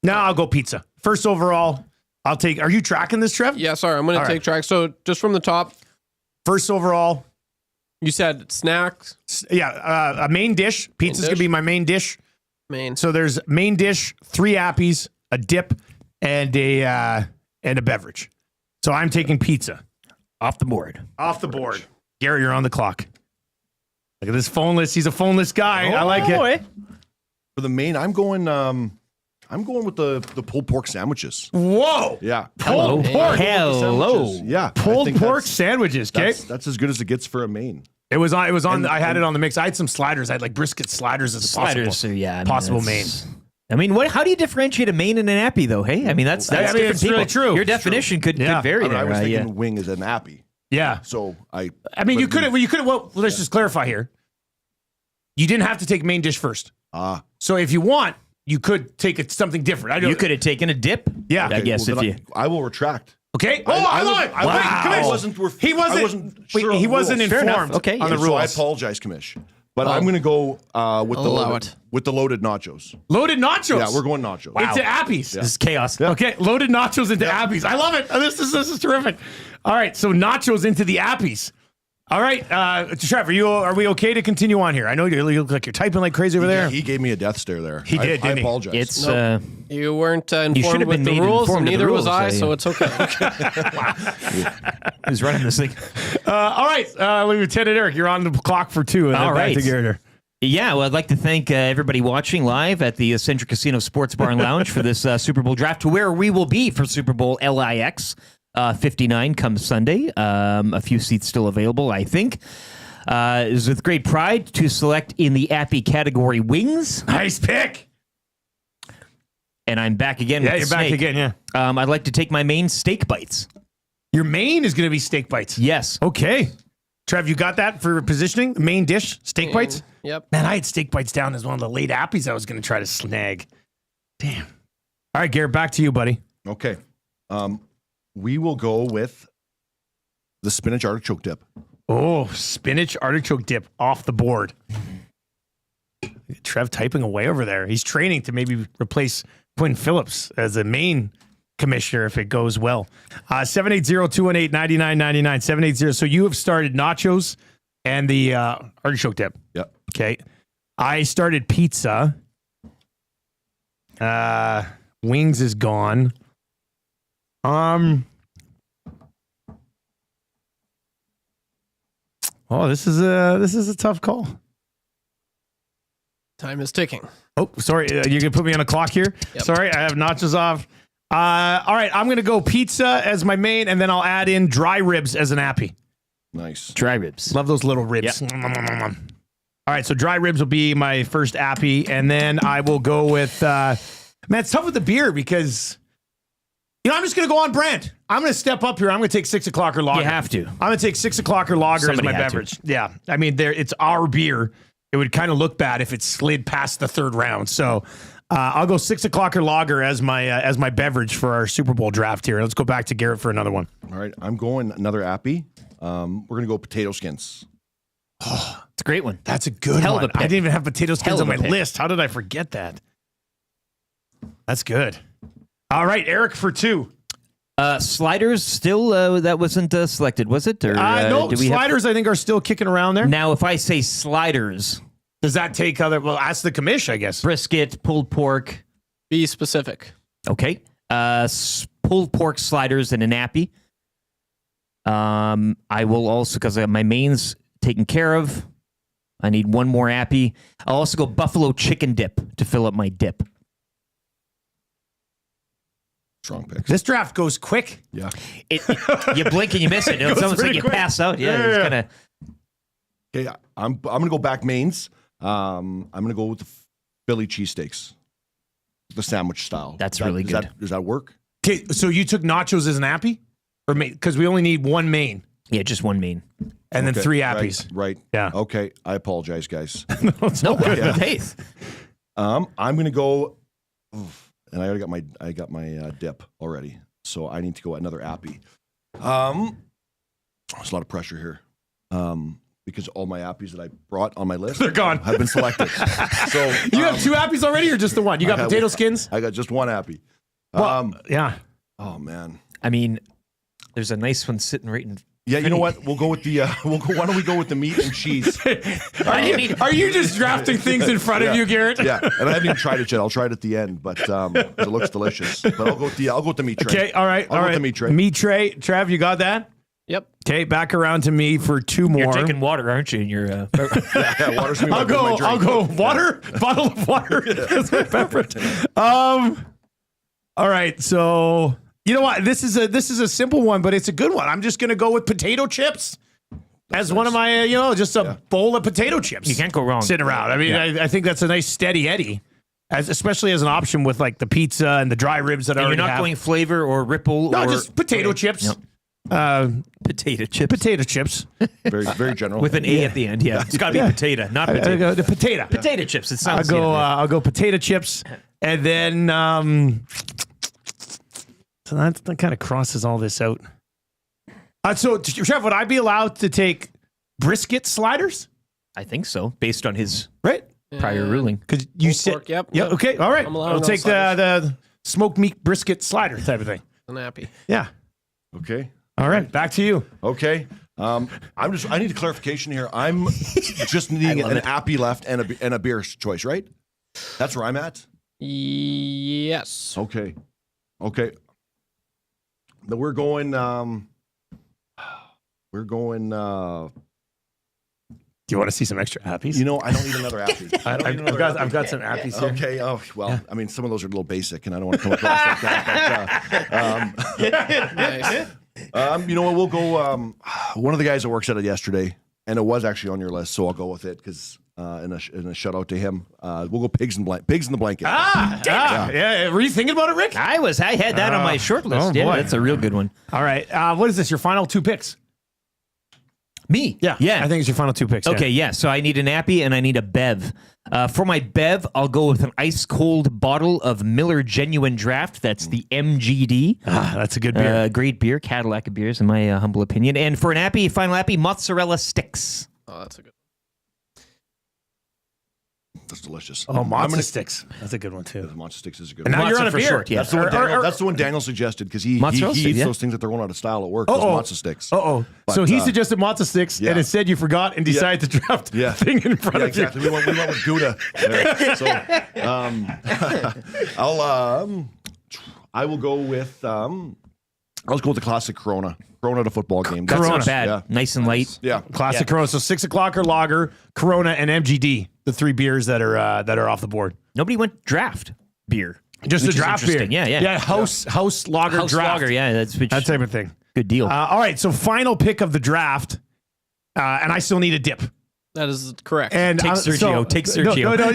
I'll go pizza. First overall, I'll take. Are you tracking this, Trev? Yeah, sorry. I'm going to take track. So just from the top. First overall. You said snacks? Yeah, a main dish. Pizza's going to be my main dish. So there's main dish, 3 appies, a dip, and a beverage. So I'm taking pizza. Off the board. Off the board. Garrett, you're on the clock. Look at this phoneless. He's a phoneless guy. I like it. For the main, I'm going with the pulled pork sandwiches. Whoa. Yeah. Pulled pork. Hello. Yeah. Pulled pork sandwiches. Okay. That's as good as it gets for a main. It was on. I had it on the mix. I had some sliders. I had like brisket sliders as a possible main. I mean, how do you differentiate a main and an appy, though? Hey, I mean that's different it's people. really true. Your definition could vary. I was thinking wing is an appy. Yeah. So I mean, you could have. Well, let's just clarify here. You didn't have to take main dish first. So if you want, you could take something different. You could have taken a dip. Yeah. I guess I will retract. Okay. I love it. He wasn't informed Okay. So on the rules. I apologize, Commish. But I'm going to go with the loaded nachos. Loaded nachos. Yeah, we're going nachos. Into Appies. This is chaos. Yeah. Okay, loaded nachos into Appies. I love it. This is terrific. All right, so nachos into the Appies. All right, Trev, are we okay to continue on here? I know you look like you're typing like crazy over there. He gave me a death stare there. He did, I didn't he? apologize. It's You weren't informed have with been the made rules, and informed of the neither was rules, I, so so it's okay. who's running this thing. All right, Lieutenant Eric, you're on the clock for 2. And All then right. back to Garrett. Yeah, well, I'd like to thank everybody watching live at the Centric Casino Sports Bar and Lounge for this Super Bowl draft, to where we will be for Super Bowl LIX 59 come Sunday. A few seats still available, I think. It is with great pride to select in the Appy category wings. Nice pick. And I'm back again with Yeah, you're back steak. again, yeah. I'd like to take my main steak bites. Your main is going to be steak bites. Yes. Okay. Trev, you got that for positioning? Main dish, steak bites? Yep. Man, I had steak bites down as one of the late Appies I was going to try to snag. Damn. All right, Garrett, back to you, buddy. Okay. We will go with the spinach artichoke dip. Oh, spinach artichoke dip off the board. Trev typing away over there. He's training to maybe replace Quinn Phillips as a main commissioner if it goes well. 780-218-9999. 780. So you have started nachos and the artichoke dip. Yep. Okay. I started pizza. Wings is gone. Oh, this is a tough call. Time is ticking. Oh, sorry. You're going to put me on a clock here? Yep. Sorry, I have nachos off. All right, I'm going to go pizza as my main, and then I'll add in dry ribs as an appy. Nice. Dry ribs. Love those little ribs. Yep. All right, so dry ribs will be my first appy, and then I will go with... man, it's tough with the beer because... I'm just going to go on brand. I'm going to step up here. I'm going to take 6 o'clock or lager. You have to. I'm going to take 6 o'clock or lager Somebody as my had to. beverage. Yeah. I mean, it's our beer. It would kind of look bad if it slid past the third round. So I'll go 6 o'clock or lager as my beverage for our Super Bowl draft here. Let's go back to Garrett for another one. All right. I'm going another appy. We're going to go potato skins. Oh, it's a great one. That's a good Hell of one. a pick. I didn't even have potato skins Hell on of my a pick. list. How did I forget that? That's good. All right, Eric for 2. Sliders still that wasn't selected, was it? Or, no, do we sliders I think are still kicking around there. Now, if I say sliders, does that take other? Well, ask the commish, I guess. Brisket, pulled pork. Be specific. Okay. Pulled pork sliders and an appy. I will also, because my main's taken care of, I need one more appy. I'll also go buffalo chicken dip to fill up my dip. Strong picks. This draft goes quick. Yeah. You blink and you miss it. It's almost like you pass out. Yeah. It's kind of. Okay, I'm gonna go back mains. I'm gonna go with the Philly cheesesteaks, the sandwich style. That's really good. Does that work? Okay, so you took nachos as an appy, or because we only need one main. Yeah, just one main, and then 3 appies. Right. Yeah. Okay. I apologize, guys. No, faith. I'm gonna go. And I already got my dip already, so I need to go another appy. There's a lot of pressure here, because all my appies that I brought on my list They're gone. have been selected. So You have 2 appies already, or just the one? You got potato skins? I got just one appy. Well, yeah. Oh man. I mean, there's a nice one sitting right in. Yeah, you know what? We'll go with the. Why don't we go with the meat and cheese? Are you just drafting things in front of you, Garrett? Yeah, and I haven't even tried it yet. I'll try it at the end, but it looks delicious. But I'll go with the meat tray. Okay, all right, I'll go with the meat tray. Meat tray. Trav, you got that? Yep. Okay, back around to me for 2 more. You're taking water, aren't you? In your. Yeah, water's me. I'll go. Water. Bottle of water. That's my beverage. All right, so. You know what? This is a simple one, but it's a good one. I'm just going to go with potato chips as one of my, just a bowl of potato chips. You can't go wrong. Sitting around. I mean, I think that's a nice steady Eddie, especially as an option with like the pizza and the dry ribs that I already You're not have. going flavor or ripple. No, or, just potato chips. Yep. Potato chips. Potato chips. Very, very general. With an A at the end. Yeah, it's got to be potato, not potato. I go the potato. Potato chips. It sounds. I'll go potato chips, and then. So that kind of crosses all this out. So, Trev, would I be allowed to take brisket sliders? I think so, based on his Yeah. prior ruling. Because you said, pork, yep. Yeah. Okay. All right. I'm allowed I'll take sliders. the smoked meat brisket slider type of thing. I'm happy. Yeah. Okay. All right. Back to you. Okay. I need a clarification here. I'm just needing an appy left and a beer choice, right? That's where I'm at. Yes. Okay. But we're going. Do you want to see some extra appies? You know, I don't need another appy. I've got some appies here. Okay. Oh well. Yeah. I mean, some of those are a little basic, and I don't want to come across like that. But, Nice. you know what? We'll go. One of the guys that works at it yesterday, and it was actually on your list, so I'll go with it because in a shout out to him, we'll go pigs in the blanket. Yeah. Were you thinking about it, Rick? I had that on my short list. Oh, Yeah, boy. that's a real good one. All right. What is this? Your final 2 picks? Me? Yeah. I think it's your final 2 picks. Okay, yeah. So I need an appy and I need a bev. For my bev, I'll go with an ice cold bottle of Miller Genuine Draft. That's the MGD. That's a good beer. Great beer, Cadillac of beers, in my humble opinion. And for an appy, final appy, mozzarella sticks. Oh, that's a good. That's delicious. Oh, Mozza sticks. That's a good one too. The Mozza sticks is a good And one. now you're on a for beer. short, yeah. That's the one Daniel suggested because he Mozzarella eats stick, yeah. those things that they're going out of style at work. Those Mozza sticks. So But, he suggested Mozza sticks, yeah. and instead you forgot and decided to draft thing in front of exactly. you. We went with Gouda there. So I will go with I'll go with the classic Corona at a football game. That's Corona. not bad. Yeah. Nice and light. Yeah. Classic Corona. So 6 o'clock or lager, Corona, and MGD, the 3 beers that are off the board. Nobody went draft beer. Just a Which is draft beer. interesting. Yeah. House lager House draft. lager, yeah. That type of thing. Good deal. All right. So final pick of the draft, and I still need a dip. That is correct. And Take Sergio. Take Sergio. No,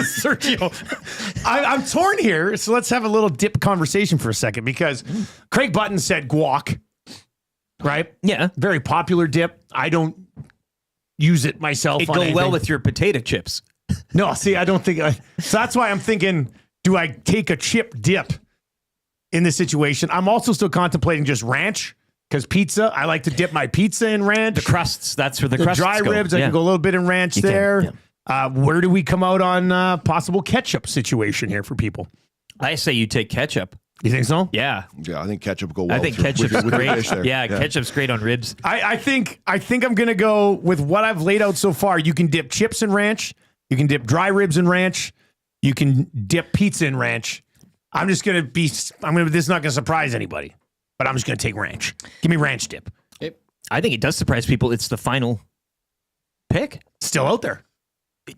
Sergio. I'm torn here, so let's have a little dip conversation for a second because Craig Button said guac, right? Yeah. Very popular dip. I don't use it myself. It'd on go anything. well with your potato chips. No, see, I don't think. So that's why I'm thinking, do I take a chip dip in this situation? I'm also still contemplating just ranch. Because pizza, I like to dip my pizza in ranch. The crusts, that's where the The crusts dry go. ribs, I can go a little bit in ranch there. Yeah. Where do we come out on possible ketchup situation here for people? I say you take ketchup. You think so? Yeah. Yeah, I think ketchup go well. I think with ketchup's your great. dish there. Yeah, ketchup's great on ribs. I think I'm going to go with what I've laid out so far. You can dip chips in ranch. You can dip dry ribs in ranch. You can dip pizza in ranch. This is not going to surprise anybody. But I'm just going to take ranch. Give me ranch dip. I think it does surprise people. It's the final pick. Still out there.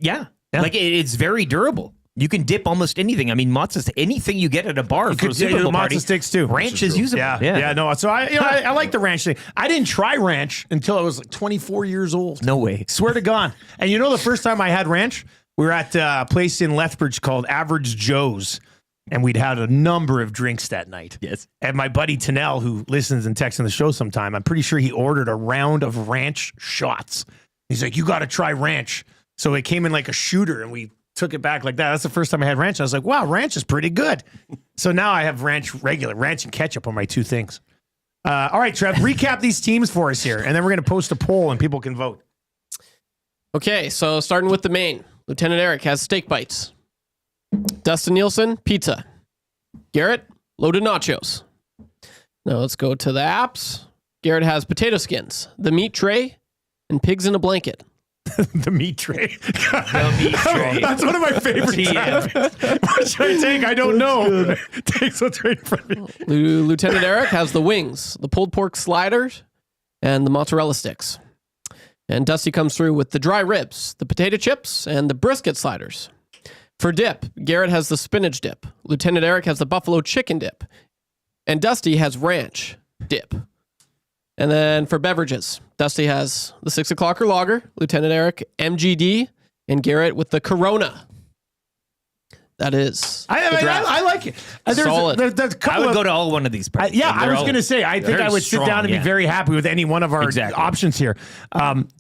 Yeah. Like it's very durable. You can dip almost anything. I mean, mozza, anything you get at a bar for a Super Bowl party. Mozza sticks too. Ranch is usable. Yeah. No. So I like the ranch thing. I didn't try ranch until I was like 24 years old. No way. Swear to God. And the first time I had ranch, we were at a place in Lethbridge called Average Joe's. And we'd had a number of drinks that night. Yes. And my buddy Tanel, who listens and texts on the show sometime, I'm pretty sure he ordered a round of ranch shots. He's like, you got to try ranch. So it came in like a shooter and we took it back like that. That's the first time I had ranch. I was like, wow, ranch is pretty good. So now I have ranch and ketchup are my 2 things. All right, Trev, recap these teams for us here. And then we're going to post a poll and people can vote. Okay, so starting with the main. Lieutenant Eric has steak bites. Dustin Nielson, pizza. Garrett, loaded nachos. Now let's go to the apps. Garrett has potato skins, the meat tray, and pigs in a blanket. The meat tray. That's one of my favorites. What should I take? I don't know. Takes what's right in front of me. Lieutenant Eric has the wings, the pulled pork sliders, and the mozzarella sticks. And Dusty comes through with the dry ribs, the potato chips, and the brisket sliders. For dip, Garrett has the spinach dip. Lieutenant Eric has the buffalo chicken dip. And Dusty has ranch dip. And then for beverages, Dusty has the 6 o'clock or lager, Lieutenant Eric, MGD, and Garrett with the Corona. That is I like it. Solid. There's a couple I would go to all one of these parties. I was going to say, I think I would sit down and be very happy with any one of our options here.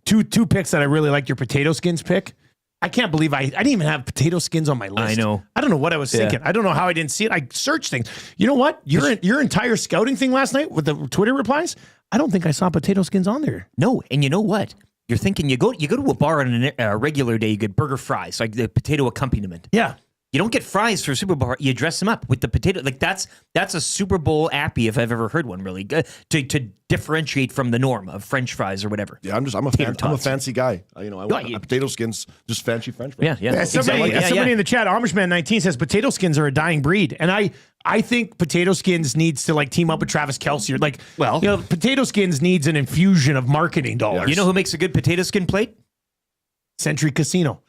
Two picks that I really like. Your potato skins pick I can't believe I didn't even have potato skins on my list. I know. I don't know what I was thinking. I don't know how I didn't see it. I searched things. You know what? Your entire scouting thing last night with the Twitter replies, I don't think I saw potato skins on there. No, and you know what? You're thinking you go to a bar on a regular day, you get burger fries, like the potato accompaniment. Yeah. You don't get fries for a Super Bowl. You dress them up with the potato. Like that's a Super Bowl appy if I've ever heard one. Really, to differentiate from the norm of French fries or whatever. Yeah, I'm a fancy guy. I want potato skins, just fancy French fries. Yeah. Somebody in the chat, Amishman19 says potato skins are a dying breed, and I think potato skins needs to like team up with Travis Kelce. Or like, potato skins needs an infusion of marketing dollars. You know who makes a good potato skin plate? Century Casino.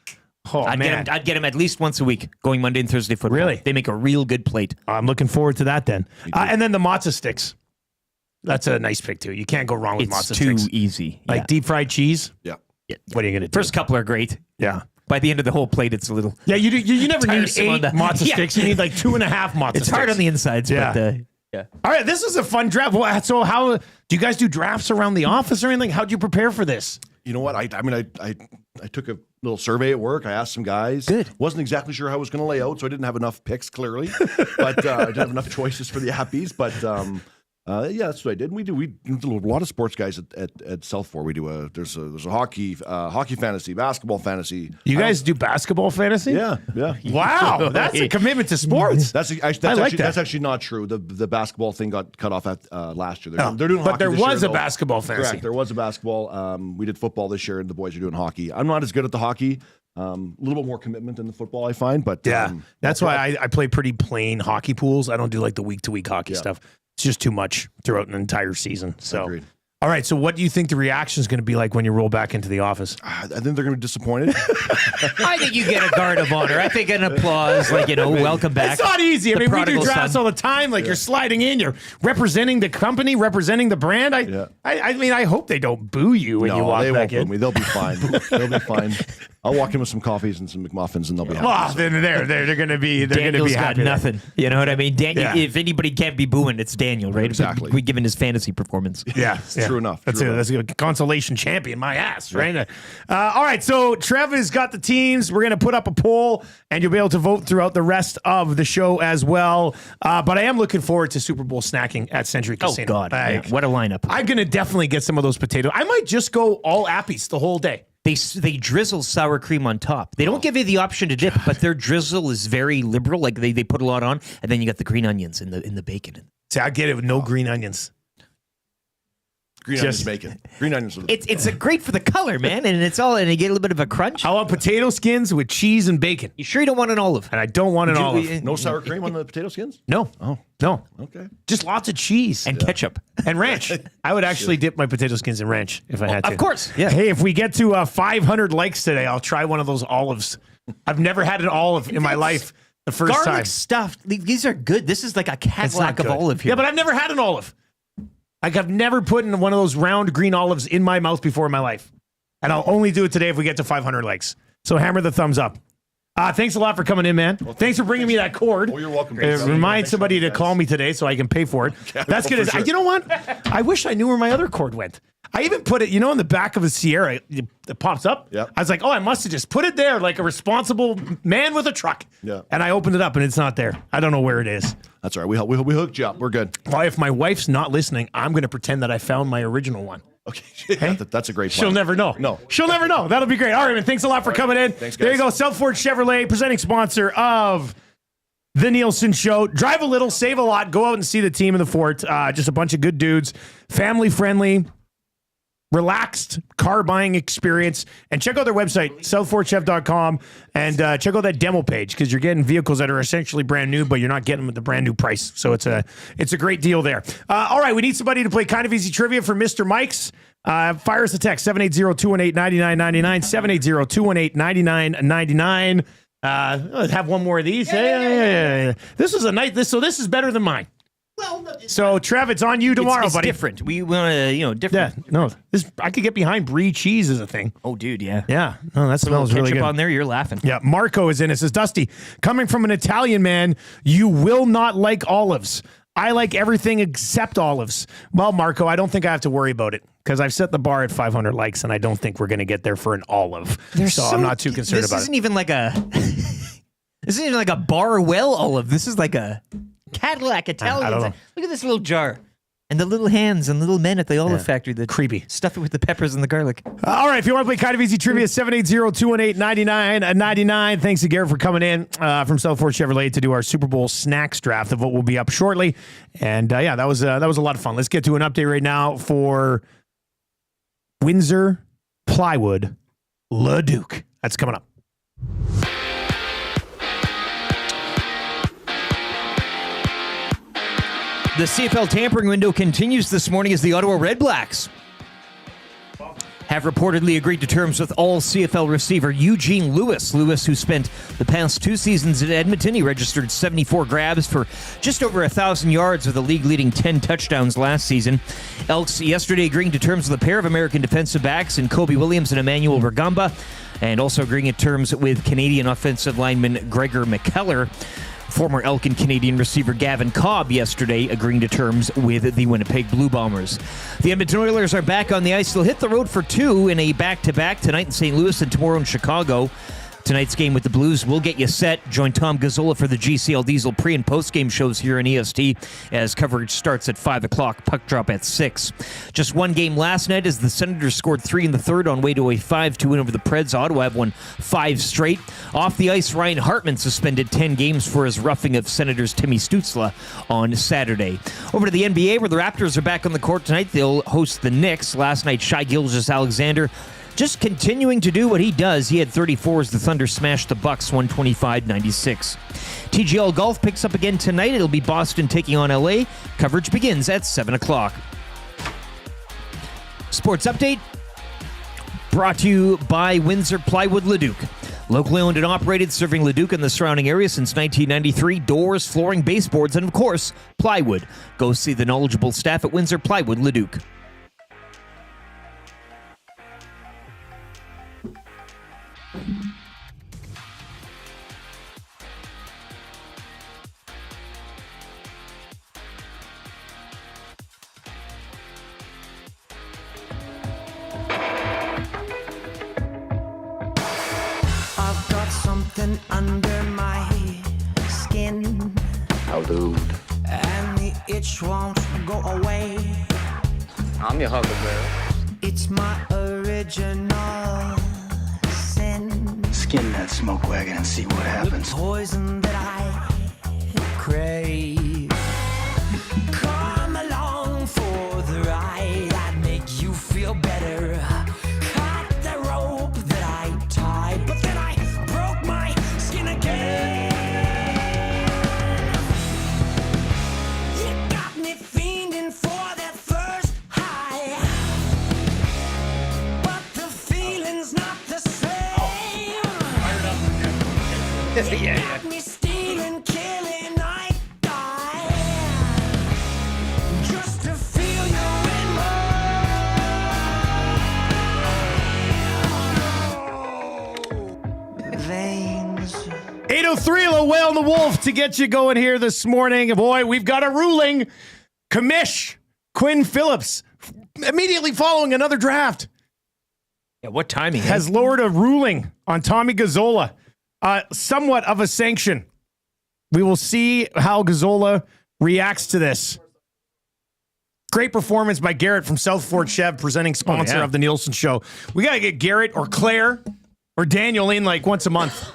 Oh, I'd get him at least once a week, going Monday and Thursday football. Really? They make a real good plate. I'm looking forward to that then. And then the Mozza sticks. That's a nice pick too. You can't go wrong with Mozza sticks. It's too easy. Like deep fried cheese. Yeah. What are you going to do? First couple are great. Yeah. By the end of the whole plate, it's a little. Yeah, you never need 8 Mozza Yeah. sticks. You need like 2.5 Mozza sticks. It's hard on the insides, Yeah. but yeah. All right, this is a fun draft. Well, so how do you guys do drafts around the office or anything? How'd you prepare for this? You know what? I took a little survey at work. I asked some guys. Good. Wasn't exactly sure how I was going to lay out, so I didn't have enough picks clearly. But I didn't have enough choices for the appies. But yeah, that's what I did. We do a lot of sports guys at South 4. We do there's a hockey fantasy, basketball fantasy. You guys do basketball fantasy? Yeah. Wow, that's a commitment to sports. That's actually not true. The basketball thing got cut off at last year. They're doing but hockey there this was year, a basketball fantasy. Correct. There was a basketball. We did football this year, and the boys are doing hockey. I'm not as good at the hockey. A little bit more commitment in the football, I find. But that's why I play pretty plain hockey pools. I don't do like the week-to-week hockey stuff. It's just too much throughout an entire season. So, Agreed. All right. So, what do you think the reaction is going to be like when you roll back into the office? I think they're going to be disappointed. I think you get a guard of honor. I think an applause, welcome back. It's not easy. I mean, we do drafts son. all the time. Like you're sliding in, you're representing the company, representing the brand. I mean, I hope they don't boo you when you walk they back won't in. boo me. They'll be fine. They'll be fine. I'll walk in with some coffees and some McMuffins, and they'll be happy. Oh, then they're going to be Daniel's got happy. nothing. You know what I mean? Daniel. If anybody can't be booing, it's Daniel, right? Exactly. We given his fantasy performance. Yeah, True enough. That's a consolation champion, my ass, right? All right, so Trev has got the teams. We're going to put up a poll, and you'll be able to vote throughout the rest of the show as well. But I am looking forward to Super Bowl snacking at Century Casino. Oh, God. What a lineup. I'm going to definitely get some of those potatoes. I might just go all appies the whole day. They drizzle sour cream on top. They don't give you the option to dip, but their drizzle is very liberal. Like they put a lot on, and then you got the green onions in the bacon. See, I get it with no green onions. Green onions bacon. Green onions. It's great for the color, man, and you get a little bit of a crunch. I want potato skins with cheese and bacon. You sure you don't want an olive? And I don't want an olive. No sour cream on the potato skins? No. Oh. No. Okay. Just lots of cheese. And ketchup. And ranch. I would actually dip my potato skins in ranch if I had to. Of course. Yeah. Hey, if we get to 500 likes today, I'll try one of those olives. I've never had an olive in my life the first time. Garlic stuffed. These are good. This is like a Cadillac of good. olive here. Yeah, but I've never had an olive. Like I've never put in one of those round green olives in my mouth before in my life. And I'll only do it today if we get to 500 likes. So hammer the thumbs up. Thanks a lot for coming in, man. Well, thanks for bringing me that cord. Oh, you're welcome. Remind somebody to call me today so I can pay for it. That's good. Sure. You know what? I wish I knew where my other cord went. I even put it, in the back of a Sierra. It pops up. Yep. I was like, I must have just put it there like a responsible man with a truck. Yeah. And I opened it up and it's not there. I don't know where it is. That's all right. We hooked you up. We're good. Well, if my wife's not listening, I'm going to pretend that I found my original one. Okay. Hey? That's a great plan. She'll never know. No. She'll never know. That'll be great. All right, man. Thanks a lot for coming in. Thanks, guys. There you go. Southford Chevrolet, presenting sponsor of The Nielson Show. Drive a little, save a lot. Go out and see the team in the fort. Just a bunch of good dudes. Family friendly, relaxed car buying experience. And check out their website, southfortchev.com, and check out that demo page because you're getting vehicles that are essentially brand new, but you're not getting them at the brand new price. So it's a great deal there. All right, we need somebody to play Kind of Easy Trivia for Mr. Mike's. Fire us a text, 780-218-9999, 780-218-9999. Let's have one more of these. Yeah. This is a night. This is better than mine. Well, so Trev, it's on you tomorrow, it's buddy. Different. We want to, different. Yeah, no, I could get behind brie cheese as a thing. Oh, dude, yeah. Yeah, no, that smells really good. On there, you're laughing. Yeah, Marco is in it. Says, Dusty, coming from an Italian man, you will not like olives. I like everything except olives. Well, Marco, I don't think I have to worry about it because I've set the bar at 500 likes, and I don't think we're going to get there for an olive. So I'm not too concerned about it. This isn't even like a bar well olive. This is like a Cadillac Italian. I don't know. Look at this little jar. And the little hands and little men at the olive factory that creepy stuff it with the peppers and the garlic. All right, if you want to play kind of easy trivia, 780-218-9999. Thanks to Garrett for coming in from South Fort Chevrolet to do our Super Bowl snacks draft. The vote will be up shortly. And yeah, that was a lot of fun. Let's get to an update right now for Windsor Plywood Leduc. That's coming up. The CFL tampering window continues this morning as the Ottawa Redblacks have reportedly agreed to terms with all CFL receiver Eugene Lewis. Lewis, who spent the past 2 seasons at Edmonton, he registered 74 grabs for just over 1,000 yards with a league-leading 10 touchdowns last season. Elks yesterday agreeing to terms with a pair of American defensive backs in Kobe Williams and Emmanuel Rugamba, and also agreeing to terms with Canadian offensive lineman Gregor McKellar. Former Elk and Canadian receiver Gavin Cobb yesterday agreeing to terms with the Winnipeg Blue Bombers. The Edmonton Oilers are back on the ice. They'll hit the road for 2 in a back-to-back tonight in St. Louis and tomorrow in Chicago. Tonight's game with the Blues will get you set. Join Tom Gazzola for the GCL Diesel pre- and post-game shows here in EST as coverage starts at 5 o'clock, puck drop at 6. Just one game last night as the Senators scored 3 in the third on way to a 5-2 win over the Preds. Ottawa have won 5 straight. Off the ice, Ryan Hartman suspended 10 games for his roughing of Senators Timmy Stützle on Saturday. Over to the NBA, where the Raptors are back on the court tonight. They'll host the Knicks. Last night, Shai Gilgeous-Alexander just continuing to do what he does. He had 34 as the Thunder smashed the Bucks 125-96. TGL Golf picks up again tonight. It'll be Boston taking on LA. Coverage begins at 7 o'clock. Sports Update brought to you by Windsor Plywood Leduc. Locally owned and operated, serving Leduc and the surrounding area since 1993. Doors, flooring, baseboards, and of course, plywood. Go see the knowledgeable staff at Windsor Plywood Leduc. I've got something under my skin. Oh, dude. And the itch won't go away. I'm your huckleberry. It's my original sin. Skin that smoke wagon and see what happens. The poison that I crave. Come along for the ride. I'd make you feel better. Cut the rope that I tied, but then I broke my skin again. You got me fiending for that first high, but the feeling's not the same. You got me stealing, killing, I die just to feel you in my veins. 8:03, a whale and the wolf to get you going here this morning. Boy, we've got a ruling. Commish Quinn Phillips, immediately following another draft, Yeah, what timing? has lowered a ruling on Tommy Gazzola. Somewhat of a sanction. We will see how Gazzola reacts to this. Great performance by Garrett from South Fort Chev, presenting sponsor of the Nielson show. We got to get Garrett or Claire or Daniel in like once a month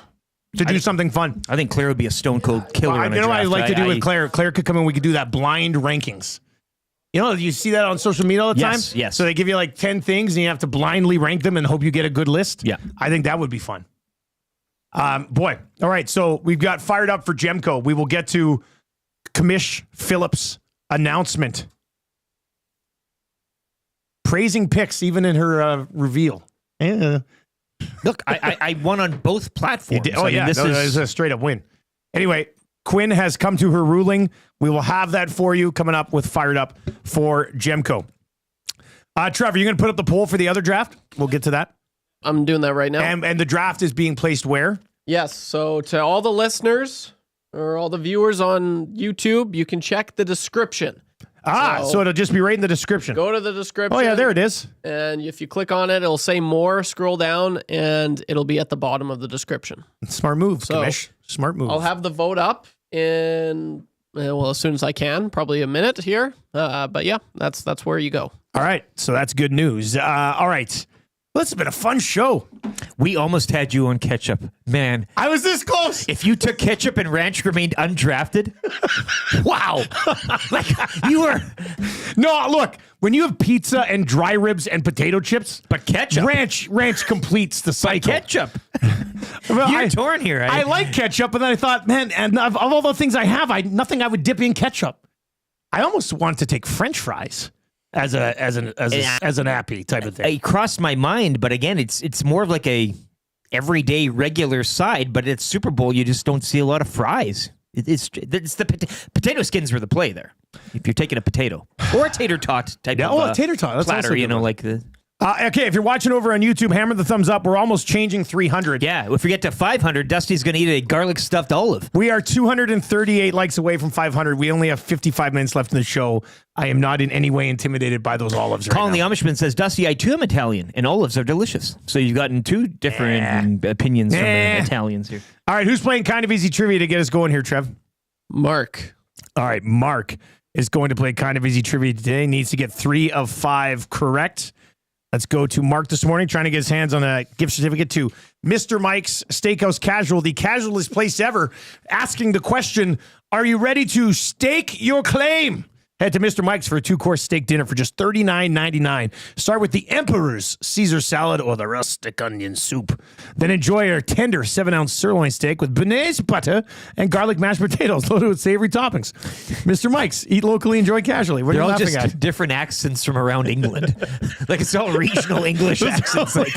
to do something fun. I think Claire would be a stone cold killer. You know what I'd like to do with Claire? Claire could come in. We could do that blind rankings. You know, you see that on social media all the time? Yes. So they give you like 10 things and you have to blindly rank them and hope you get a good list. Yeah. I think that would be fun. Boy. All right. So we've got fired up for Gemco. We will get to Commish Phillips' announcement. Praising picks even in her reveal. Yeah. Look, I won on both platforms. Oh, yeah. This is a straight up win. Anyway, Quinn has come to her ruling. We will have that for you coming up with Fired Up for Gemco. Trevor, you're going to put up the poll for the other draft? We'll get to that. I'm doing that right now. And the draft is being placed where? Yes. So to all the listeners or all the viewers on YouTube, you can check the description. So it'll just be right in the description. Go to the description. Oh, yeah, there it is. And if you click on it, it'll say more, scroll down, and it'll be at the bottom of the description. Smart move, Kamish. Smart move. I'll have the vote up in, as soon as I can, probably a minute here. But yeah, that's where you go. All right. So that's good news. All right. Well, it's been a fun show. We almost had you on ketchup. Man. I was this close. If you took ketchup and ranch remained undrafted, wow. Like, you were. No, look, when you have pizza and dry ribs and potato chips, but ketchup. Ranch completes the cycle. But ketchup. Well, You're torn here. I like ketchup, but then I thought, man, and of all the things I have, nothing I would dip in ketchup. I almost want to take French fries. As an appy type of thing. It crossed my mind, but again, it's more of like a everyday regular side. But at Super Bowl, you just don't see a lot of fries. It's the potato skins were the play there. If you're taking a potato or a tater tot type of a tater tot, that's platter, also you know, like the. Okay, if you're watching over on YouTube, hammer the thumbs up. We're almost changing 300. Yeah, if we get to 500, Dusty's going to eat a garlic stuffed olive. We are 238 likes away from 500. We only have 55 minutes left in the show. I am not in any way intimidated by those olives right Colin now. the Amishman says, Dusty, I too am Italian, and olives are delicious. So you've gotten two different opinions from the Italians here. All right, who's playing Kind of Easy Trivia to get us going here, Trev? Mark. All right, Mark is going to play Kind of Easy Trivia today. Needs to get 3 of 5 correct. Let's go to Mark this morning, trying to get his hands on a gift certificate to Mr. Mike's Steakhouse Casual, the casualest place ever, asking the question, are you ready to stake your claim? Head to Mr. Mike's for a 2-course steak dinner for just $39.99. Start with the Emperor's Caesar salad or the rustic onion soup. Then enjoy our tender 7-ounce sirloin steak with béarnaise butter and garlic mashed potatoes loaded with savory toppings. Mr. Mike's, eat locally, enjoy casually. What are They're you all laughing just at? different accents from around England. Like it's all regional English accents. Like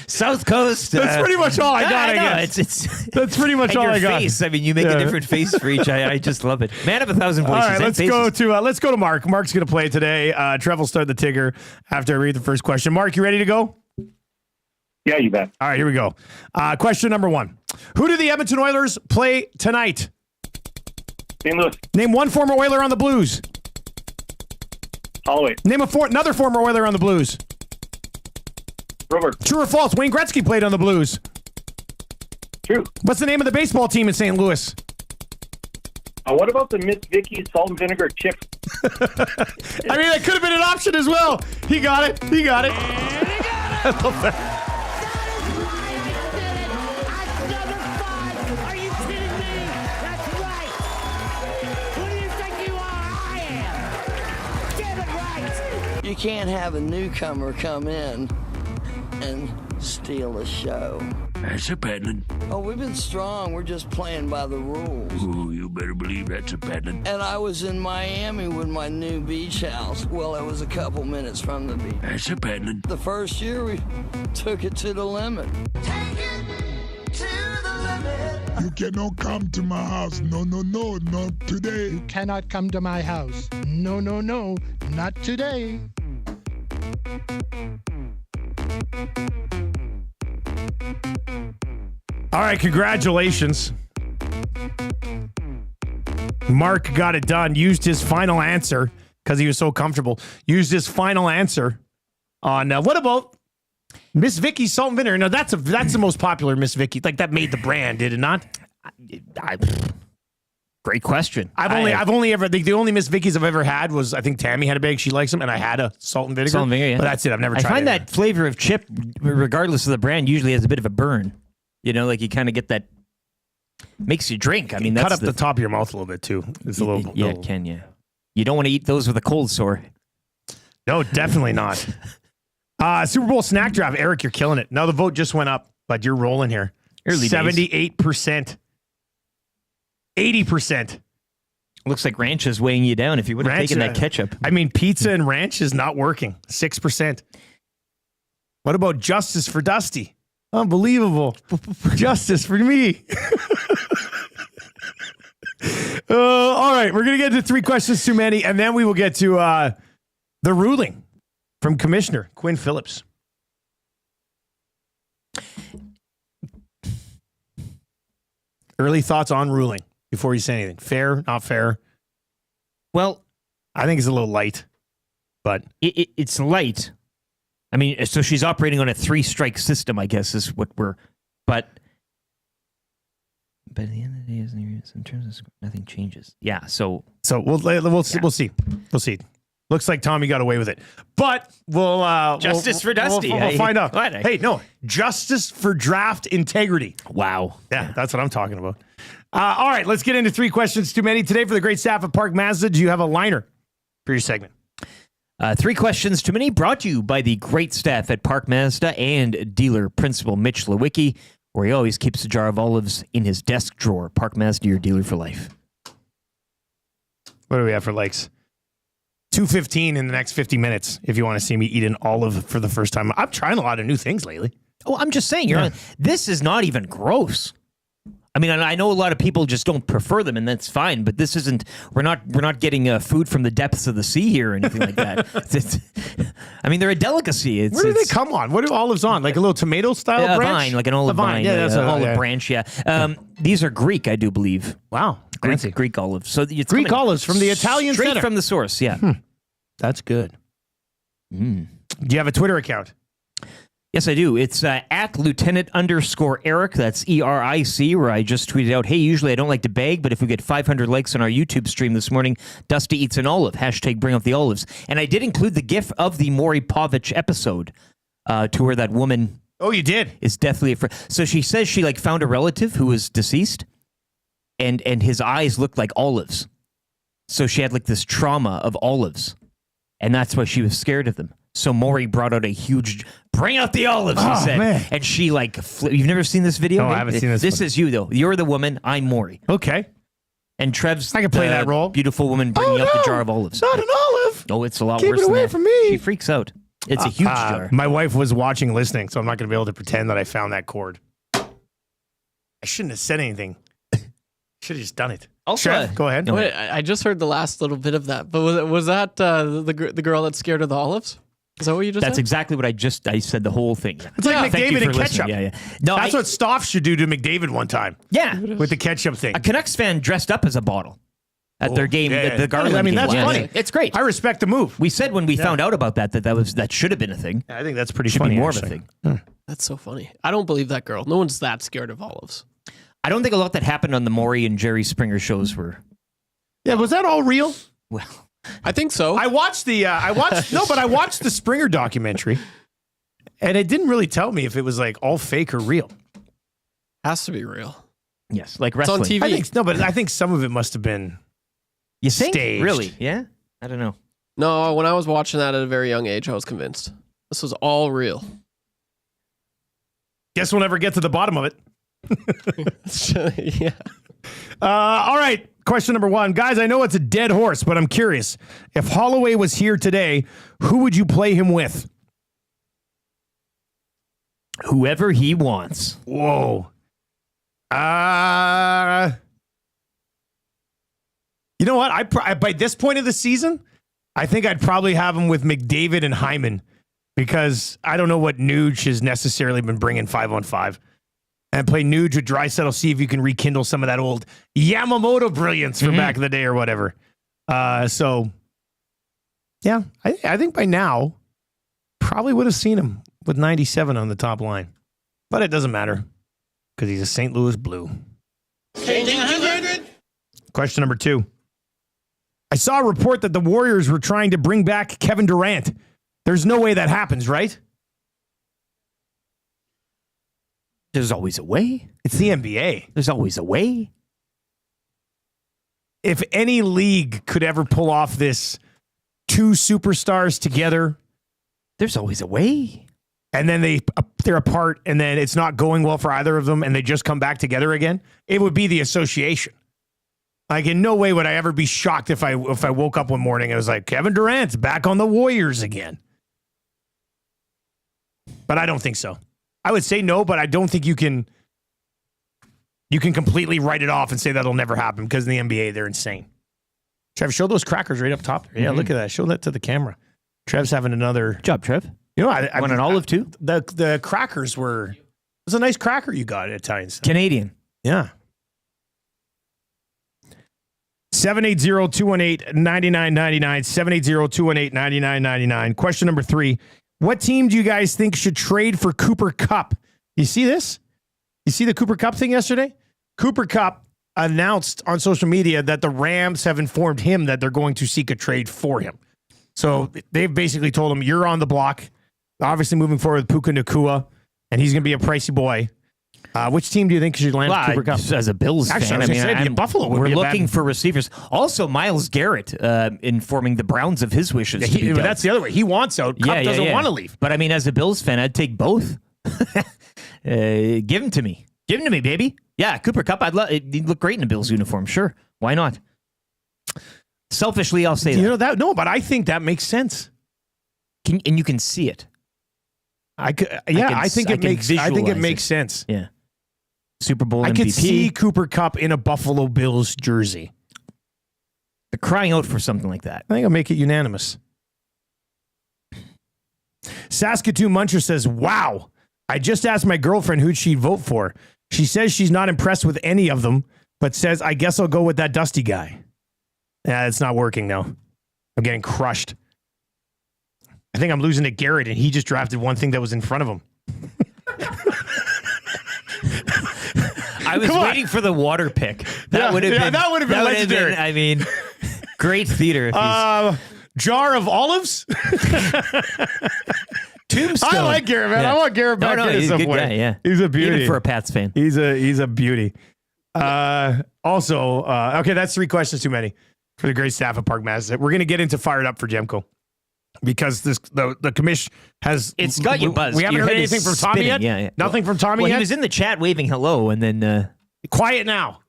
South Coast. That's pretty much all I got, I guess. That's pretty much all I got. Face. I mean, you make a different face for each. I just love it. Man of a thousand voices. All right, let's go to Mark. Mark's going to play today. Trev will start the Tigger after I read the first question. Mark, you ready to go? Yeah, you bet. All right, here we go. Question number 1. Who do the Edmonton Oilers play tonight? St. Louis. Name one former Oiler on the Blues. Holloway. Name another former Oiler on the Blues. Robert. True or false? Wayne Gretzky played on the Blues. True. What's the name of the baseball team in St. Louis? What about the Miss Vicky salt and vinegar chip? I mean, that could have been an option as well. He got it. He got it. I love that. Are you kidding me? That's right. Who do you think you are? I am. Get it right. You can't have a newcomer come in and steal the show. That's a paddling. Oh, we've been strong. We're just playing by the rules. Ooh, you better believe that's a paddling. And I was in Miami with my new beach house. Well, it was a couple minutes from the beach. That's a paddling. The first year, we took it to the limit. You cannot come to my house. No, not today. You cannot come to my house. No, not today. All right, congratulations. Mark got it done. Used his final answer because he was so comfortable. Used his final answer on what about Miss Vicky's salt and vinegar? No, that's the most popular Miss Vicky. Like that made the brand, did it not? Great question. I've only ever the only Miss Vicky's I've ever had was I think Tammy had a bag. She likes them, and I had a salt and vinegar. Salt and vinegar, yeah. But that's it. I've never tried. I find it. that flavor of chip, regardless of the brand, usually has a bit of a burn. You know, like you kind of get that makes you drink. I mean, that's cut up the top of your mouth a little bit too. It's a little. Yeah, it can. Yeah, you don't want to eat those with a cold sore. No, definitely not. Super Bowl snack draft, Eric, you're killing it. Now the vote just went up, but you're rolling here. Early 78%, 80%. Looks like ranch is weighing you down. If you would have taken that ketchup, I mean, pizza and ranch is not working. 6%. What about justice for Dusty? Unbelievable. Justice for me. All right, we're going to get to 3 questions too many, and then we will get to the ruling from Commissioner Quinn Phillips. Early thoughts on ruling before you say anything. Fair, not fair? Well, I think it's a little light, but it's light. I mean, so she's operating on a 3-strike system, I guess, is what we're. But at the end of the day, in terms of nothing changes. Yeah. So we'll see. Looks like Tommy got away with it, but we'll justice for Dusty. We'll find out. What? Hey, no, justice for draft integrity. Wow. Yeah, that's what I'm talking about. All right, let's get into 3 questions too many today for the great staff at Park Mazda. Do you have a liner for your segment? 3 questions too many, brought to you by the great staff at Park Mazda and dealer principal Mitch Lewicki, where he always keeps a jar of olives in his desk drawer. Park Mazda, your dealer for life. What do we have for likes? 2:15 in the next 50 minutes if you want to see me eat an olive for the first time. I'm trying a lot of new things lately. Oh, I'm just saying, this is not even gross. I mean, I know a lot of people just don't prefer them, and that's fine. But this isn't. We're not getting food from the depths of the sea here or anything like that. I mean, they're a delicacy. Where do they come on? What are olives on? Like a little tomato style branch? Vine, like an olive vine. Yeah, that's an olive branch. Yeah. These are Greek, I do believe. Wow, Greek olives. So it's Greek olives from the Italian straight center. from the source. Yeah, that's good. Do you have a Twitter account? Yes, I do. It's at Lieutenant_Eric. That's ERIC, where I just tweeted out, hey, usually I don't like to beg, but if we get 500 likes on our YouTube stream this morning, Dusty eats an olive. # bring up the olives. And I did include the gif of the Maury Povich episode to where that woman... Oh, you did? Is deathly afraid. So she says she found a relative who was deceased, and his eyes looked like olives. So she had this trauma of olives, and that's why she was scared of them. So Maury brought out a huge, bring out the olives, he said. Man. And she you've never seen this video? No, I haven't seen this. This is you, though. You're the woman. I'm Maury. Okay. And Trev's I can play that role. Beautiful woman bringing out the jar of olives. Not an olive. Oh, it's a lot Keep worse it than away that. from me. She freaks out. It's a huge jar. My wife was watching, listening, so I'm not going to be able to pretend that I found that cord. I shouldn't have said anything. Should have just done it. Also, Trev, go ahead. Wait, I just heard the last little bit of that, but was that the girl that's scared of the olives? Is that what you just That's said? exactly what I said the whole thing. It's like Thank you McDavid for and listening. ketchup. Yeah. No, That's what Stoff should do to McDavid one time. Yeah. With the ketchup thing. A Canucks fan dressed up as a bottle at their game, the Garrett I mean, game. that's Yeah, funny. It's great. I respect the move. We said when we found out about that should have been a thing. I think that's pretty should funny. be more actually. of a thing. That's so funny. I don't believe that girl. No one's that scared of olives. I don't think a lot that happened on the Maury and Jerry Springer shows were. Yeah, was that all real? Well, I think so. I watched the Springer documentary, and it didn't really tell me if it was all fake or real. Has to be real. Yes, like It's wrestling. on TV. But I think some of it must have been. You think? Staged. Really? Yeah. I don't know. No, when I was watching that at a very young age, I was convinced this was all real. Guess we'll never get to the bottom of it. Yeah. All right. Question number 1. Guys, I know it's a dead horse, but I'm curious. If Holloway was here today, who would you play him with? Whoever he wants. Whoa. You know what? I by this point of the season, I think I'd probably have him with McDavid and Hyman because I don't know what Nuge has necessarily been bringing 5-on-5. And play Nuge with Draisaitl, see if you can rekindle some of that old Yamamoto brilliance from back in the day or whatever. So, yeah, I think by now, probably would have seen him with 97 on the top line. But it doesn't matter because he's a St. Louis Blue. Changing 100. Question number 2. I saw a report that the Warriors were trying to bring back Kevin Durant. There's no way that happens, right? There's always a way. It's the NBA. There's always a way. If any league could ever pull off this 2 superstars together, there's always a way. And then they're apart, and then it's not going well for either of them, and they just come back together again, it would be the association. Like, in no way would I ever be shocked if I woke up one morning and it was like, Kevin Durant's back on the Warriors again. But I don't think so. I would say no, but I don't think you can completely write it off and say that'll never happen because in the NBA, they're insane. Trev, show those crackers right up top. Yeah, look at that. Show that to the camera. Trev's having another... Good job, Trev. You know, I want an olive too? The crackers were... It was a nice cracker you got at Italian stuff. Canadian. Yeah. 780-218-9999. 780-218-9999. Question number 3. What team do you guys think should trade for Cooper Kupp? You see this? You see the Cooper Kupp thing yesterday? Cooper Kupp announced on social media that the Rams have informed him that they're going to seek a trade for him. So they've basically told him, you're on the block. Obviously moving forward with Puka Nacua, and he's going to be a pricey boy. Which team do you think should land Cooper Kupp? As a Bills fan, Buffalo would we're be looking for receivers. Also, Myles Garrett informing the Browns of his wishes. That's the other way. He wants out. Kupp doesn't want to leave. But I mean, as a Bills fan, I'd take both. Give him to me. Give him to me, baby. Yeah, Cooper Kupp. He'd look great in a Bills uniform. Sure, why not? Selfishly, I'll say that. No, but I think that makes sense. And you can see it. I think it makes sense. Yeah. Super Bowl MVP. I could see Cooper Kupp in a Buffalo Bills jersey. They're crying out for something like that. I think I'll make it unanimous. Saskatoon Muncher says, wow, I just asked my girlfriend who'd she'd vote for. She says she's not impressed with any of them, but says, I guess I'll go with that Dusty guy. Yeah, it's not working now. I'm getting crushed. I think I'm losing to Garrett, and he just drafted one thing that was in front of him. I was waiting for the water pick. That would have been legendary. I mean, great theater. Jar of olives? Tombstone. I like Garrett, man. Yeah. I want Garrett back in at some point. Guy, yeah. He's a beauty. Even for a Pats fan. He's a beauty. Okay, that's 3 questions too many for the great staff of Park Mazda. We're going to get into Fired Up for Jemco. Because the commish has... It's got you buzzed. We haven't heard anything from Tommy yet? Yeah. Nothing from Tommy yet? He was in the chat waving hello, and then... Quiet now.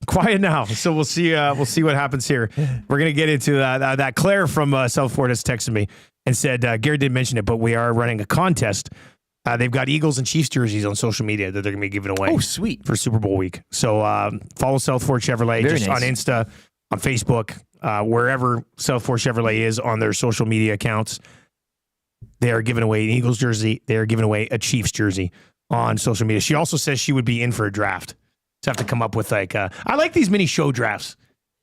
Quiet now. So we'll see what happens here. We're going to get into that. Claire from South Florida has texted me and said, Garrett didn't mention it, but we are running a contest. They've got Eagles and Chiefs jerseys on social media that they're going to be giving away. Oh, sweet. For Super Bowl week. So follow South Florida Chevrolet nice. On Insta, on Facebook, wherever South Florida Chevrolet is on their social media accounts. They are giving away an Eagles jersey. They are giving away a Chiefs jersey on social media. She also says she would be in for a draft. Just have to come up with I like these mini show drafts.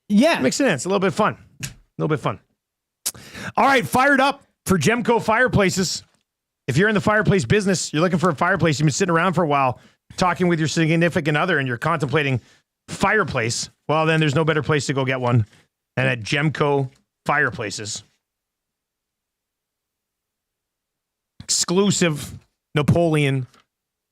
Yeah. It makes sense. A little bit fun. All right, fired up for Jemco Fireplaces. If you're in the fireplace business, you're looking for a fireplace, you've been sitting around for a while talking with your significant other and you're contemplating fireplace, well, then there's no better place to go get one than at Jemco Fireplaces. Exclusive Napoleon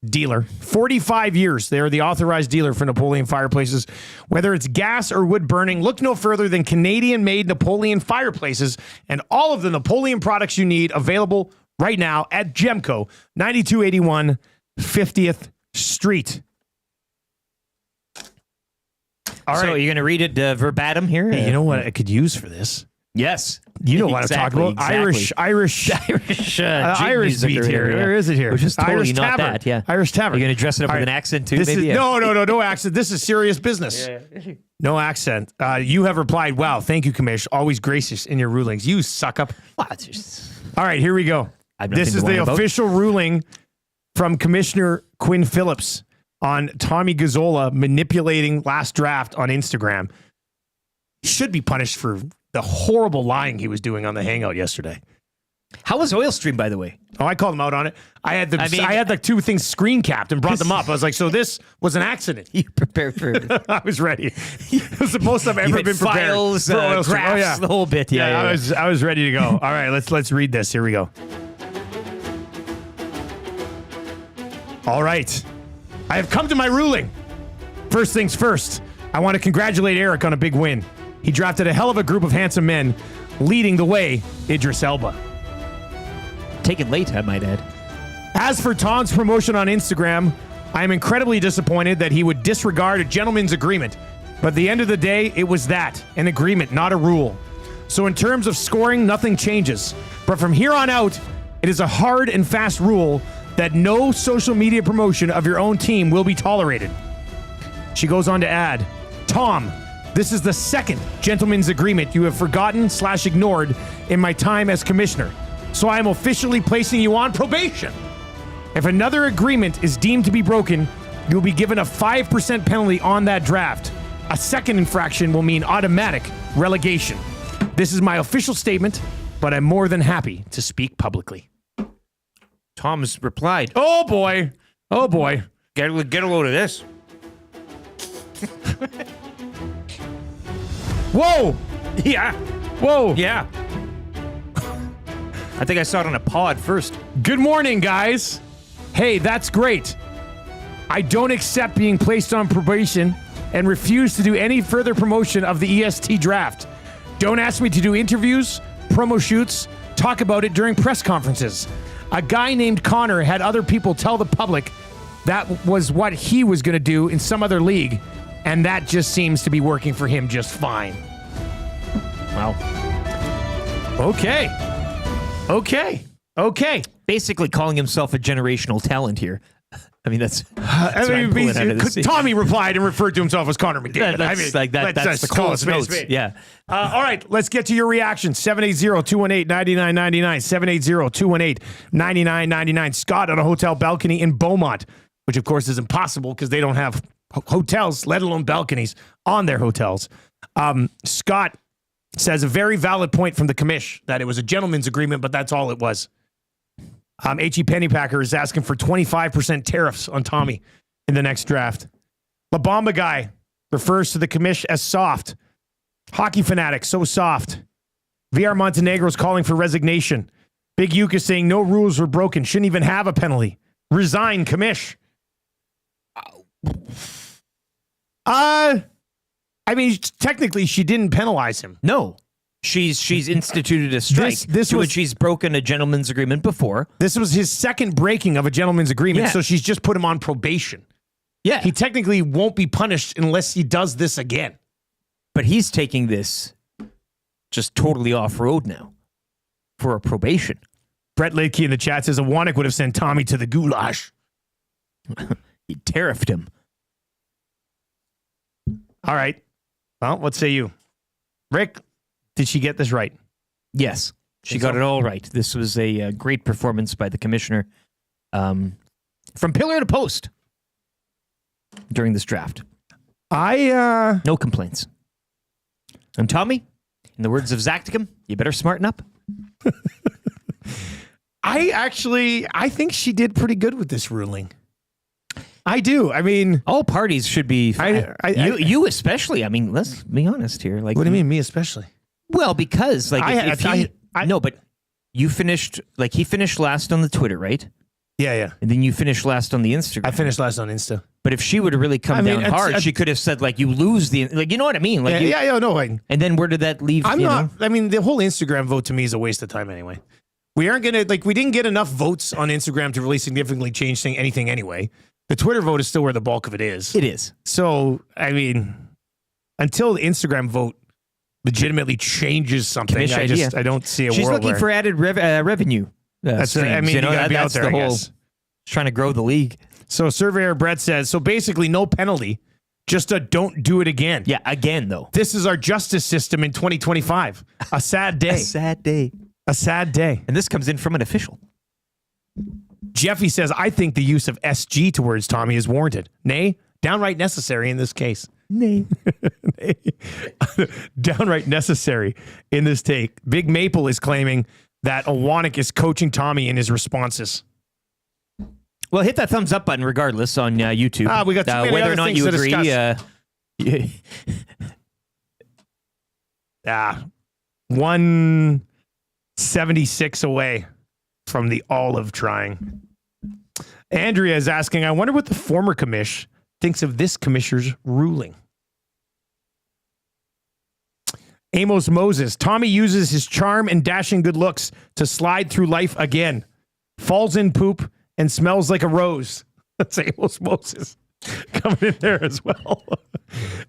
dealer. 45 years. They are the authorized dealer for Napoleon fireplaces. Whether it's gas or wood burning, look no further than Canadian-made Napoleon fireplaces and all of the Napoleon products you need available right now at Jemco, 9281 50th Street. All right. So you're going to read it verbatim here? Hey, you know what I could use for this? Yes. You know what I'm talking about. Exactly. Irish beat here. Yeah. Where is it here? Which is totally Irish not tavern. that, yeah. Irish tavern. You're going to dress it up with an accent too, maybe? No accent. This is serious business. Yeah. No accent. You have replied, wow, thank you, Commish. Always gracious in your rulings. You suck up. All right, here we go. This is the official ruling from Commissioner Quinn Phillips on Tommy Gazzola manipulating last draft on Instagram. He should be punished for the horrible lying he was doing on the Hangout yesterday. How was Oil Stream, by the way? Oh, I called him out on it. I had the 2 things screen capped and brought them up. I was like, so this was an accident. You prepared for it. I was ready. It was the most I've ever been prepared. Files, for Oil Stream. graphs, the whole bit. Yeah. I was ready to go. All right, let's read this. Here we go. All right. I have come to my ruling. First things first, I want to congratulate Eric on a big win. He drafted a hell of a group of handsome men, leading the way, Idris Elba. Taken late, I might add. As for Tom's promotion on Instagram, I am incredibly disappointed that he would disregard a gentleman's agreement. But at the end of the day, it was that, an agreement, not a rule. So in terms of scoring, nothing changes. But from here on out, it is a hard and fast rule that no social media promotion of your own team will be tolerated. She goes on to add, Tom, this is the second gentleman's agreement you have forgotten/ignored in my time as commissioner. So I am officially placing you on probation. If another agreement is deemed to be broken, you'll be given a 5% penalty on that draft. A second infraction will mean automatic relegation. This is my official statement, but I'm more than happy to speak publicly. Tom's replied, Oh, boy. Oh, boy. Get a load of this. Whoa. Yeah. Whoa. Yeah. I think I saw it on a pod first. Good morning, guys. Hey, that's great. I don't accept being placed on probation and refuse to do any further promotion of the EST draft. Don't ask me to do interviews, promo shoots, talk about it during press conferences. A guy named Connor had other people tell the public that was what he was going to do in some other league, and that just seems to be working for him just fine. Wow. Okay. Basically calling himself a generational talent here. I mean, that's what I'm pulling out of this. Tommy replied and referred to himself as Connor McDavid. That's the close notes. Yeah. All right, let's get to your reaction. 780-218-9999. 780-218-9999. Scott on a hotel balcony in Beaumont, which of course is impossible because they don't have hotels, let alone balconies, on their hotels. Scott says a very valid point from the commish that it was a gentleman's agreement, but that's all it was. H.E. Pennypacker is asking for 25% tariffs on Tommy in the next draft. La Bamba guy refers to the commish as soft. Hockey fanatic, so soft. VR Montenegro is calling for resignation. Big Uke is saying no rules were broken, shouldn't even have a penalty. Resign, commish. I mean, technically, she didn't penalize him. No. She's instituted a strike. She's broken a gentleman's agreement before. This was his second breaking of a gentleman's agreement, so she's just put him on probation. Yeah. He technically won't be punished unless he does this again. But he's taking this just totally off-road now for a probation. Brett Lidke in the chat says a Wannick would have sent Tommy to the goulash. He tariffed him. All right. Well, what say you? Rick, did she get this right? Yes, she got it all right. This was a great performance by the commissioner from pillar to post during this draft. No complaints. And Tommy, in the words of Zacticum, you better smarten up. I think she did pretty good with this ruling. I do. I mean, all parties should be. You especially. I mean, let's be honest here. Like, what do you mean, me especially? Well, because but you finished he finished last on the Twitter, right? Yeah. And then you finished last on the Instagram. I finished last on Insta. But if she would have really come down hard, she could have said you lose the you know what I mean? No. And then where did that leave? I mean, the whole Instagram vote to me is a waste of time anyway. We aren't gonna we didn't get enough votes on Instagram to really significantly change anything anyway. The Twitter vote is still where the bulk of it is. It is. So, I mean, until the Instagram vote legitimately changes something, I don't see a world. She's looking for added revenue. That's streams, you gotta be out there, I guess. Trying to grow the league. So Surveyor Brett says, so basically no penalty, just a don't do it again. Yeah, again though. This is our justice system in 2025. A sad day. A sad day. A sad day. And this comes in from an official. Jeffy says, I think the use of SG towards Tommy is warranted. Nay, downright necessary in this case. Nay. Downright necessary in this take. Big Maple is claiming that Owanek is coaching Tommy in his responses. Well, hit that thumbs up button regardless on YouTube. We got too many whether other or not things you to agree. Yeah. 176 away from the olive trying. Andrea is asking, I wonder what the former commish thinks of this commissioner's ruling. Amos Moses, Tommy uses his charm and dashing good looks to slide through life again. Falls in poop and smells like a rose. That's Amos Moses coming in there as well.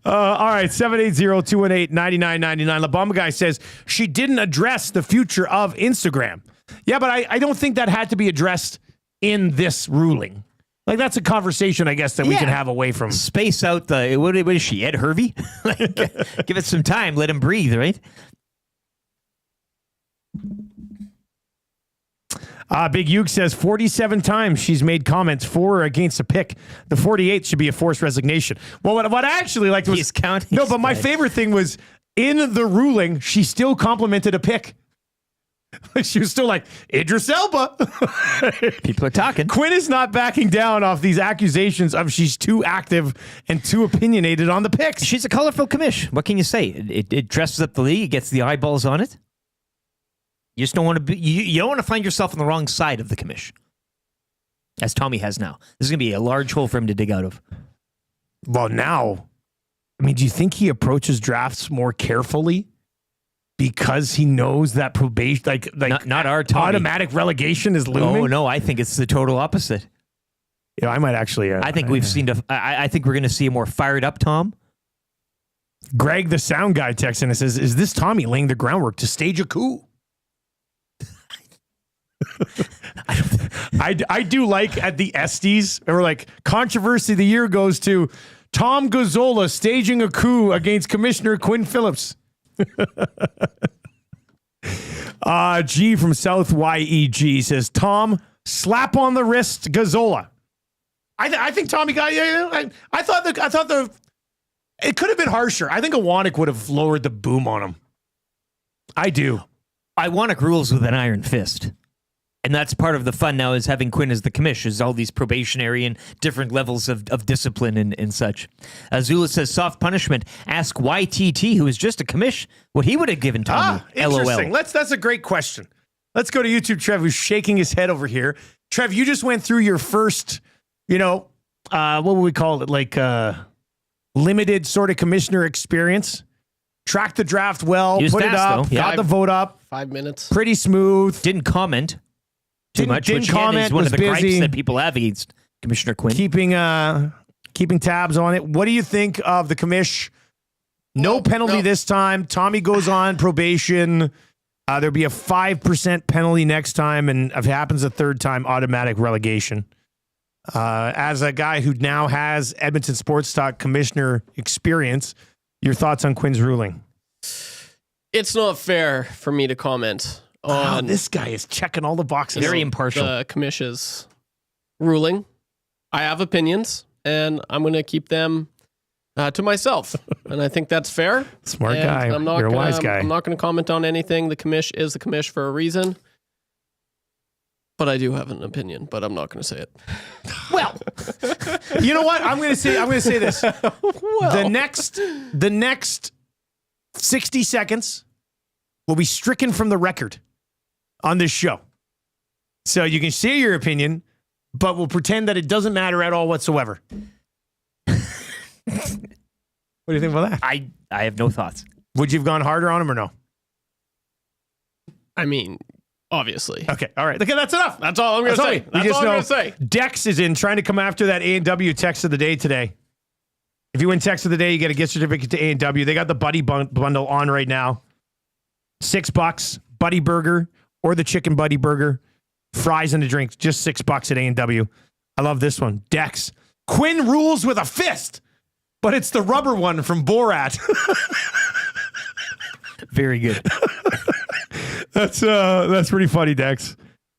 All right, 780-218-9999. La Bomba Guy says she didn't address the future of Instagram. Yeah, but I don't think that had to be addressed in this ruling. That's a conversation, I guess, that we can have away from. Space out the, what is she, Ed Hervey? Give it some time, let him breathe, right? Big Uke says 47 times she's made comments for or against a pick. The 48th should be a forced resignation. Well, what I actually liked was... He's counting. No, but my favorite thing was in the ruling, she still complimented a pick. She was still like, Idris Elba. People are talking. Quinn is not backing down off these accusations of she's too active and too opinionated on the picks. She's a colorful commish. What can you say? It dresses up the league. It gets the eyeballs on it. You just don't want to be. You don't want to find yourself on the wrong side of the commish, as Tommy has now. This is going to be a large hole for him to dig out of. Well, now, I mean, do you think he approaches drafts more carefully because he knows that probation, like not our Tommy. Automatic relegation is looming? Oh no, I think it's the total opposite. Yeah, I might actually. I think we've seen. I think we're going to see a more fired up Tom. Greg, the sound guy, texts in and says, "Is this Tommy laying the groundwork to stage a coup?" I do like at the Estes, and we're like, controversy of the year goes to Tom Gazzola staging a coup against Commissioner Quinn Phillips. G from South YEG says, Tom, slap on the wrist, Gazzola. I think Tommy got. I thought it could have been harsher. I think Iwanek would have lowered the boom on him. I do. Iwanek rules with an iron fist. And that's part of the fun now is having Quinn as the commish, is all these probationary and different levels of discipline and such. Azula says, soft punishment. Ask YTT, who is just a commish, what he would have given Tommy. Interesting. LOL. That's a great question. Let's go to YouTube. Trev, who's shaking his head over here. Trev, you just went through your first, what would we call it? Like limited sort of commissioner experience. Tracked the draft well, put it up, got the vote up. 5 minutes. Pretty smooth. Didn't comment too much, didn't which comment, is one of the was gripes busy. that people have against Commissioner Quinn. Keeping tabs on it. What do you think of the commish? No penalty this time. Tommy goes on probation. There'll be a 5% penalty next time, and if it happens a third time, automatic relegation. As a guy who now has Edmonton Sports Talk commissioner experience, your thoughts on Quinn's ruling? It's not fair for me to comment on this guy is checking all the boxes. Very impartial. The commission's ruling. I have opinions, and I'm going to keep them to myself, and I think that's fair. Smart guy. You're a wise guy. I'm not going to comment on anything. The commish is the commish for a reason. But I do have an opinion, but I'm not going to say it. Well, you know what? I'm going to say this. The next 60 seconds will be stricken from the record on this show. So you can say your opinion, but we'll pretend that it doesn't matter at all whatsoever. What do you think about that? I have no thoughts. Would you have gone harder on him or no? I mean, obviously. Okay, all right. Okay, that's enough. That's all I'm going to say. That's all I'm going to say. Dex is in trying to come after that A&W text of the day today. If you win text of the day, you get a gift certificate to A&W. They got the Buddy Bundle on right now. $6, Buddy Burger or the Chicken Buddy Burger. Fries and a drink, just $6 at A&W. I love this one. Dex. Quinn rules with a fist, but it's the rubber one from Borat. Very good. That's pretty funny, Dex.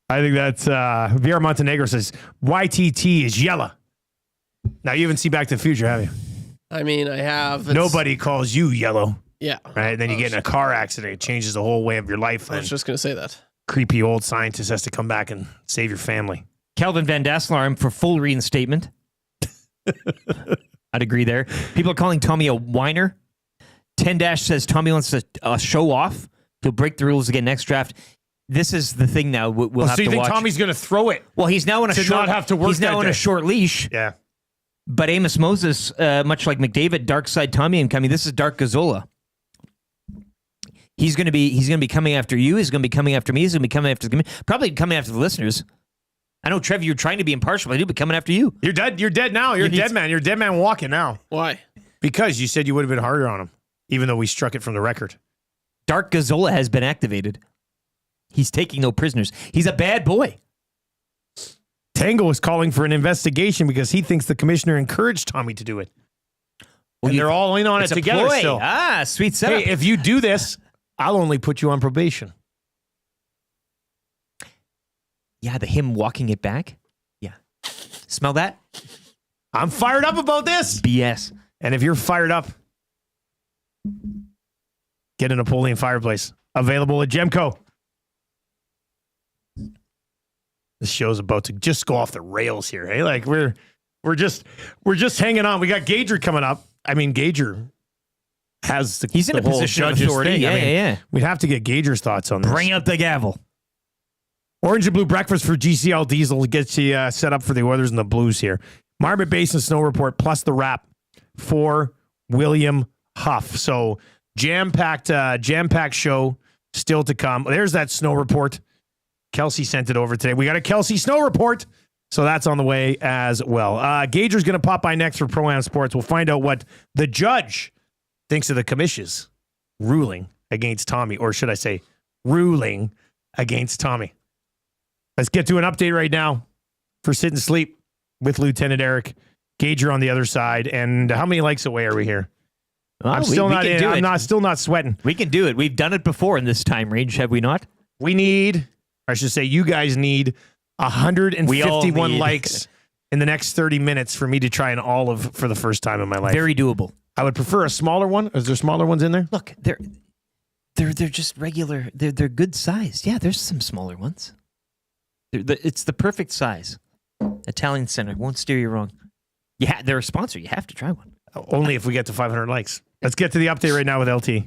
I think that's VR Montenegro says YTT is yellow. Now you haven't seen Back to the Future, have you? I mean, I have. Nobody calls you yellow. Yeah. Right? Then you get in a car accident. It changes the whole way of your life. I was just going to say that. Creepy old scientist has to come back and save your family. Calvin Van Dassler, I'm for full reinstatement. I'd agree there. People are calling Tommy a whiner. 10- says Tommy wants to show off. He'll break the rules again next draft. This is the thing now. We'll have to watch. So you think Tommy's going to throw it? Well, he's now on a short. Not have to work. He's now on a short leash. Yeah. But Amos Moses, much like McDavid, Dark Side Tommy and coming. This is Dark Gazzola. He's going to be coming after you. He's going to be coming after me. He's going to be coming after probably coming after the listeners. I know, Trev, you're trying to be impartial, but I do be coming after you. You're dead. You're dead now. You're a dead man. You're a dead man walking now. Why? Because you said you would have been harder on him, even though we struck it from the record. Dark Gazzola has been activated. He's taking no prisoners. He's a bad boy. Tango is calling for an investigation because he thinks the commissioner encouraged Tommy to do it. Well, and they're all in on it together still. Ah, sweet setup. Hey, if you do this, I'll only put you on probation. Yeah, him walking it back. Yeah. Smell that? I'm fired up about this. BS. And if you're fired up, get a Napoleon fireplace. Available at Gemco. This show's about to just go off the rails here. Hey, like we're just hanging on. We got Gager coming up. I mean, Gager has he's in a position of authority. Thing. Yeah. We'd have to get Gager's thoughts on this. Bring up the gavel. Orange and Blue breakfast for GCL Diesel gets you set up for the Oilers and the Blues here. Marmot Basin Snow Report plus the wrap for William Huff. So jam-packed show still to come. There's that snow report. Kelce sent it over today. We got a Kelce snow report. So that's on the way as well. Gager's going to pop by next for Pro-Am Sports. We'll find out what the judge thinks of the commission's ruling against Tommy, or should I say ruling against Tommy. Let's get to an update right now for Sit and Sleep with Lieutenant Eric. Gager on the other side. And how many likes away are we here? I'm still not sweating. We can do it. We've done it before in this time range, have we not? We need, or I should say you guys need 151 likes in the next 30 minutes for me to try an olive for the first time in my life. Very doable. I would prefer a smaller one. Is there smaller ones in there? Look, they're just regular. They're good sized. Yeah, there's some smaller ones. It's the perfect size. Italian Center won't steer you wrong. Yeah, they're a sponsor. You have to try one. Only if we get to 500 likes. Let's get to the update right now with LT.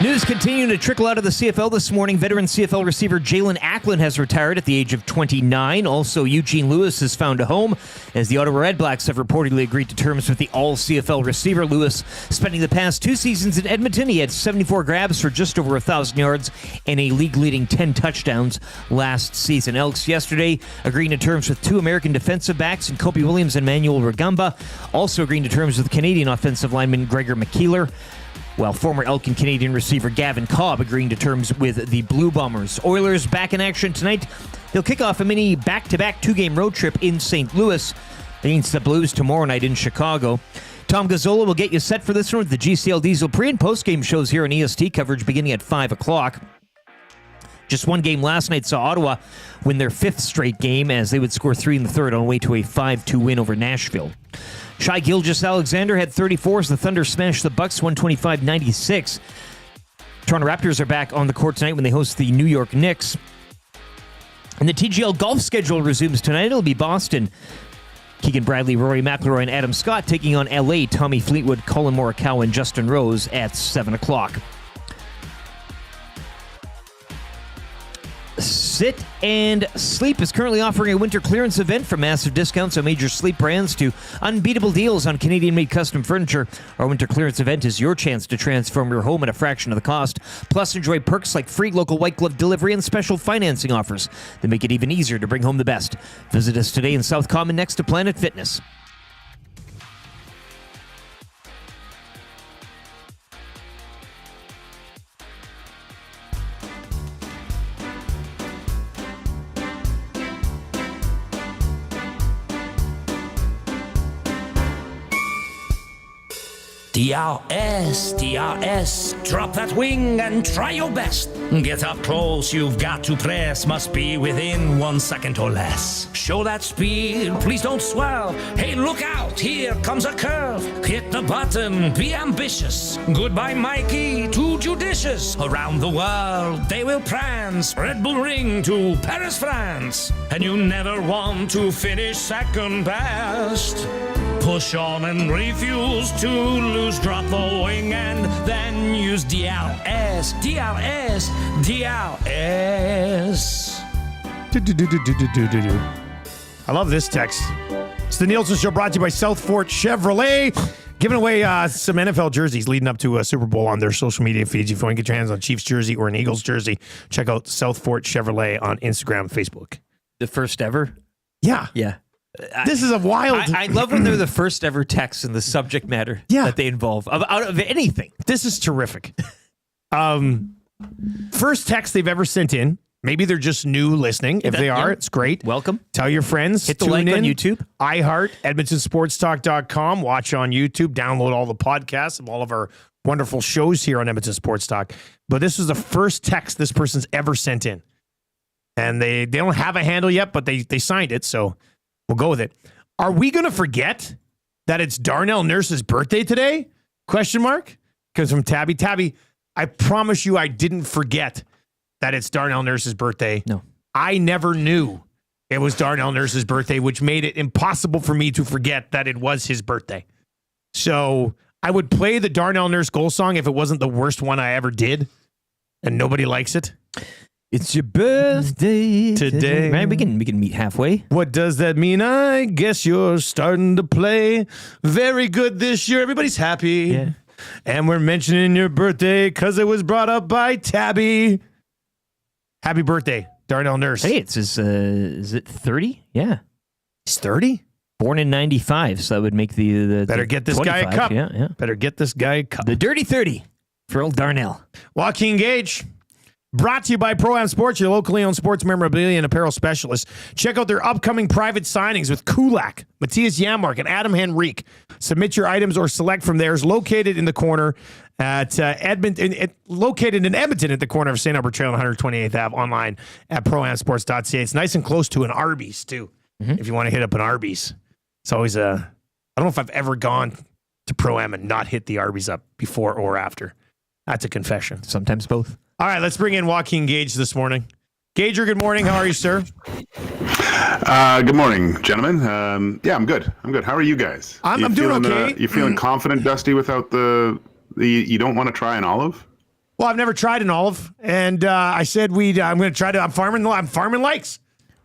News continuing to trickle out of the CFL this morning. Veteran CFL receiver Jalen Acklin has retired at the age of 29. Also, Eugene Lewis has found a home as the Ottawa Redblacks have reportedly agreed to terms with the all-CFL receiver. Lewis spending the past 2 seasons in Edmonton. He had 74 grabs for just over 1,000 yards and a league-leading 10 touchdowns last season. Elks yesterday agreeing to terms with 2 American defensive backs in Kobe Williams and Manuel Rugamba. Also agreeing to terms with Canadian offensive lineman Gregor McKeeler, while former Elk and Canadian receiver Gavin Cobb agreeing to terms with the Blue Bombers. Oilers back in action tonight. They'll kick off a mini back-to-back 2-game road trip in St. Louis against the Blues tomorrow night in Chicago. Tom Gazzola will get you set for this one with the GCL Diesel pre- and post-game shows here on EST coverage beginning at 5 o'clock. Just one game last night saw Ottawa win their 5th straight game as they would score 3 in the third on the way to a 5-2 win over Nashville. Shai Gilgeous-Alexander had 34 as the Thunder smashed the Bucks 125-96. Toronto Raptors are back on the court tonight when they host the New York Knicks. And the TGL golf schedule resumes tonight. It'll be Boston. Keegan Bradley, Rory McIlroy, and Adam Scott taking on LA. Tommy Fleetwood, Colin Morikawa, and Justin Rose at 7 o'clock. Sit and Sleep is currently offering a winter clearance event from massive discounts on major sleep brands to unbeatable deals on Canadian-made custom furniture. Our winter clearance event is your chance to transform your home at a fraction of the cost. Plus, enjoy perks like free local white glove delivery and special financing offers that make it even easier to bring home the best. Visit us today in South Common next to Planet Fitness. DRS, DRS, drop that wing and try your best. Get up close, you've got to press, must be within 1 second or less. Show that speed, please don't swerve. Hey, look out, here comes a curve. Hit the button, be ambitious. Goodbye, Mikey, too judicious. Around the world, they will prance. Red Bull Ring to Paris, France. And you never want to finish second best. Push on and refuse to lose, drop the wing and then use DRS, DRS, DRS. I love this text. It's the Nielson Show brought to you by South Fort Chevrolet. Giving away some NFL jerseys leading up to a Super Bowl on their social media feeds. If you want to get your hands on a Chiefs jersey or an Eagles jersey, check out South Fort Chevrolet on Instagram and Facebook. The first ever? Yeah. Yeah. This is a wild... I love when they're the first ever text in the subject matter that they involve, out of anything. This is terrific. First text they've ever sent in. Maybe they're just new listening. If they are, it's great. Welcome. Tell your friends. Hit the like on YouTube. iHeart, EdmontonSportsTalk.com. Watch on YouTube. Download all the podcasts of all of our wonderful shows here on Edmonton Sports Talk. But this was the first text this person's ever sent in. And they don't have a handle yet, but they signed it, so we'll go with it. Are we going to forget that it's Darnell Nurse's birthday today? Question mark? Comes from Tabby. Tabby, I promise you I didn't forget that it's Darnell Nurse's birthday. No. I never knew it was Darnell Nurse's birthday, which made it impossible for me to forget that it was his birthday. So I would play the Darnell Nurse goal song if it wasn't the worst one I ever did, and nobody likes it. It's your birthday today. Right, we can meet halfway. What does that mean? I guess you're starting to play very good this year. Everybody's happy. Yeah. And we're mentioning your birthday because it was brought up by Tabby. Happy birthday, Darnell Nurse. Hey, it's his, is it 30? Yeah. He's 30? Born in 95, so that would make the Better get this guy a 25. cup. Yeah. Better get this guy a cup. The Dirty 30 for old Darnell. Joaquin Gage. Brought to you by Pro-Am Sports, your locally owned sports memorabilia and apparel specialist. Check out their upcoming private signings with Kulak, Matthias Yamark, and Adam Henrique. Submit your items or select from theirs. Located in the corner at Edmonton, located in Edmonton at the corner of St. Albert Trail and 128th Ave. Online at proamsports.ca. It's nice and close to an Arby's too. If you want to hit up an Arby's, it's always I don't know if I've ever gone to Pro-Am and not hit the Arby's up before or after. That's a confession. Sometimes both. All right, let's bring in Joaquin Gage this morning. Gager, good morning. How are you, sir? Good morning, gentlemen. Yeah, I'm good. How are you guys? I'm doing okay. You feeling confident, Dusty, without the you don't want to try an olive? Well, I've never tried an olive, and I said I'm going to try to. I'm farming likes.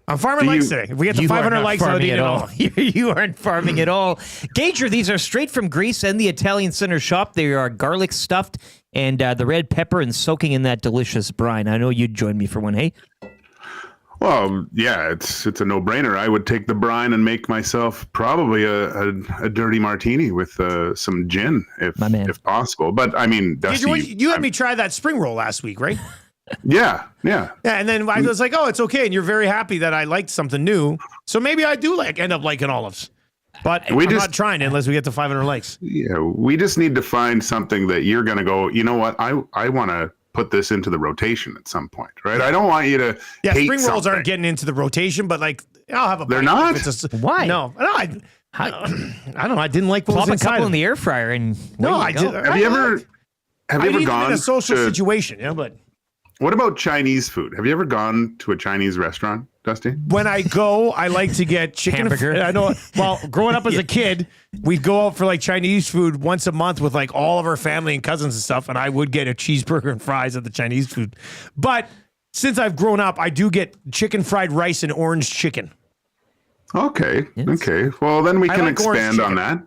I'm farming likes today. If we get to 500 likes, I'll eat it all. You aren't farming at all. Gager, these are straight from Greece and the Italian Center shop. They are garlic stuffed and the red pepper and soaking in that delicious brine. I know you'd join me for one, hey? Well, yeah, it's a no-brainer. I would take the brine and make myself probably a dirty martini with some gin, if possible. But I mean, Dusty, you had me try that spring roll last week, right? Yeah. And then I was like, oh, it's okay. And you're very happy that I liked something new. So maybe I do end up liking olives. But I'm not trying it unless we get to 500 likes. Yeah, we just need to find something that you're going to go, you know what, I want to put this into the rotation at some point, right? I don't want you to hate spring rolls something. aren't getting into the rotation, but I'll have a They're bite not? if it's Why? No, I don't know. I didn't like what Plop was a couple inside in the air fryer and I did. Have you ever gone in a social to, situation? But what about Chinese food? Have you ever gone to a Chinese restaurant, Dusty? when I go, I like to get chicken. Hamburger. I know. Well, growing up as a kid, we'd go out for Chinese food once a month with all of our family and cousins and stuff, and I would get a cheeseburger and fries at the Chinese food. But since I've grown up, I do get chicken fried rice and orange chicken. Okay. Okay. Well, then we I can like orange expand on chicken. that.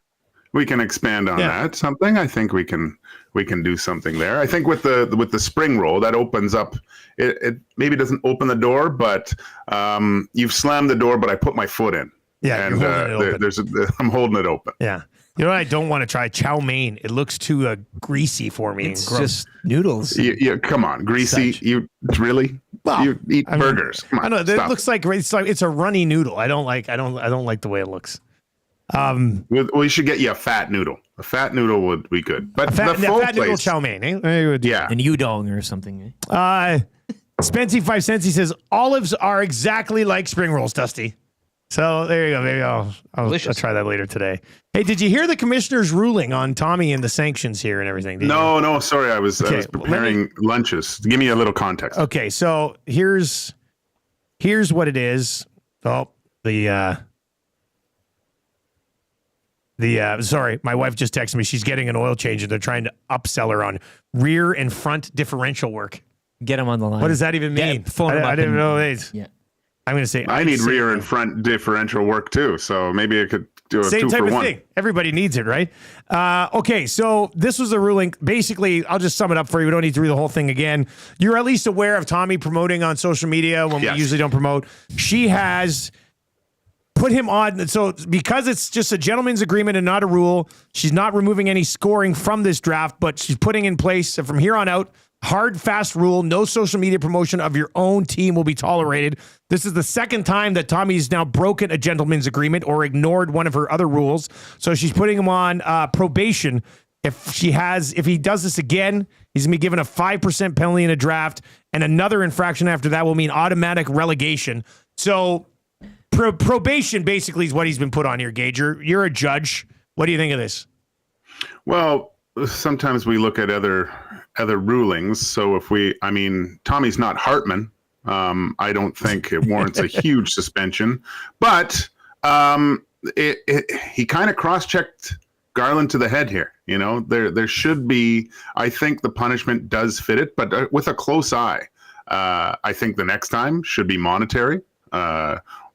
We can expand on that. Something. I think we can do something there. I think with the spring roll, that opens up. It maybe doesn't open the door, but you've slammed the door. But I put my foot in. Yeah, and you're holding it open. I'm holding it open. Yeah. You know what I don't want to try? Chow mein. It looks too greasy for me. It's and gross. just noodles. Yeah, come on, greasy. You really? Well, you eat burgers? Come on, I know. It stop looks like it's a runny noodle. I don't like the way it looks. We should get you a fat noodle. A fat noodle would be good. But fat the full noodle place, chow mein. Eh? yeah. An udon or something. Spency 5 cents. He says olives are exactly like spring rolls, Dusty. So there you go. Maybe I'll try that later today. Hey, did you hear the commissioner's ruling on Tommy and the sanctions here and everything? No, sorry. I was preparing lunches. Give me a little context. Okay, so here's what it is. Oh, sorry, my wife just texted me. She's getting an oil change and they're trying to upsell her on rear and front differential work. Get him on the line. What does that even mean? I didn't know it. Yeah. I'm going to say I need rear and front differential work too, so maybe I could do a same 2 type for of 1. thing. Everybody needs it, right? Okay, so this was the ruling. Basically, I'll just sum it up for you. We don't need to read the whole thing again. You're at least aware of Tommy promoting on social media when we usually don't promote. She has put him on. So because it's just a gentleman's agreement and not a rule, she's not removing any scoring from this draft, but she's putting in place from here on out, hard, fast rule, no social media promotion of your own team will be tolerated. This is the second time that Tommy's now broken a gentleman's agreement or ignored one of her other rules. So she's putting him on probation If he does this again, he's going to be given a 5% penalty in a draft, and another infraction after that will mean automatic relegation. So probation basically is what he's been put on here, Gage. You're a judge. What do you think of this? Well, sometimes we look at other rulings. So Tommy's not Hartman. I don't think it warrants a huge suspension, but he kind of cross-checked Garland to the head here. There should be, I think the punishment does fit it, but with a close eye. I think the next time should be monetary,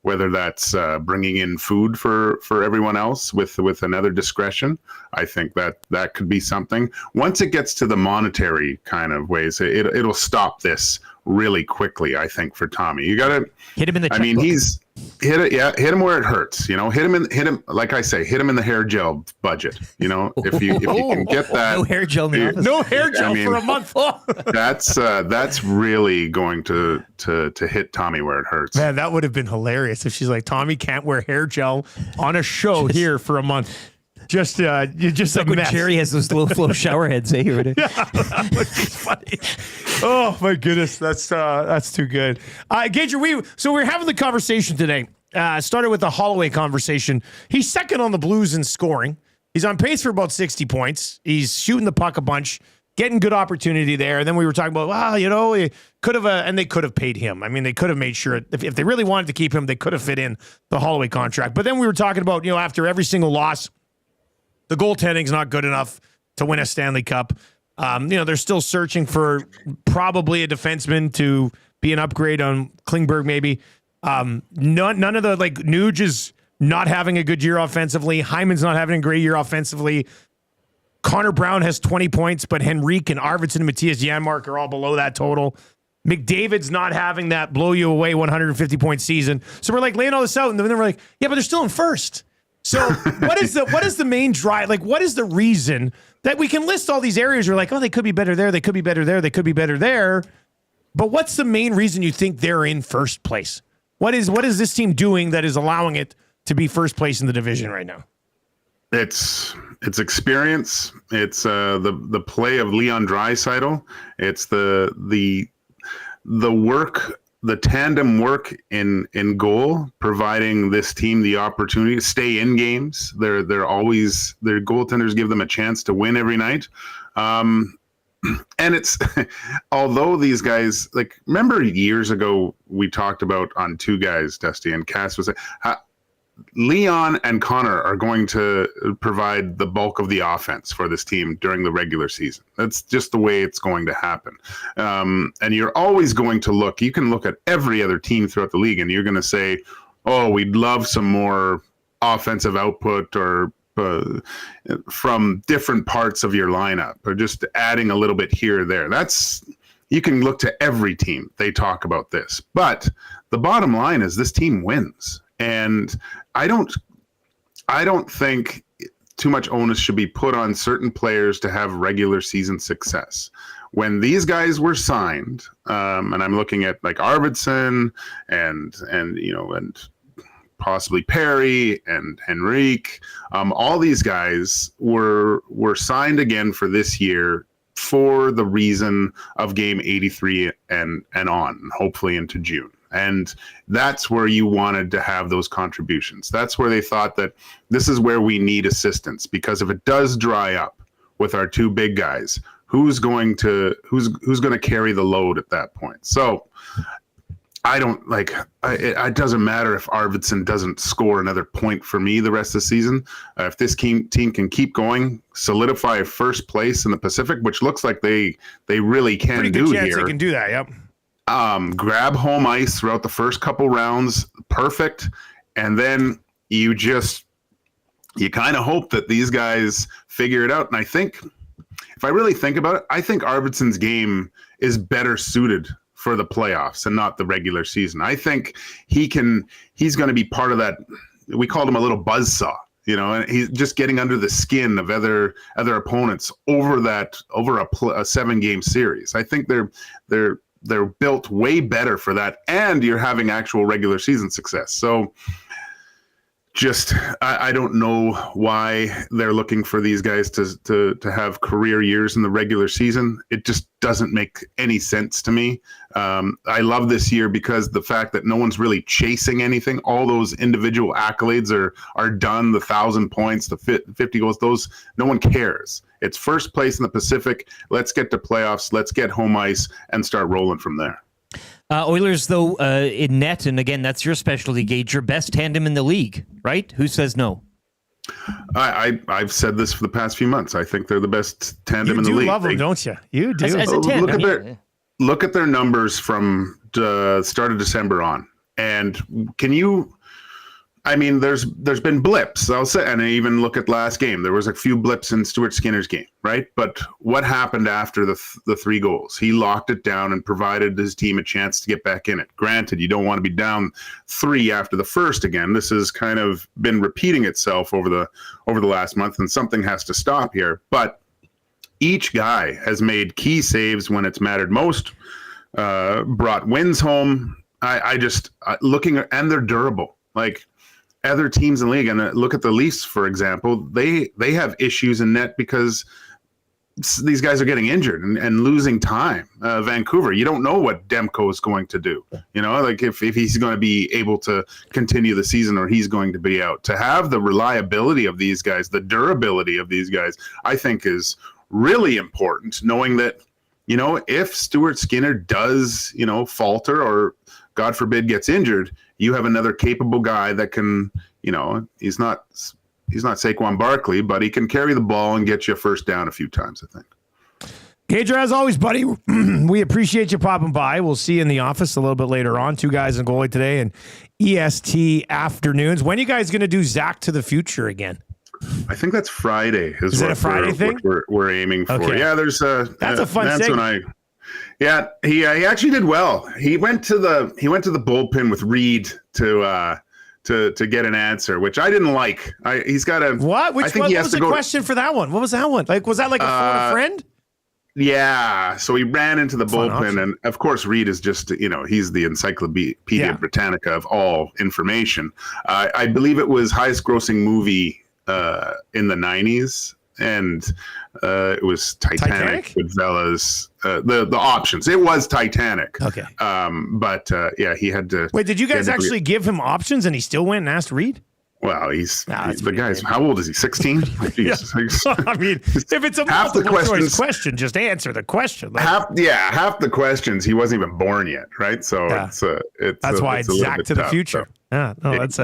whether that's bringing in food for everyone else with another discretion. I think that could be something. Once it gets to the monetary kind of ways, it'll stop this really quickly, I think, for Tommy. You got to hit him in the checkbook. He's hit him where it hurts. Hit him. Like I say, hit him in the hair gel budget. If you can get that, no hair gel in the office. No hair gel for a month. that's really going to hit Tommy where it hurts. Man, that would have been hilarious if she's like, Tommy can't wear hair gel on a show here for a month. You're just like when Jerry has those low flow shower heads. Yeah, that would be funny. Oh my goodness, that's too good. Gage, we're having the conversation today. Started with the Holloway conversation. He's second on the Blues in scoring. He's on pace for about 60 points. He's shooting the puck a bunch, getting good opportunity there. And then we were talking about, he could have, and they could have paid him. I mean, they could have made sure if they really wanted to keep him, they could have fit in the Holloway contract. But then we were talking about, after every single loss, the goaltending's not good enough to win a Stanley Cup. They're still searching for probably a defenseman to be an upgrade on Klingberg, maybe. None of the Nuge is not having a good year offensively. Hyman's not having a great year offensively. Connor Brown has 20 points, but Henrique and Arvidsson and Matthias Janmark are all below that total. McDavid's not having that blow you away 150-point season. So we're laying all this out, and then we're like, yeah, but they're still in first. So what is the main drive? What is the reason that we can list all these areas? We're like, oh, they could be better there. They could be better there. They could be better there. But what's the main reason you think they're in first place? What is this team doing that is allowing it to be first place in the division right now? It's experience. It's the play of Leon Draisaitl. It's the work. The tandem work in goal, providing this team the opportunity to stay in games. They're always, their goaltenders give them a chance to win every night. And it's, although these guys, remember years ago, we talked about on two guys, Dusty, and Cass was Leon and Connor are going to provide the bulk of the offense for this team during the regular season. That's just the way it's going to happen. And you're always going to look, you can look at every other team throughout the league and you're going to say, oh, we'd love some more offensive output or from different parts of your lineup or just adding a little bit here or there. You can look to every team. They talk about this, but the bottom line is this team wins. And I don't think too much onus should be put on certain players to have regular season success. When these guys were signed, and I'm looking at Arvidsson and possibly Perry and Henrique, all these guys were signed again for this year for the reason of game 83 and on, hopefully into June. And that's where you wanted to have those contributions. That's where they thought that this is where we need assistance, because if it does dry up with our two big guys, who's going to carry the load at that point? So it doesn't matter if Arvidsson doesn't score another point for me the rest of the season. If this team can keep going, solidify first place in the Pacific, which looks like they really can Pretty do good chance here. They can do that. Yep. Grab home ice throughout the first couple rounds, perfect, and then you kind of hope that these guys figure it out. And I think, if I really think about it, I think Arvidsson's game is better suited for the playoffs and not the regular season. I think he's going to be part of that. We called him a little buzzsaw, and he's just getting under the skin of other opponents over a 7-game series. I think they're built way better for that, and you're having actual regular season success. So just I don't know why they're looking for these guys to have career years in the regular season. It just doesn't make any sense to me. I love this year because the fact that no one's really chasing anything. All those individual accolades are done. The 1,000 points, the 50 goals, those no one cares. It's first place in the Pacific. Let's get to playoffs. Let's get home ice and start rolling from there. Oilers, though, in net, and again, that's your specialty, Gage, your best tandem in the league, right? Who says no? I've said this for the past few months. I think they're the best tandem in the league. You love them, don't you? You do. As a tandem. Look at their numbers from the start of December on. And can you... I mean, there's been blips. I'll say, and I even look at last game. There was a few blips in Stuart Skinner's game, right? But what happened after the 3 goals? He locked it down and provided his team a chance to get back in it. Granted, you don't want to be down 3 after the first again. This has kind of been repeating itself over the last month, and something has to stop here. But each guy has made key saves when it's mattered most. Brought wins home. I just looking at, and they're durable. Like other teams in the league, and look at the Leafs, for example, they have issues in net because these guys are getting injured and losing time. Vancouver, you don't know what Demko is going to do. You know, like if he's going to be able to continue the season or he's going to be out. To have the reliability of these guys, the durability of these guys, I think is really important, knowing that, you know, if Stuart Skinner does, you know, falter or God forbid gets injured, you have another capable guy that can, you know, he's not Saquon Barkley, but he can carry the ball and get you a first down a few times, I think. Gager, as always, buddy, we appreciate you popping by. We'll see you in the office a little bit later on. 2 guys and goalie today and EST afternoons. When are you guys going to do Zach to the Future again? I think that's Friday. Is it a Friday thing? We're aiming for. Okay. Yeah, there's that's a fun segment. Yeah, he actually did well. He went to the bullpen with Reed to get an answer, which I didn't like. He's got a what? What was the question for that one? What was that one? Like, was that like a phone friend? Yeah. So he ran into the bullpen, and of course Reed is just, you know, he's the Encyclopedia Britannica of all information. I believe it was highest grossing movie in the 90s. And it was Titanic? Goodfellas. The options. It was Titanic. Okay. But he had to. Wait, did you guys actually give him options and he still went and asked Reed? Well, he's the guy's. How old is he? 16? I mean, if it's a multiple choice question, just answer the question. Like, half the questions he wasn't even born yet, right? So that's why it's Zach to the Future. So. Yeah, no, that's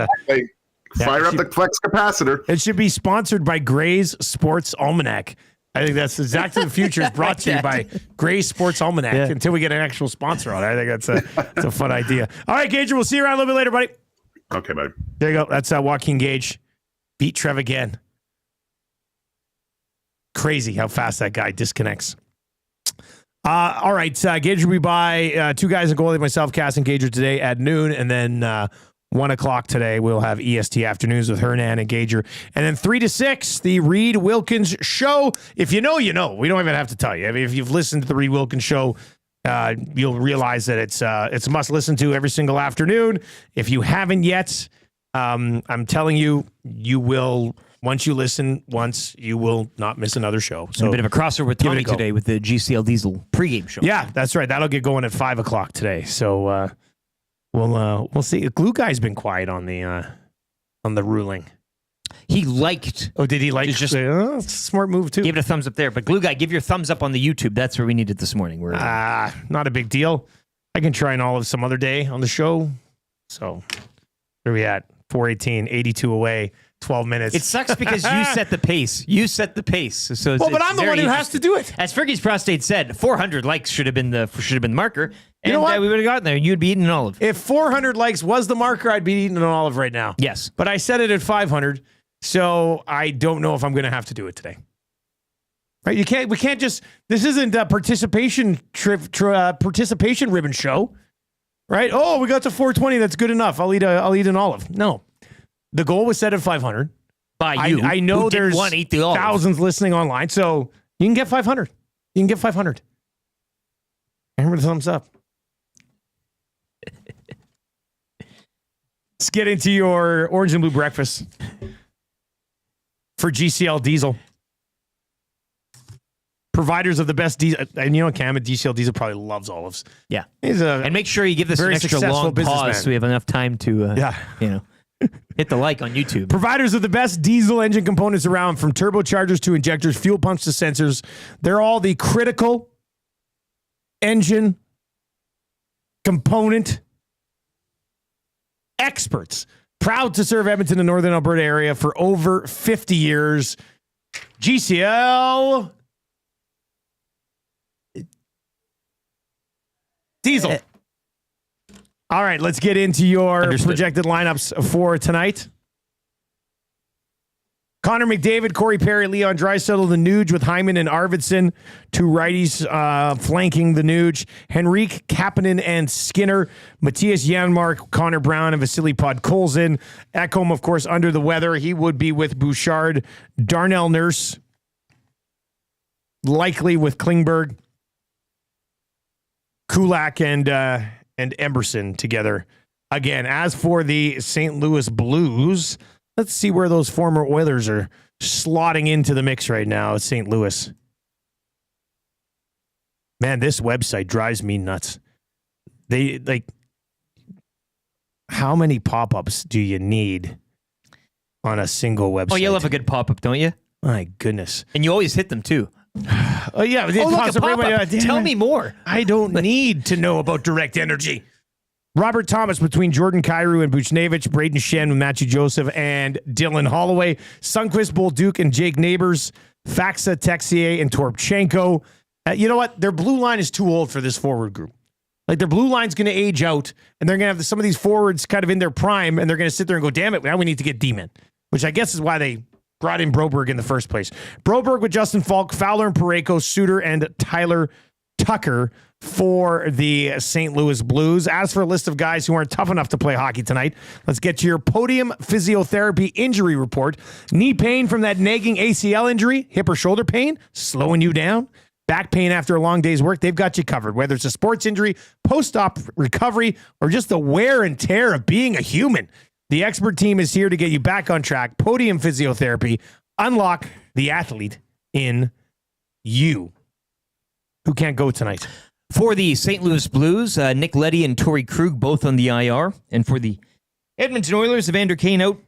Fire up the flex capacitor. It should be sponsored by Gray's Sports Almanac. I think that's Zach to the Future is brought to you by Gray's Sports Almanac until we get an actual sponsor on it. I think that's a fun idea. All right, Gage, we'll see you around a little bit later, buddy. Okay, buddy. There you go. That's Joaquin Gage. Beat Trev again. Crazy how fast that guy disconnects. All right, Gage will be by 2 guys and goalie, myself, Cass, and Gager today at noon, and then 1 o'clock today, we'll have EST afternoons with Hernan and Gager. And then 3 to 6, the Reed Wilkins Show. If you know, you know. We don't even have to tell you. I mean, if you've listened to the Reed Wilkins Show, you'll realize that it's a must listen to every single afternoon. If you haven't yet, I'm telling you, you will. Once you listen once, you will not miss another show. So a bit of a crossover with Tommy today with the GCL Diesel pregame show. Yeah, that's right. That'll get going at 5 o'clock today. So we'll see. Glue Guy's been quiet on the ruling. He liked. Oh, did he like? It's a smart move too. Give it a thumbs up there. But Glue Guy, give your thumbs up on the YouTube. That's where we need it this morning. Not a big deal. I can try an olive some other day on the show. So where are we at? 4:18, 82 away. 12 minutes. It sucks because you set the pace. You set the pace. So but I'm the one who has to do it. As Fergie's Prostate said, 400 likes should have been the marker. And you know what? We would have gotten there. You'd be eating an olive. If 400 likes was the marker, I'd be eating an olive right now. Yes. But I set it at 500, so I don't know if I'm going to have to do it today. Right? We can't just. This isn't a participation ribbon show, right? Oh, we got to 420. That's good enough. I'll eat an olive. No. The goal was set at 500. By you. I know there's thousands listening online, so you can get 500. You can get 500. Hammer the thumbs up. Let's get into your orange and blue breakfast for GCL Diesel. Providers of the best diesel. And you know, Cam at GCL Diesel probably loves olives. Yeah. And make sure you give this an extra long pause so we have enough time to, hit the like on YouTube. Providers of the best diesel engine components around, from turbochargers to injectors, fuel pumps to sensors. They're all the critical engine component experts. Proud to serve Edmonton and Northern Alberta area for over 50 years. GCL Diesel. All right, let's get into your projected lineups for tonight. Connor McDavid, Corey Perry, Leon Draisaitl, the Nuge with Hyman and Arvidsson. Two righties flanking the Nuge. Henrique, Kapanen, and Skinner. Matthias Janmark, Connor Brown, and Vasily Podkolzin. Ekholm, of course, under the weather. He would be with Bouchard. Darnell Nurse, likely with Klingberg. Kulak and Emberson together again. As for the St. Louis Blues, let's see where those former Oilers are slotting into the mix right now at St. Louis. Man, this website drives me nuts. They how many pop-ups do you need on a single website? Oh, you love a good pop-up, don't you? My goodness. And you always hit them too. Oh, yeah. Look, tell me more. I don't need to know about direct energy. Robert Thomas between Jordan Kyrou and Buchnevich, Braden Shen with Matthew Joseph and Dylan Holloway, Sundqvist, Bolduc, and Jake Neighbors, Faxa, Texier, and Torpchenko. You know what? Their blue line is too old for this forward group. Like, their blue line's going to age out, and they're going to have some of these forwards kind of in their prime, and they're going to sit there and go, damn it, now we need to get D-men, which I guess is why they brought in Broberg in the first place. Broberg with Justin Falk, Fowler and Parayko, Suter and Tyler Tucker for the St. Louis Blues. As for a list of guys who aren't tough enough to play hockey tonight, let's get to your podium physiotherapy injury report. Knee pain from that nagging ACL injury, hip or shoulder pain, slowing you down, back pain after a long day's work, they've got you covered. Whether it's a sports injury, post-op recovery, or just the wear and tear of being a human, the expert team is here to get you back on track. Podium Physiotherapy. Unlock the athlete in you. Who can't go tonight? For the St. Louis Blues, Nick Leddy and Torrey Krug both on the IR. And for the Edmonton Oilers, Evander Kane out.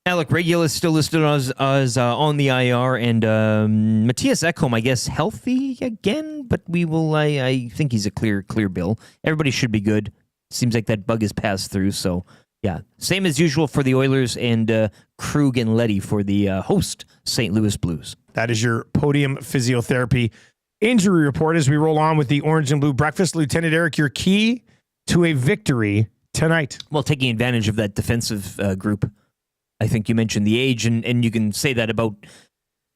Alec Regula is still listed as on the IR. And Matthias Ekholm, I guess, healthy again. But we will. I think he's a clear bill. Everybody should be good. Seems like that bug has passed through. So, yeah, same as usual for the Oilers, and Krug and Leddy for the host St. Louis Blues. That is your Podium Physiotherapy injury report as we roll on with the Orange and Blue Breakfast. Lieutenant Eric, your key to a victory tonight. Well, taking advantage of that defensive group. I think you mentioned the age, and you can say that about,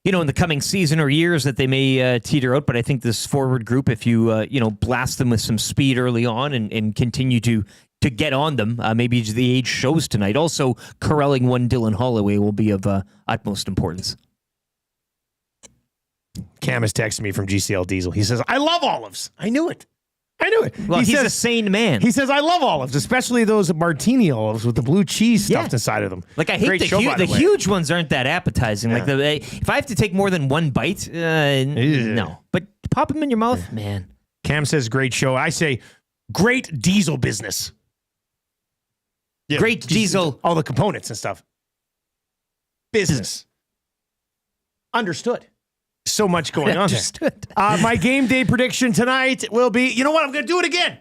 in the coming season or years that they may teeter out. But I think this forward group, if you, blast them with some speed early on and continue to get on them, maybe the age shows tonight. Also, corralling one Dylan Holloway will be of utmost importance. Cam has texted me from GCL Diesel. He says, I love olives. I knew it. Well, he's a sane man. He says, I love olives, especially those martini olives with the blue cheese stuffed inside of them. Like, I hate the huge ones aren't that appetizing. Yeah. Like, if I have to take more than one bite, no. But pop them in your mouth, man. Cam says, great show. I say, great diesel business. Yeah. Great diesel. All the components and stuff. Business. Understood. So much going on there. My game day prediction tonight will be, you know what? I'm going to do it again.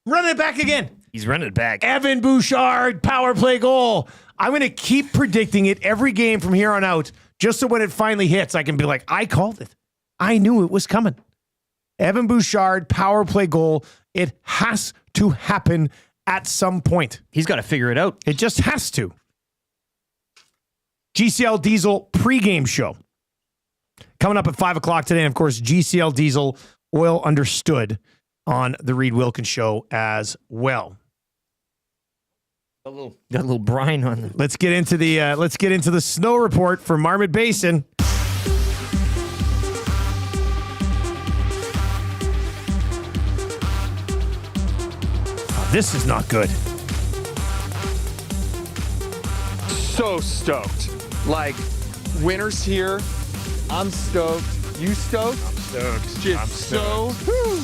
Run it back again. He's running it back. Evan Bouchard, power play goal. I'm going to keep predicting it every game from here on out, just so when it finally hits, I can be like, I called it. I knew it was coming. Evan Bouchard, power play goal. It has to happen at some point. He's got to figure it out. It just has to. GCL Diesel pregame show. Coming up at 5 o'clock today, and of course, GCL Diesel, Oil Understood on the Reed Wilkins Show as well. Got a little brine on them. Let's get into the snow report for Marmot Basin. Oh, this is not good. so stoked. Like, winter's here. I'm stoked. You stoked? I'm stoked. Just I'm so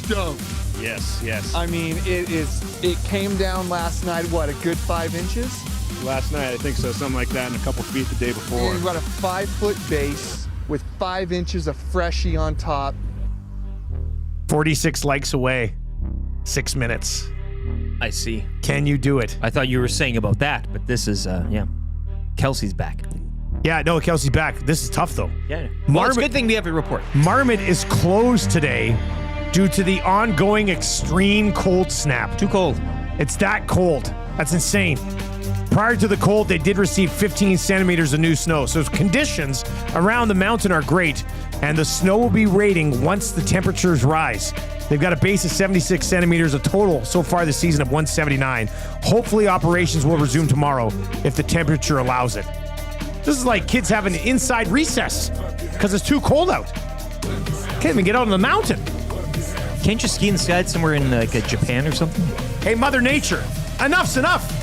stoked. Yes. I mean, it came down last night, what, a good 5 inches? Last night, I think so, something like that, and a couple feet the day before. And you've got a 5-foot base with 5 inches of freshie on top. 46 likes away. 6 minutes. I see. Can you do it? I thought you were saying about that, but this is, Kelce's back. Yeah, no, Kelce's back. This is tough, though. Yeah. Well, it's a good thing we have a report. Marmot is closed today due to the ongoing extreme cold snap. Too cold. It's that cold. That's insane. Prior to the cold, they did receive 15 centimeters of new snow. So conditions around the mountain are great, and the snow will be rating once the temperatures rise. They've got a base of 76 centimeters, a total so far this season of 179. Hopefully operations will resume tomorrow if the temperature allows it. This is like kids having an inside recess because it's too cold out. Can't even get out on the mountain. Can't you ski inside somewhere in like Japan or something? Hey, Mother Nature, enough's enough.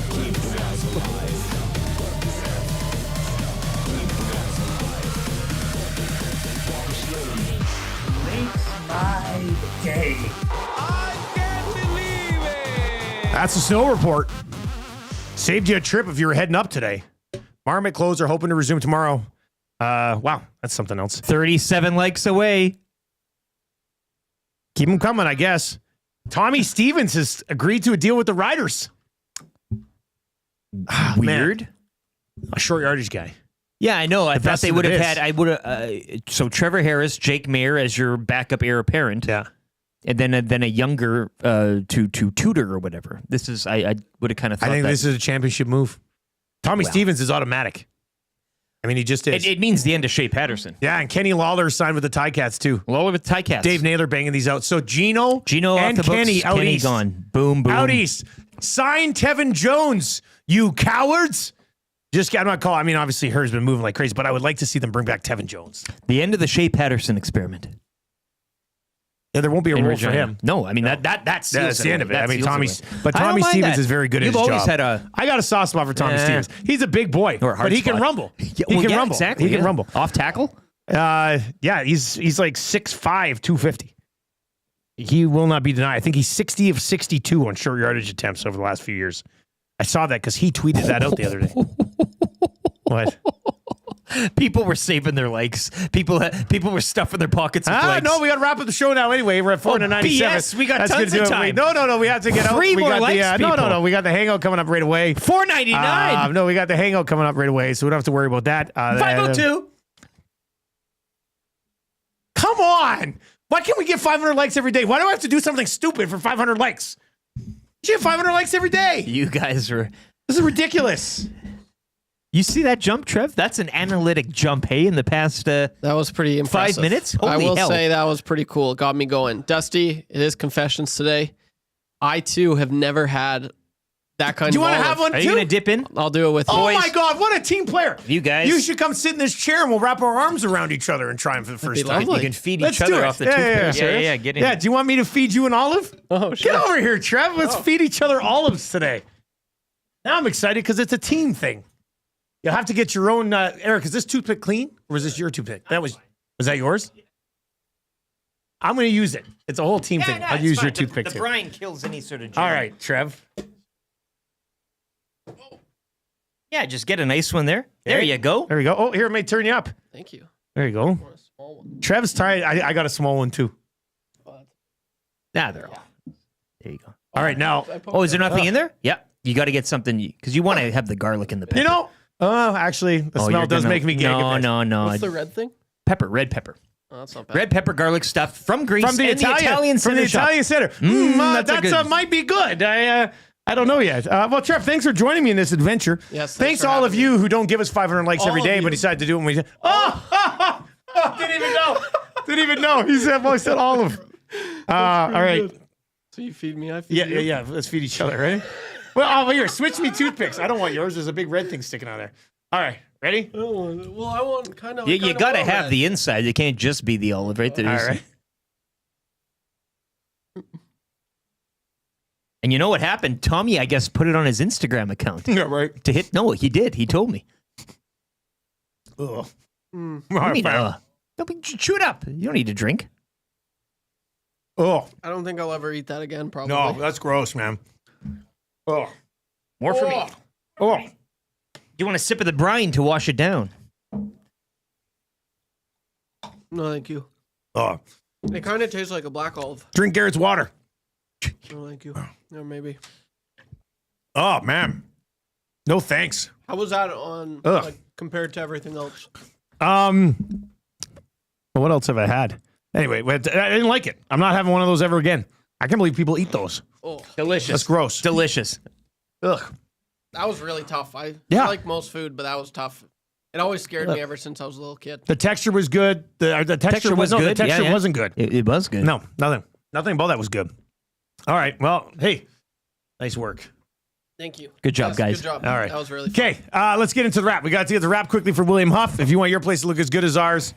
Day. That's a snow report. Saved you a trip if you were heading up today. Marmot closed are hoping to resume tomorrow. Wow, that's something else. 37 likes away. Keep them coming, I guess. Tommy Stevens has agreed to a deal with the Riders. Weird. Man. A short yardage guy. Yeah, I know. I thought they would have had. I would have. So Trevor Harris, Jake Mayer as your backup heir apparent. Yeah, and then a younger to tutor or whatever. This is. I would have kind of thought. I think that. this is a championship move. Tommy Stevens is automatic. I mean, he just is. It means the end of Shea Patterson. Yeah, and Kenny Lawler signed with the Ticats too. Lawler with Ticats. Dave Naylor banging these out. So Gino and off the Kenny books. Out Kenny east. gone. Boom, boom. Out east. Sign Tevin Jones, you cowards. I'm not calling. I mean, obviously, her's been moving like crazy, but I would like to see them bring back Tevin Jones. The end of the Shea Patterson experiment. Yeah, there won't be a role for him. No, I mean that's the end of it. I mean, Tommy don't mind Stevens that. is very good at his job. You've always had a. I got a soft spot for Tommy Stevens. He's a big boy, but he can rumble. He can rumble. Exactly. He can rumble. Off tackle. Yeah, he's like 6'5", 250. He will not be denied. I think he's 60 of 62 on short yardage attempts over the last few years. I saw that because he tweeted that out the other day. What? People were saving their likes. People were stuffing their pockets with likes. No, we got to wrap up the show now anyway. We're at 497. BS. We got tons of time. No, we have to get out. Three more likes, No, we got the hangout coming up right away. $4.99. No, we got the hangout coming up right away, so we don't have to worry about that. 502. Come on. Why can't we get 500 likes every day? Why do I have to do something stupid for 500 likes? You have 500 likes every day. You guys are... This is ridiculous. You see that jump, Trev? That's an analytic jump, hey, in the past that was pretty impressive. 5 minutes? Holy I will hell. say that was pretty cool. It got me going. Dusty, it is confessions today. I, too, have never had that kind of Do you want to have one, Are too? you going to dip in? I'll do it with Oh, boys. my God. What a team player. You guys. You should come sit in this chair and we'll wrap our arms around each other and try them for the first time. You can feed Let's each other do it. off the Yeah, toothpick. Yeah, get in. Yeah, do you want me to feed you an olive? Oh, sure. Get over here, Trev. Let's feed each other olives today. Now I'm excited because it's a team thing. You'll have to get your own, Eric, is this toothpick clean? Or was this your toothpick? Was that yours? I'm going to use it. It's a whole team thing. I'll use your toothpick The too. brine kills any sort of germ. All right, Trev. Yeah, just get a nice one there. There you go. There we go. Oh, here, it may turn you up. Thank you. There you go. Trev's tired. I got a small one too. Nah, they're all. There you go. All right, now. Oh, is there nothing in there? Yeah. You got to get something because you want to have the garlic in the pepper. You know, actually, the smell you're does gonna- make me gag a bit. No. What's the red thing? Pepper, red pepper. Oh, that's not bad. Red pepper garlic stuff from Greece From the and Italian Center shop. Center. That's a good- Might be good. I don't know yet. Well, Trev, thanks for joining me in this adventure. Yes, thanks to all of you who don't give us 500 likes All every of day, you. but decide to do it when we. Didn't even know. Didn't even know. He said, "Well, I said all of." All right. So you feed me, I feed you. Yeah. Let's feed each other, ready? Well, here, switch me toothpicks. I don't want yours. There's a big red thing sticking out there. All right, ready? I want kind of. You got to have the inside. It can't just be the olive right there. All right. And you know what happened? Tommy, I guess, put it on his Instagram account. Yeah, right. No, he did. He told me. Ugh. What do you mean, chew it up. You don't need to drink. Oh. I don't think I'll ever eat that again, probably. No, that's gross, man. Oh. More for me. Oh. You want a sip of the brine to wash it down? No, thank you. Oh. It kind of tastes like a black olive. Drink Garrett's water. No, thank you. Or maybe. Oh, man. No thanks. How was that on compared to everything else? Well, what else have I had? Anyway, I didn't like it. I'm not having one of those ever again. I can't believe people eat those. Oh, delicious. That's gross. Delicious. Ugh. That was really tough. I like most food, but that was tough. It always scared me ever since I was a little kid. The texture was good. The texture was good. The texture wasn't good. It was good. No, nothing. Nothing about that was good. All right. Well, hey, nice work. Thank you. Good job, guys. Good job. All right. That was really fun. Okay, let's get into the wrap. We got to get the wrap quickly for William Huff. If you want your place to look as good as ours,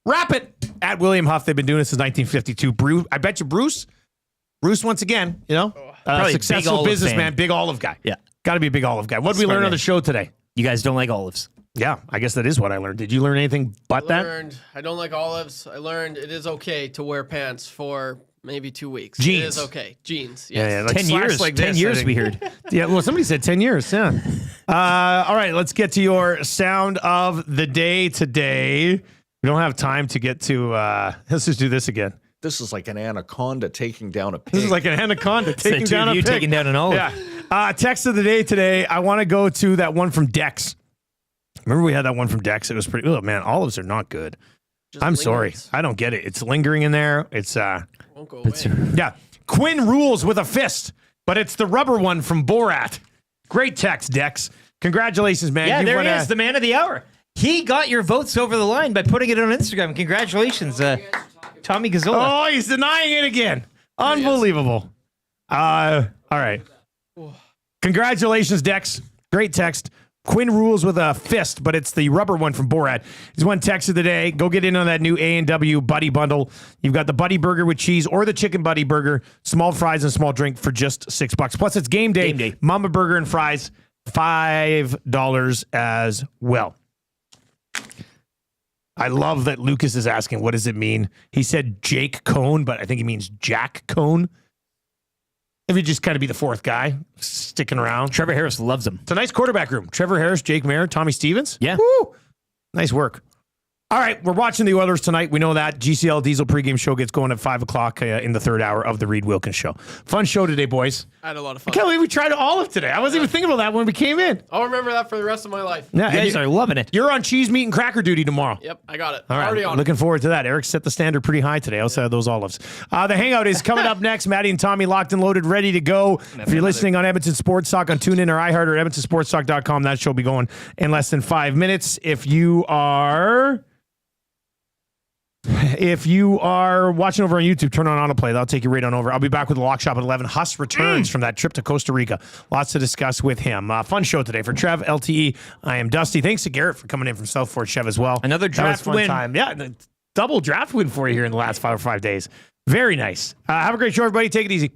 wrap it at William Huff. They've been doing it since 1952. I bet you Bruce once again, successful businessman, big olive guy. Yeah. Got to be a big olive guy. What did we learn on the show today? You guys don't like olives. Yeah, I guess that is what I learned. Did you learn anything but that? I don't like olives. I learned it is okay to wear pants for maybe 2 weeks. Jeans. It is okay. Jeans. Yes. Yeah, like 10 years. like 10 this, years we heard. Yeah, well, somebody said 10 years. Yeah. All right, let's get to your sound of the day today. We don't have time to get to, let's just do this again. This is like an anaconda taking down a pig. This is like an anaconda taking down a pig. Taking down an olive. Yeah. Text of the day today. I want to go to that one from Dex. Remember we had that one from Dex? It was pretty. Oh man, olives are not good. I'm sorry. I don't get it. It's lingering in there. It's won't go away. Yeah. Quinn rules with a fist, but it's the rubber one from Borat. Great text, Dex. Congratulations, man. Yeah, there he is, the man of the hour. He got your votes over the line by putting it on Instagram. Congratulations, Tommy Gazzola. Oh, he's denying it again. Unbelievable. All right. Congratulations, Dex. Great text. Quinn rules with a fist, but it's the rubber one from Borat. He's one text of the day. Go get in on that new A&W Buddy Bundle. You've got the Buddy Burger with cheese or the Chicken Buddy Burger, small fries and small drink for just $6. Plus, it's game day. Mama Burger and fries, $5 as well. I love that Lucas is asking, what does it mean? He said Jake Cone, but I think he means Jack Cone. If you just kind of be the fourth guy sticking around. Trevor Harris loves him. It's a nice quarterback room. Trevor Harris, Jake Mayer, Tommy Stevens. Yeah. Woo! Nice work. All right, we're watching the Oilers tonight. We know that. GCL Diesel pregame show gets going at 5 o'clock in the third hour of the Reed Wilkins Show. Fun show today, boys. I had a lot of fun. I can't believe we tried olive today. I wasn't even thinking about that when we came in. I'll remember that for the rest of my life. Yeah, you guys are loving it. You're on cheese, meat, and cracker duty tomorrow. Yep, I got it. All right, Already on looking forward to that. Eric set the standard pretty high today outside of those olives. The Hangout is coming up next. Maddie and Tommy locked and loaded, ready to go. If you're listening on Edmonton Sports Talk on TuneIn or iHeart or EdmontonSportsTalk.com, that show will be going in less than 5 minutes. If you are watching over on YouTube, turn on autoplay. That'll take you right on over. I'll be back with the Lock Shop at 11. Huss returns from that trip to Costa Rica. Lots to discuss with him. Fun show today for Trev, LTE. I am Dusty. Thanks to Garrett for coming in from South Fort Chev as well. Another draft win. Time. Yeah, double draft win for you here in the last 5 days. Very nice. Have a great show, everybody. Take it easy.